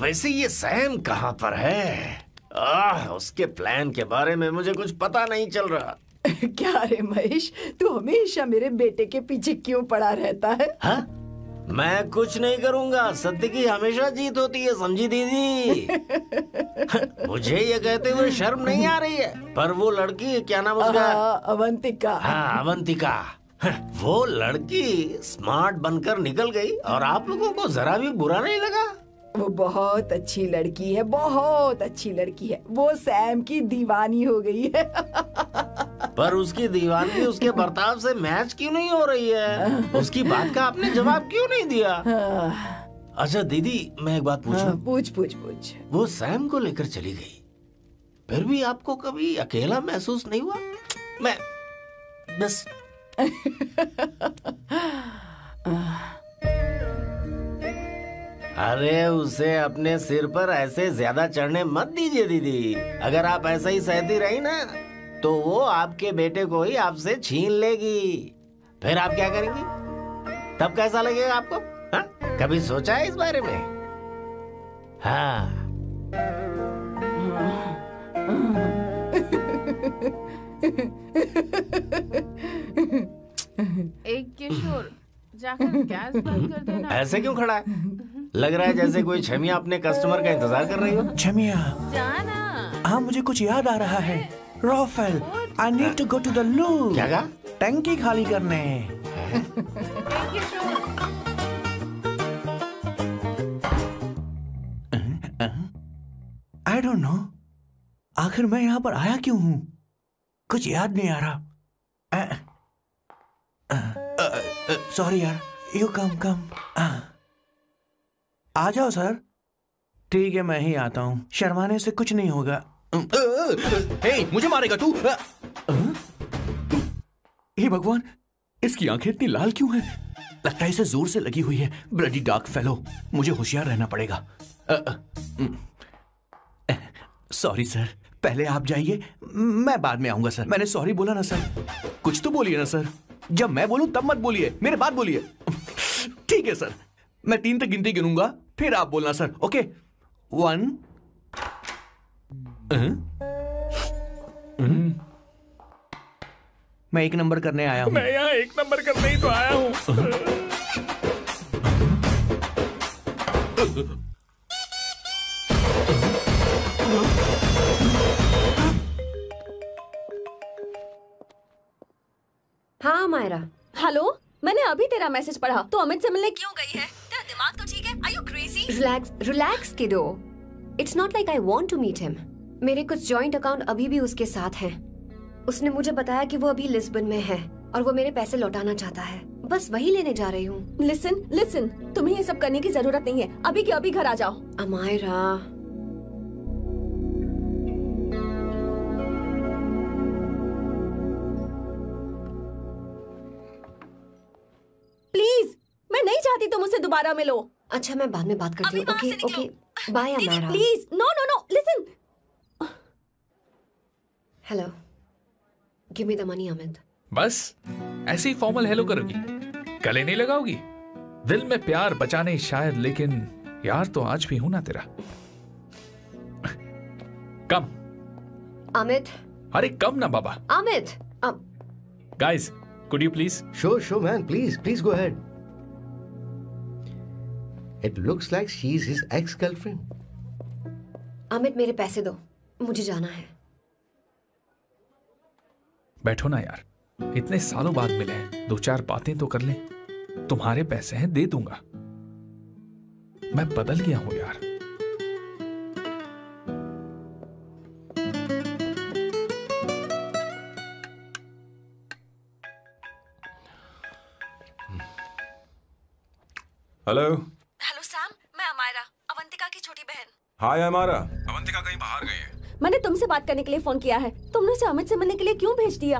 वैसे ये सैम कहाँ पर है? उसके प्लान के बारे में मुझे कुछ पता नहीं चल रहा। क्या रे महेश, तू हमेशा मेरे बेटे के पीछे क्यों पड़ा रहता है? हाँ? मैं कुछ नहीं करूंगा, सत्य की हमेशा जीत होती है, समझी दीदी? मुझे ये कहते हुए शर्म नहीं आ रही है, पर वो लड़की, क्या नाम उसका? अवंतिका। हाँ अवंतिका, वो लड़की स्मार्ट बनकर निकल गई और आप लोगों को जरा भी बुरा नहीं लगा? वो बहुत अच्छी लड़की है, बहुत अच्छी लड़की है। वो सैम की दीवानी हो गई है। पर उसकी दीवानगी उसके बर्ताव से मैच क्यों नहीं हो रही है? उसकी बात का आपने जवाब क्यों नहीं दिया? अच्छा दीदी, मैं एक बात पूछूं? पूछ पूछ पूछ। वो सैम को लेकर चली गई, फिर भी आपको कभी अकेला महसूस नहीं हुआ? मैं बस अरे उसे अपने सिर पर ऐसे ज्यादा चढ़ने मत दीजिए दीदी। अगर आप ऐसा ही सहती रही ना, तो वो आपके बेटे को ही आपसे छीन लेगी। फिर आप क्या करेंगी? तब कैसा लगेगा आपको? हा? कभी सोचा है इस बारे में? हाँ। एक किशोर, जाकर गैस बंद कर देना। ऐसे क्यों खड़ा है? लग रहा है जैसे कोई छमिया अपने कस्टमर का इंतजार कर रही हो। छमिया, जाना। हाँ मुझे कुछ याद आ रहा है। Rafael, I need to go to the loo. क्या कहा? टंकी खाली करने। आई डोंट नो, आखिर मैं यहाँ पर आया क्यों हूँ? कुछ याद नहीं आ रहा। सॉरी यार, यू कम। आ जाओ सर। ठीक है, मैं ही आता हूँ, शर्माने से कुछ नहीं होगा। हे, मुझे मारेगा तू? हे भगवान, इसकी आंखें इतनी लाल क्यों हैं? लगता है इसे जोर से लगी हुई है। ब्लडी डार्क फेलो, मुझे होशियार रहना पड़ेगा। सॉरी सर, पहले आप जाइए, मैं बाद में आऊंगा सर। मैंने सॉरी बोला ना सर? कुछ तो बोलिए ना सर। जब मैं बोलूं तब मत बोलिए, मेरे बाद बोलिए। ठीक है सर, मैं 3 तक गिनती गिनूंगा, फिर आप बोलना सर। ओके, 1। मैं 1 नंबर करने आया हूँ। मैं यहाँ 1 नंबर करने ही तो आया हूँ। हाँ मायरा। हेलो, मैंने अभी तेरा मैसेज पढ़ा। तो अमित से मिलने क्यों गई है? तेरा दिमाग तो ठीक है? Are you crazy? Relax kiddo. It's not like I want to meet him. मेरे कुछ जॉइंट अकाउंट अभी भी उसके साथ हैं। उसने मुझे बताया कि वो अभी लिस्बन में है और वो मेरे पैसे लौटाना चाहता है। बस वही लेने जा रही हूँ। लिसन, तुम्हें ये सब करने की जरूरत नहीं है। अभी के अभी घर आ जाओ। अमायरा, प्लीज, मैं नहीं चाहती तुम मुझसे दोबारा मिलो। अच्छा, मैं बाद में बात करती हूँ। Okay, bye Amaira. Please, no, listen. Hello, give me the money Amit. बस ऐसे ही फॉर्मल हेलो करोगी? गले नहीं लगाओगी? दिल में प्यार बचा नहीं शायद, लेकिन यार तो आज भी हूं ना तेरा। कम अमित। अरे कम ना बाबा। Amit. Guys, could you please? Sure, man. Please go ahead. It looks like she's his ex-girlfriend. Amit, मेरे पैसे दो, मुझे जाना है। बैठो ना यार, इतने सालों बाद मिले हैं, 2-4 बातें तो कर लें। तुम्हारे पैसे हैं, दे दूंगा। मैं बदल गया हूं यार। हेलो सैम, मैं अमायरा, अवंतिका की छोटी बहन। हाय अमायरा। अवंतिका कहीं बाहर गई है। मैंने तुमसे बात करने के लिए फोन किया है। तुमने उसे अमित से मिलने के लिए क्यों भेज दिया?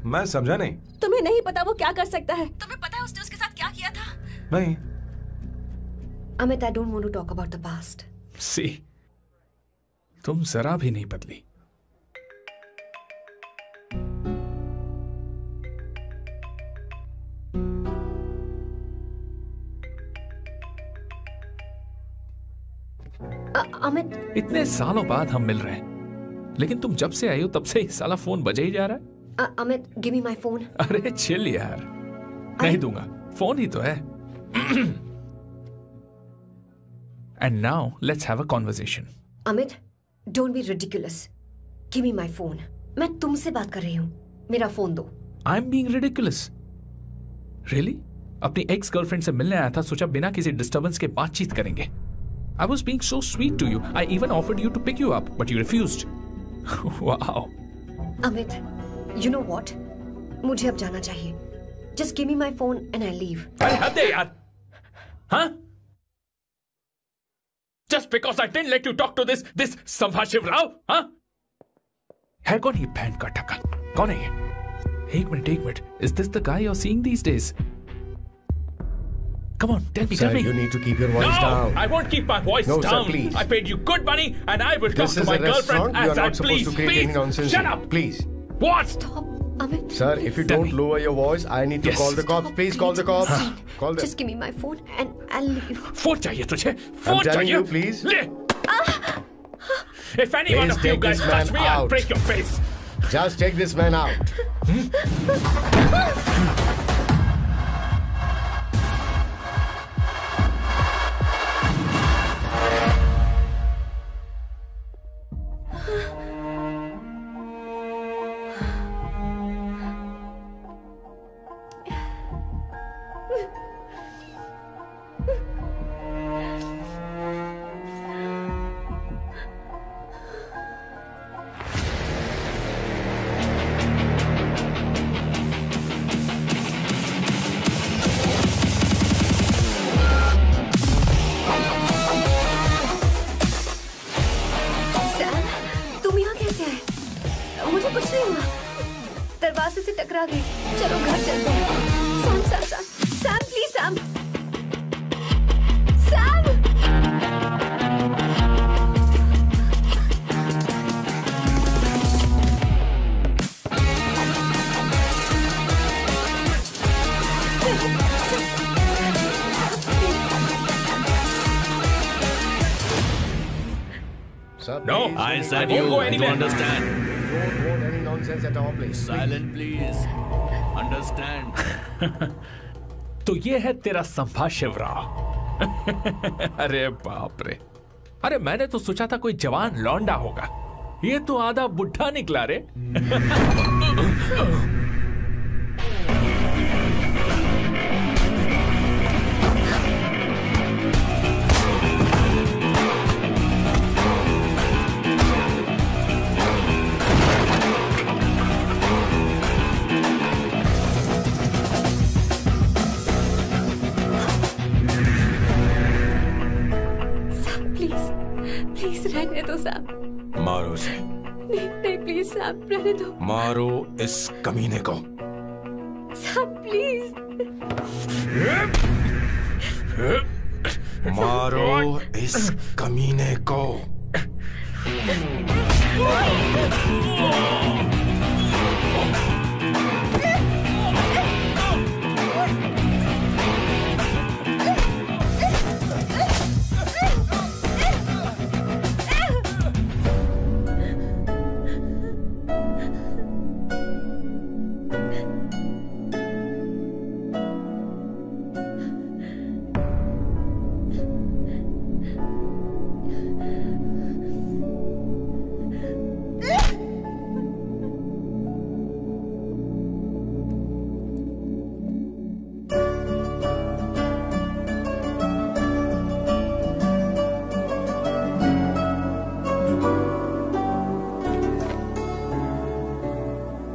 मैं समझा नहीं। तुम्हें नहीं पता वो क्या कर सकता है? तुम्हें पता है उसने उसके साथ क्या किया था? नहीं। Amit, I don't want to talk about the past. See, तुम जरा भी नहीं बदली। अमित, इतने सालों बाद हम मिल रहे हैं, लेकिन तुम जब से आई हो तब से ही साला फोन बजे ही जा रहा है। Amit, give me my phone. अरे चिल यार, नहीं दूंगा, फोन ही तो है। And now let's have a conversation. Amit, don't be ridiculous. Give me my phone. मैं तुमसे बात कर रही हूँ, मेरा फोन दो। I am being ridiculous? Really? अपनी एक्स गर्लफ्रेंड से मिलने आया था, सोचा बिना किसी डिस्टर्बेंस के बातचीत करेंगे। I was being so sweet to you. I even offered you to pick you up, but you refused. Wow. Amit, you know what? मुझे अब जाना चाहिए. Just give me my phone and I'll leave. अरे हद है यार. हाँ? Just because I didn't let you talk to this संभाशिव Rao, हाँ? है कौन ये बैंड का टक्का? कौन है ये? एक minute. Is this the guy you're seeing these days? Come on, tell me. Sir, you need to keep your voice down. No, I won't keep my voice No, down. sir, please. I paid you good money and I will talk to my girlfriend You are as I not supposed to create any nonsense. Shut up. Please. What? Stop, Amit. Sir, if you don't lower your voice, I need to call the cops. Please call the cops. Call them. Just give me my phone and I'll leave. Phone चाहिए तुझे? I'm Phone telling चाहिए? you, please. ले. If any one of you guys touch me, I'll break your face. Just take this man out. टकरा गई। चलो घर चलते हैं। Sam Sam Sam Sam please Sam Sam. No, I said I won't you. go You anywhere. understand? Don't want any nonsense at all, please. Silent, please. Understand? तो ये है तेरा संभाशिवराव। अरे बाप रे, अरे मैंने तो सोचा था कोई जवान लौंडा होगा, ये तो आधा बुढ़ा निकला रे। प्लीज रहने दो सैम। मारो उसे, नहीं नहीं प्लीज सैम रहने दो। मारो इस कमीने को। Sam please. मारो इस कमीने को।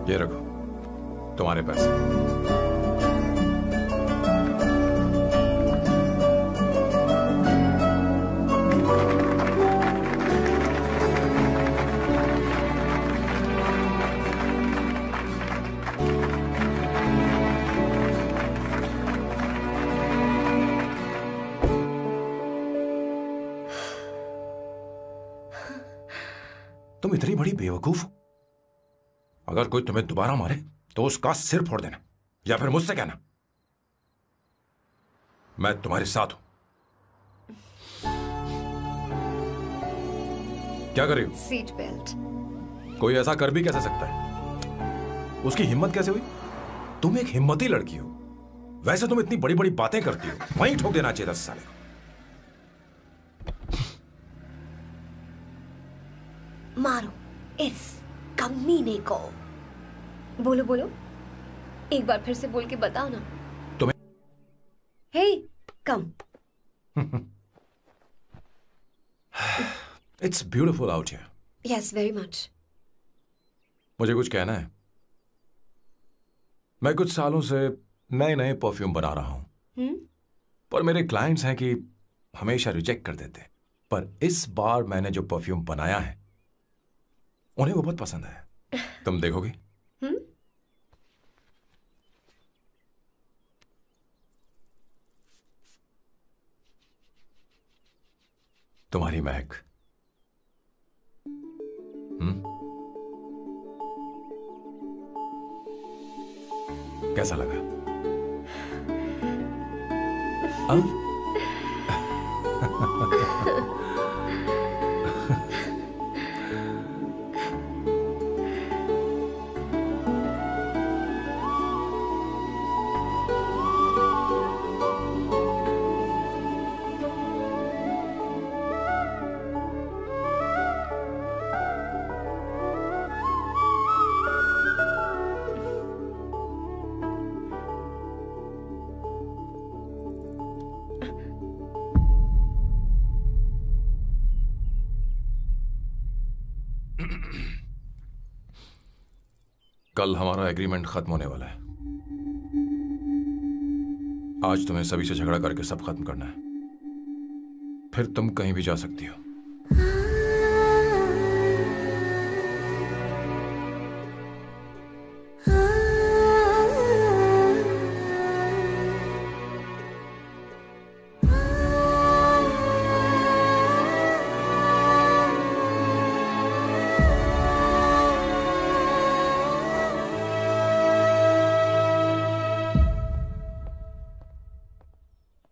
ये रखो तुम्हारे पैसे। तुम इतनी बड़ी बेवकूफ हो, अगर कोई तुम्हें दोबारा मारे तो उसका सिर फोड़ देना या फिर मुझसे कहना मैं तुम्हारे साथ हूं। क्या कर रही हो? Seat belt. कोई ऐसा कर भी कैसे सकता है? उसकी हिम्मत कैसे हुई? तुम एक हिम्मती लड़की हो, वैसे तुम इतनी बड़ी बड़ी बातें करती हो, वहीं ठोक देना चाहिए 10 साल। मारो इस कमीने को। बोलो बोलो, एक बार फिर से बोल के बताओ ना। तुम्हें hey come. It's beautiful out here. Yes very much. मुझे कुछ कहना है। मैं कुछ सालों से नए नए परफ्यूम बना रहा हूं, पर मेरे क्लाइंट्स हैं कि हमेशा रिजेक्ट कर देते हैं, पर इस बार मैंने जो परफ्यूम बनाया है उन्हें वो बहुत पसंद आया। तुम देखोगी? तुम्हारी महक। कैसा लगा? कल हमारा एग्रीमेंट खत्म होने वाला है। आज तुम्हें सभी से झगड़ा करके सब खत्म करना है, फिर तुम कहीं भी जा सकती हो।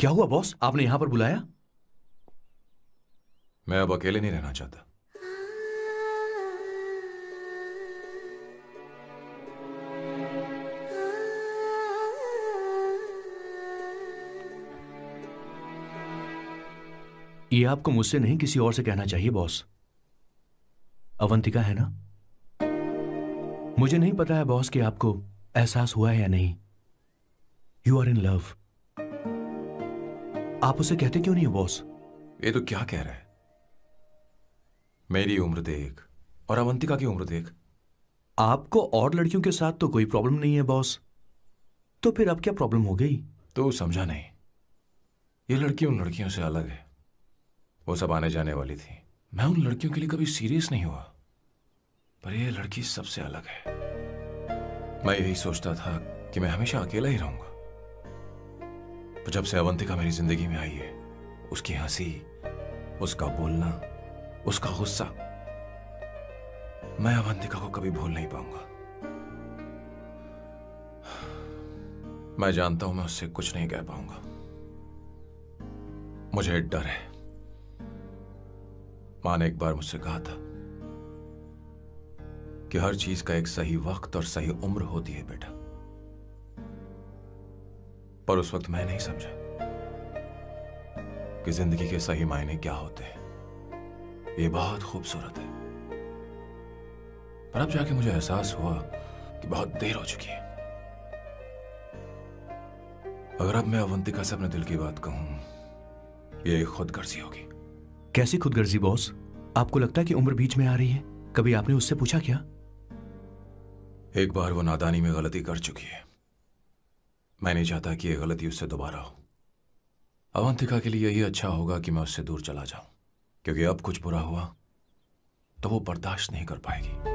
क्या हुआ बॉस, आपने यहां पर बुलाया? मैं अब अकेले नहीं रहना चाहता। ये आपको मुझसे नहीं किसी और से कहना चाहिए बॉस। अवंतिका है ना? मुझे नहीं पता है बॉस कि आपको एहसास हुआ है या नहीं। You are in love. आप उसे कहते क्यों नहीं हो बॉस? ये तो क्या कह रहा है? मेरी उम्र देख और अवंतिका की उम्र देख। आपको और लड़कियों के साथ तो कोई प्रॉब्लम नहीं है बॉस, तो फिर अब क्या प्रॉब्लम हो गई? तो समझा नहीं। ये लड़की उन लड़कियों से अलग है। वो सब आने जाने वाली थी। मैं उन लड़कियों के लिए कभी सीरियस नहीं हुआ, पर ये लड़की सबसे अलग है। मैं यही सोचता था कि मैं हमेशा अकेला ही रहूंगा, पर जब से अवंतिका मेरी जिंदगी में आई है, उसकी हंसी, उसका बोलना, उसका गुस्सा, मैं अवंतिका को कभी भूल नहीं पाऊंगा। मैं जानता हूं मैं उससे कुछ नहीं कह पाऊंगा। मुझे डर है। मां ने एक बार मुझसे कहा था कि हर चीज का एक सही वक्त और सही उम्र होती है बेटा, पर उस वक्त मैं नहीं समझा कि जिंदगी के सही मायने क्या होते हैं। ये बहुत खूबसूरत है, पर अब जाके मुझे एहसास हुआ कि बहुत देर हो चुकी है। अगर अब मैं अवंतिका से अपने दिल की बात कहूं, ये खुदगर्जी होगी। कैसी खुदगर्जी बॉस? आपको लगता है कि उम्र बीच में आ रही है? कभी आपने उससे पूछा क्या? एक बार वो नादानी में गलती कर चुकी है। मैं नहीं चाहता कि ये गलती उससे दोबारा हो। अवंतिका के लिए यही अच्छा होगा कि मैं उससे दूर चला जाऊं, क्योंकि अब कुछ बुरा हुआ तो वो बर्दाश्त नहीं कर पाएगी।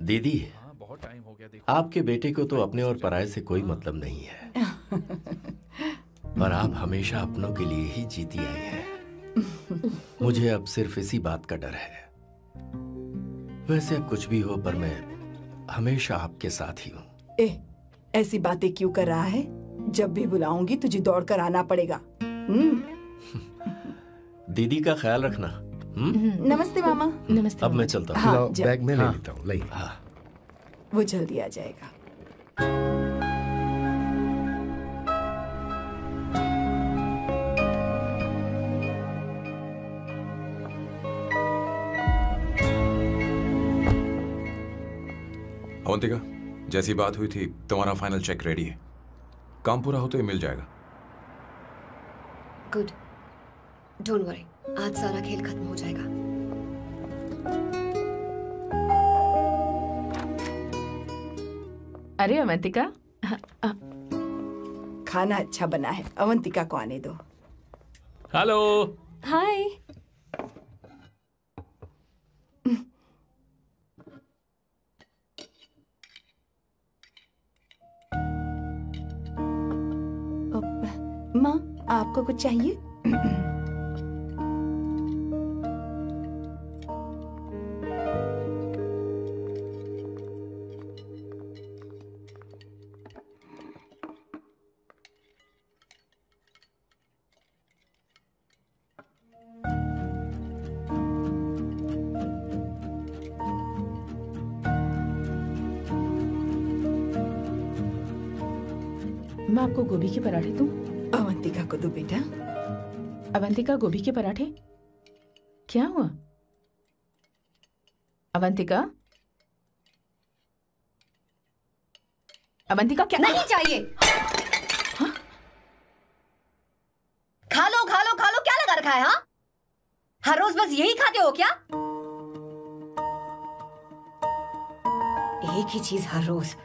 दीदी, आपके बेटे को तो अपने और पराये से कोई मतलब नहीं है, पर आप हमेशा अपनों के लिए ही जीती आई हैं। मुझे अब सिर्फ इसी बात का डर है। वैसे अब कुछ भी हो, पर मैं हमेशा आपके साथ ही हूँ। ऐसी बातें क्यों कर रहा है? जब भी बुलाऊंगी तुझे दौड़कर आना पड़ेगा। दीदी का ख्याल रखना। नमस्ते मामा। नमस्ते। अब मैं चलता हूँ। हाँ, बैग में ले लेता हूँ। लाइए। हाँ। वो जल्दी आ जाएगा। अवंतिका, जैसी बात हुई थी तुम्हारा फाइनल चेक रेडी है। काम पूरा हो तो ये मिल जाएगा। गुड, डोंट वरी, आज सारा खेल खत्म हो जाएगा। अरे अवंतिका, खाना अच्छा बना है। अवंतिका को आने दो। हेलो। हाय। माँ, आपको कुछ चाहिए? मैं आपको गोभी के पराठे दूं? अवंतिका को दो बेटा। अवंतिका, गोभी के पराठे? क्या हुआ अवंतिका? अवंतिका क्या? नहीं चाहिए। हाँ? खा लो खा लो खा लो, क्या लगा रखा है? हाँ, हर रोज बस यही खाते हो क्या? एक ही चीज हर रोज।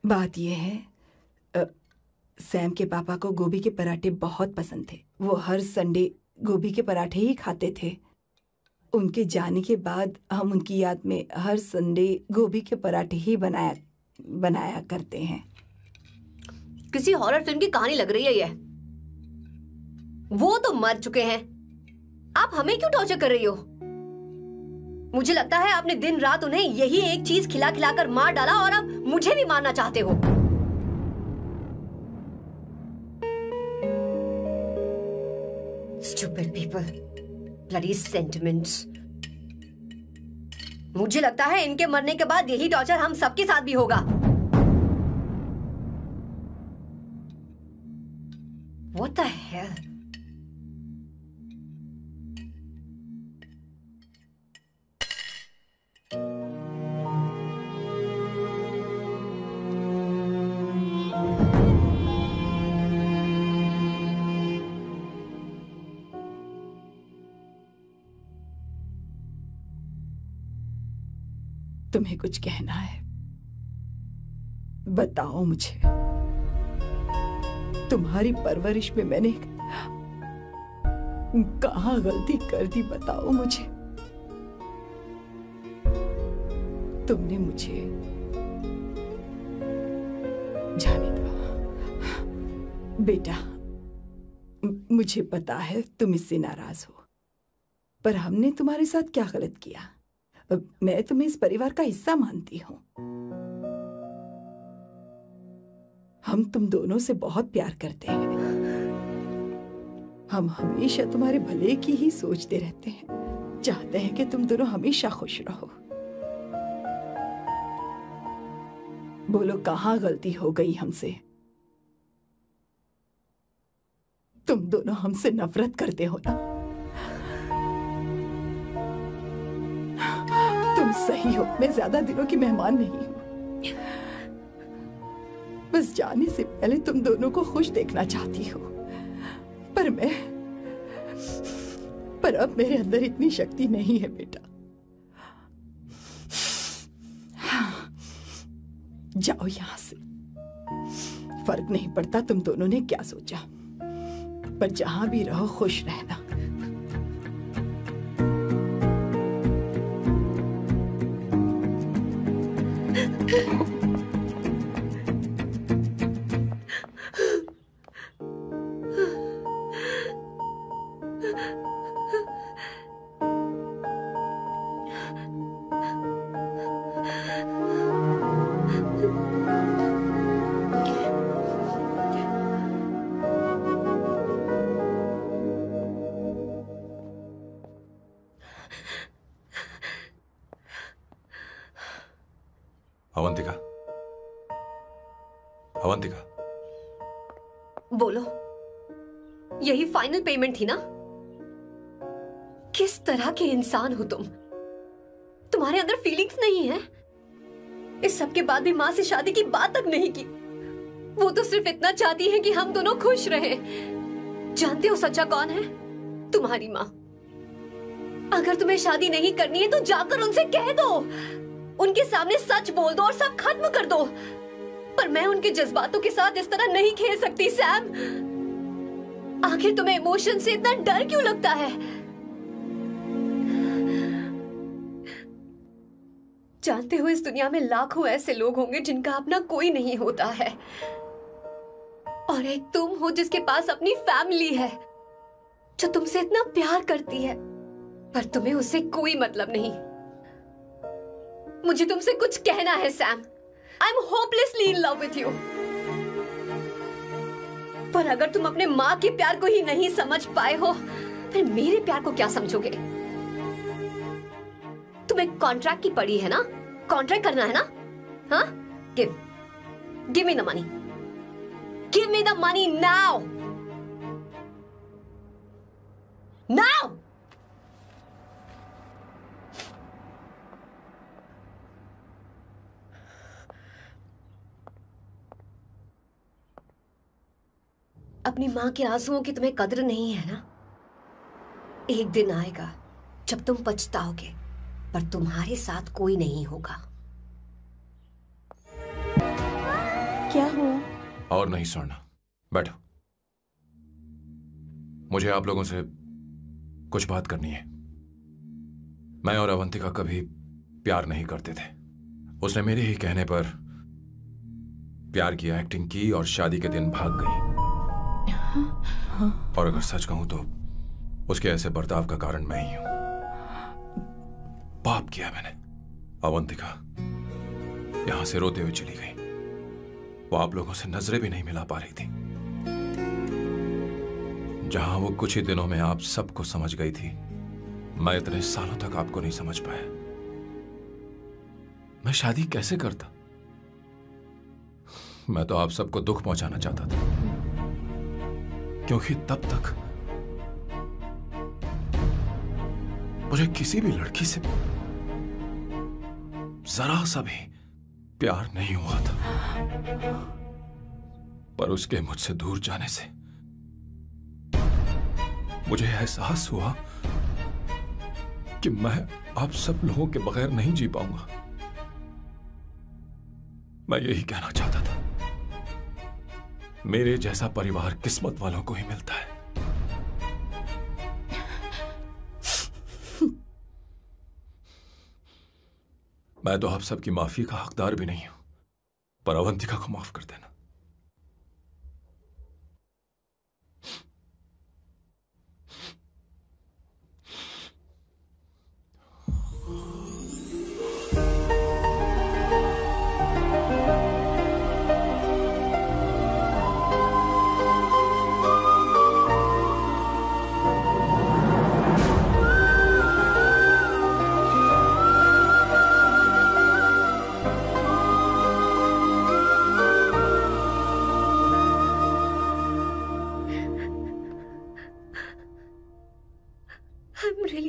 बात यह है, सैम के पापा को गोभी के पराठे बहुत पसंद थे। वो हर संडे गोभी के पराठे ही खाते थे। उनके जाने के बाद हम उनकी याद में हर संडे गोभी के पराठे ही बनाया करते हैं। किसी हॉरर फिल्म की कहानी लग रही है ये। वो तो मर चुके हैं, आप हमें क्यों टॉर्चर कर रही हो? मुझे लगता है आपने दिन रात उन्हें यही एक चीज खिला खिला कर मार डाला और अब मुझे भी मारना चाहते हो। Stupid people, bloody sentiments। मुझे लगता है इनके मरने के बाद यही टॉर्चर हम सबके साथ भी होगा। What the hell? तुम्हें कुछ कहना है? बताओ मुझे। तुम्हारी परवरिश में मैंने कहाँ गलती कर दी, बताओ मुझे। तुमने मुझे जाने दो बेटा। मुझे पता है तुम इससे नाराज हो, पर हमने तुम्हारे साथ क्या गलत किया? मैं तुम्हें इस परिवार का हिस्सा मानती हूँ। हम तुम दोनों से बहुत प्यार करते हैं। हम हमेशा तुम्हारे भले की ही सोचते रहते हैं, चाहते हैं कि तुम दोनों हमेशा खुश रहो। बोलो कहाँ गलती हो गई हमसे? तुम दोनों हमसे नफरत करते हो ना? तुम सही हो, मैं ज्यादा दिनों की मेहमान नहीं हूं। बस जाने से पहले तुम दोनों को खुश देखना चाहती हो, पर अब मेरे अंदर इतनी शक्ति नहीं है बेटा। जाओ यहां से। फर्क नहीं पड़ता तुम दोनों ने क्या सोचा, पर जहां भी रहो खुश रहना। अवंतिका, अवंतिका, बोलो, यही फाइनल पेमेंट थी ना? किस तरह के इंसान हो तुम? तुम्हारे अंदर फीलिंग्स नहीं है? इस सब के बाद भी माँ से शादी की बात तक नहीं की। वो तो सिर्फ इतना चाहती है कि हम दोनों खुश रहें। जानते हो सच्चा कौन है? तुम्हारी माँ। अगर तुम्हें शादी नहीं करनी है तो जाकर उनसे कह दो, उनके सामने सच बोल दो और सब खत्म कर दो। पर मैं उनके जज्बातों के साथ इस तरह नहीं खेल सकती सैम। आखिर तुम्हें इमोशन से इतना डर क्यों लगता है? जानते हो इस दुनिया में लाखों ऐसे लोग होंगे जिनका अपना कोई नहीं होता है, और एक तुम हो जिसके पास अपनी फैमिली है जो तुमसे इतना प्यार करती है, पर तुम्हें उससे कोई मतलब नहीं। मुझे तुमसे कुछ कहना है Sam. I am hopelessly in love with you. पर अगर तुम अपने माँ के प्यार को ही नहीं समझ पाए हो, फिर मेरे प्यार को क्या समझोगे? तुम्हें कॉन्ट्रैक्ट की पड़ी है ना? कॉन्ट्रैक्ट करना है ना? हाँ? Give me the money. Give me the money now. Now. अपनी माँ के आंसुओं की तुम्हें कदर नहीं है ना? एक दिन आएगा जब तुम पछताओगे, पर तुम्हारे साथ कोई नहीं होगा। क्या हुआ? और नहीं सोना, बैठो। मुझे आप लोगों से कुछ बात करनी है। मैं और अवंतिका कभी प्यार नहीं करते थे। उसने मेरे ही कहने पर प्यार की एक्टिंग की और शादी के दिन भाग गई। और अगर सच कहूं तो उसके ऐसे बर्ताव का कारण मैं ही हूं। पाप किया मैंने। अवंतिका यहां से रोते हुए चली गई। वो आप लोगों से नजरें भी नहीं मिला पा रही थी। जहां वो कुछ ही दिनों में आप सबको समझ गई थी, मैं इतने सालों तक आपको नहीं समझ पाया। मैं शादी कैसे करता? मैं तो आप सबको दुख पहुंचाना चाहता था, क्योंकि तब तक मुझे किसी भी लड़की से जरा सा भी प्यार नहीं हुआ था। पर उसके मुझसे दूर जाने से मुझे एहसास हुआ कि मैं आप सब लोगों के बगैर नहीं जी पाऊंगा। मैं यही कहना चाहता था, मेरे जैसा परिवार किस्मत वालों को ही मिलता है। मैं तो आप सबकी माफी का हकदार भी नहीं हूं, पर अवंतिका को माफ कर देना।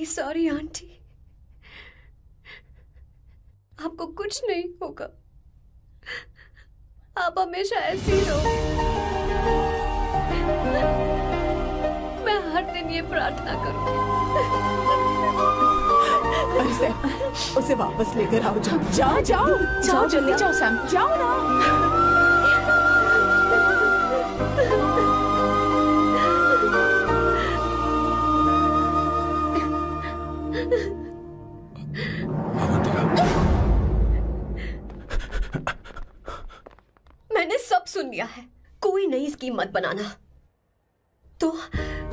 सॉरी आंटी, आपको कुछ नहीं होगा। आप हमेशा ऐसे ही रहो। मैं हर दिन ये प्रार्थना करूंगी। अरे उसे वापस लेकर आओ। जाओ जाओ जाओ जाओ, जल्दी जाओ सैम, जाओ ना। मैंने सब सुन लिया है। कोई नई स्कीम मत बनाना। तो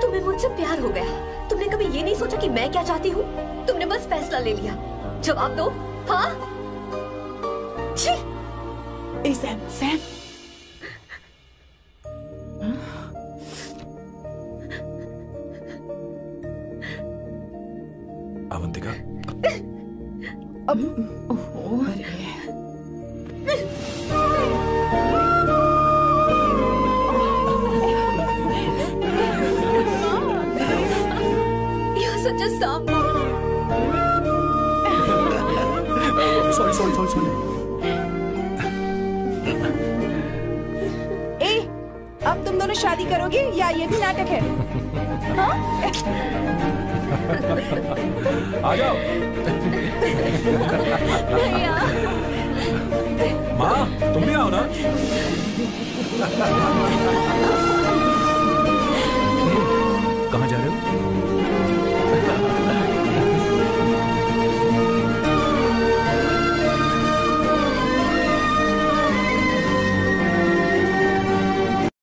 तुम्हें मुझसे प्यार हो गया। तुमने कभी ये नहीं सोचा कि मैं क्या चाहती हूँ? तुमने बस फैसला ले लिया। जवाब दो। हाँ? ए Sam, Sam. Avantika, such a song. Sorry. ए, अब तुम दोनों शादी करोगे या ये भी नाटक है? हाँ? आ जाओ। माँ, तुम भी आओ ना।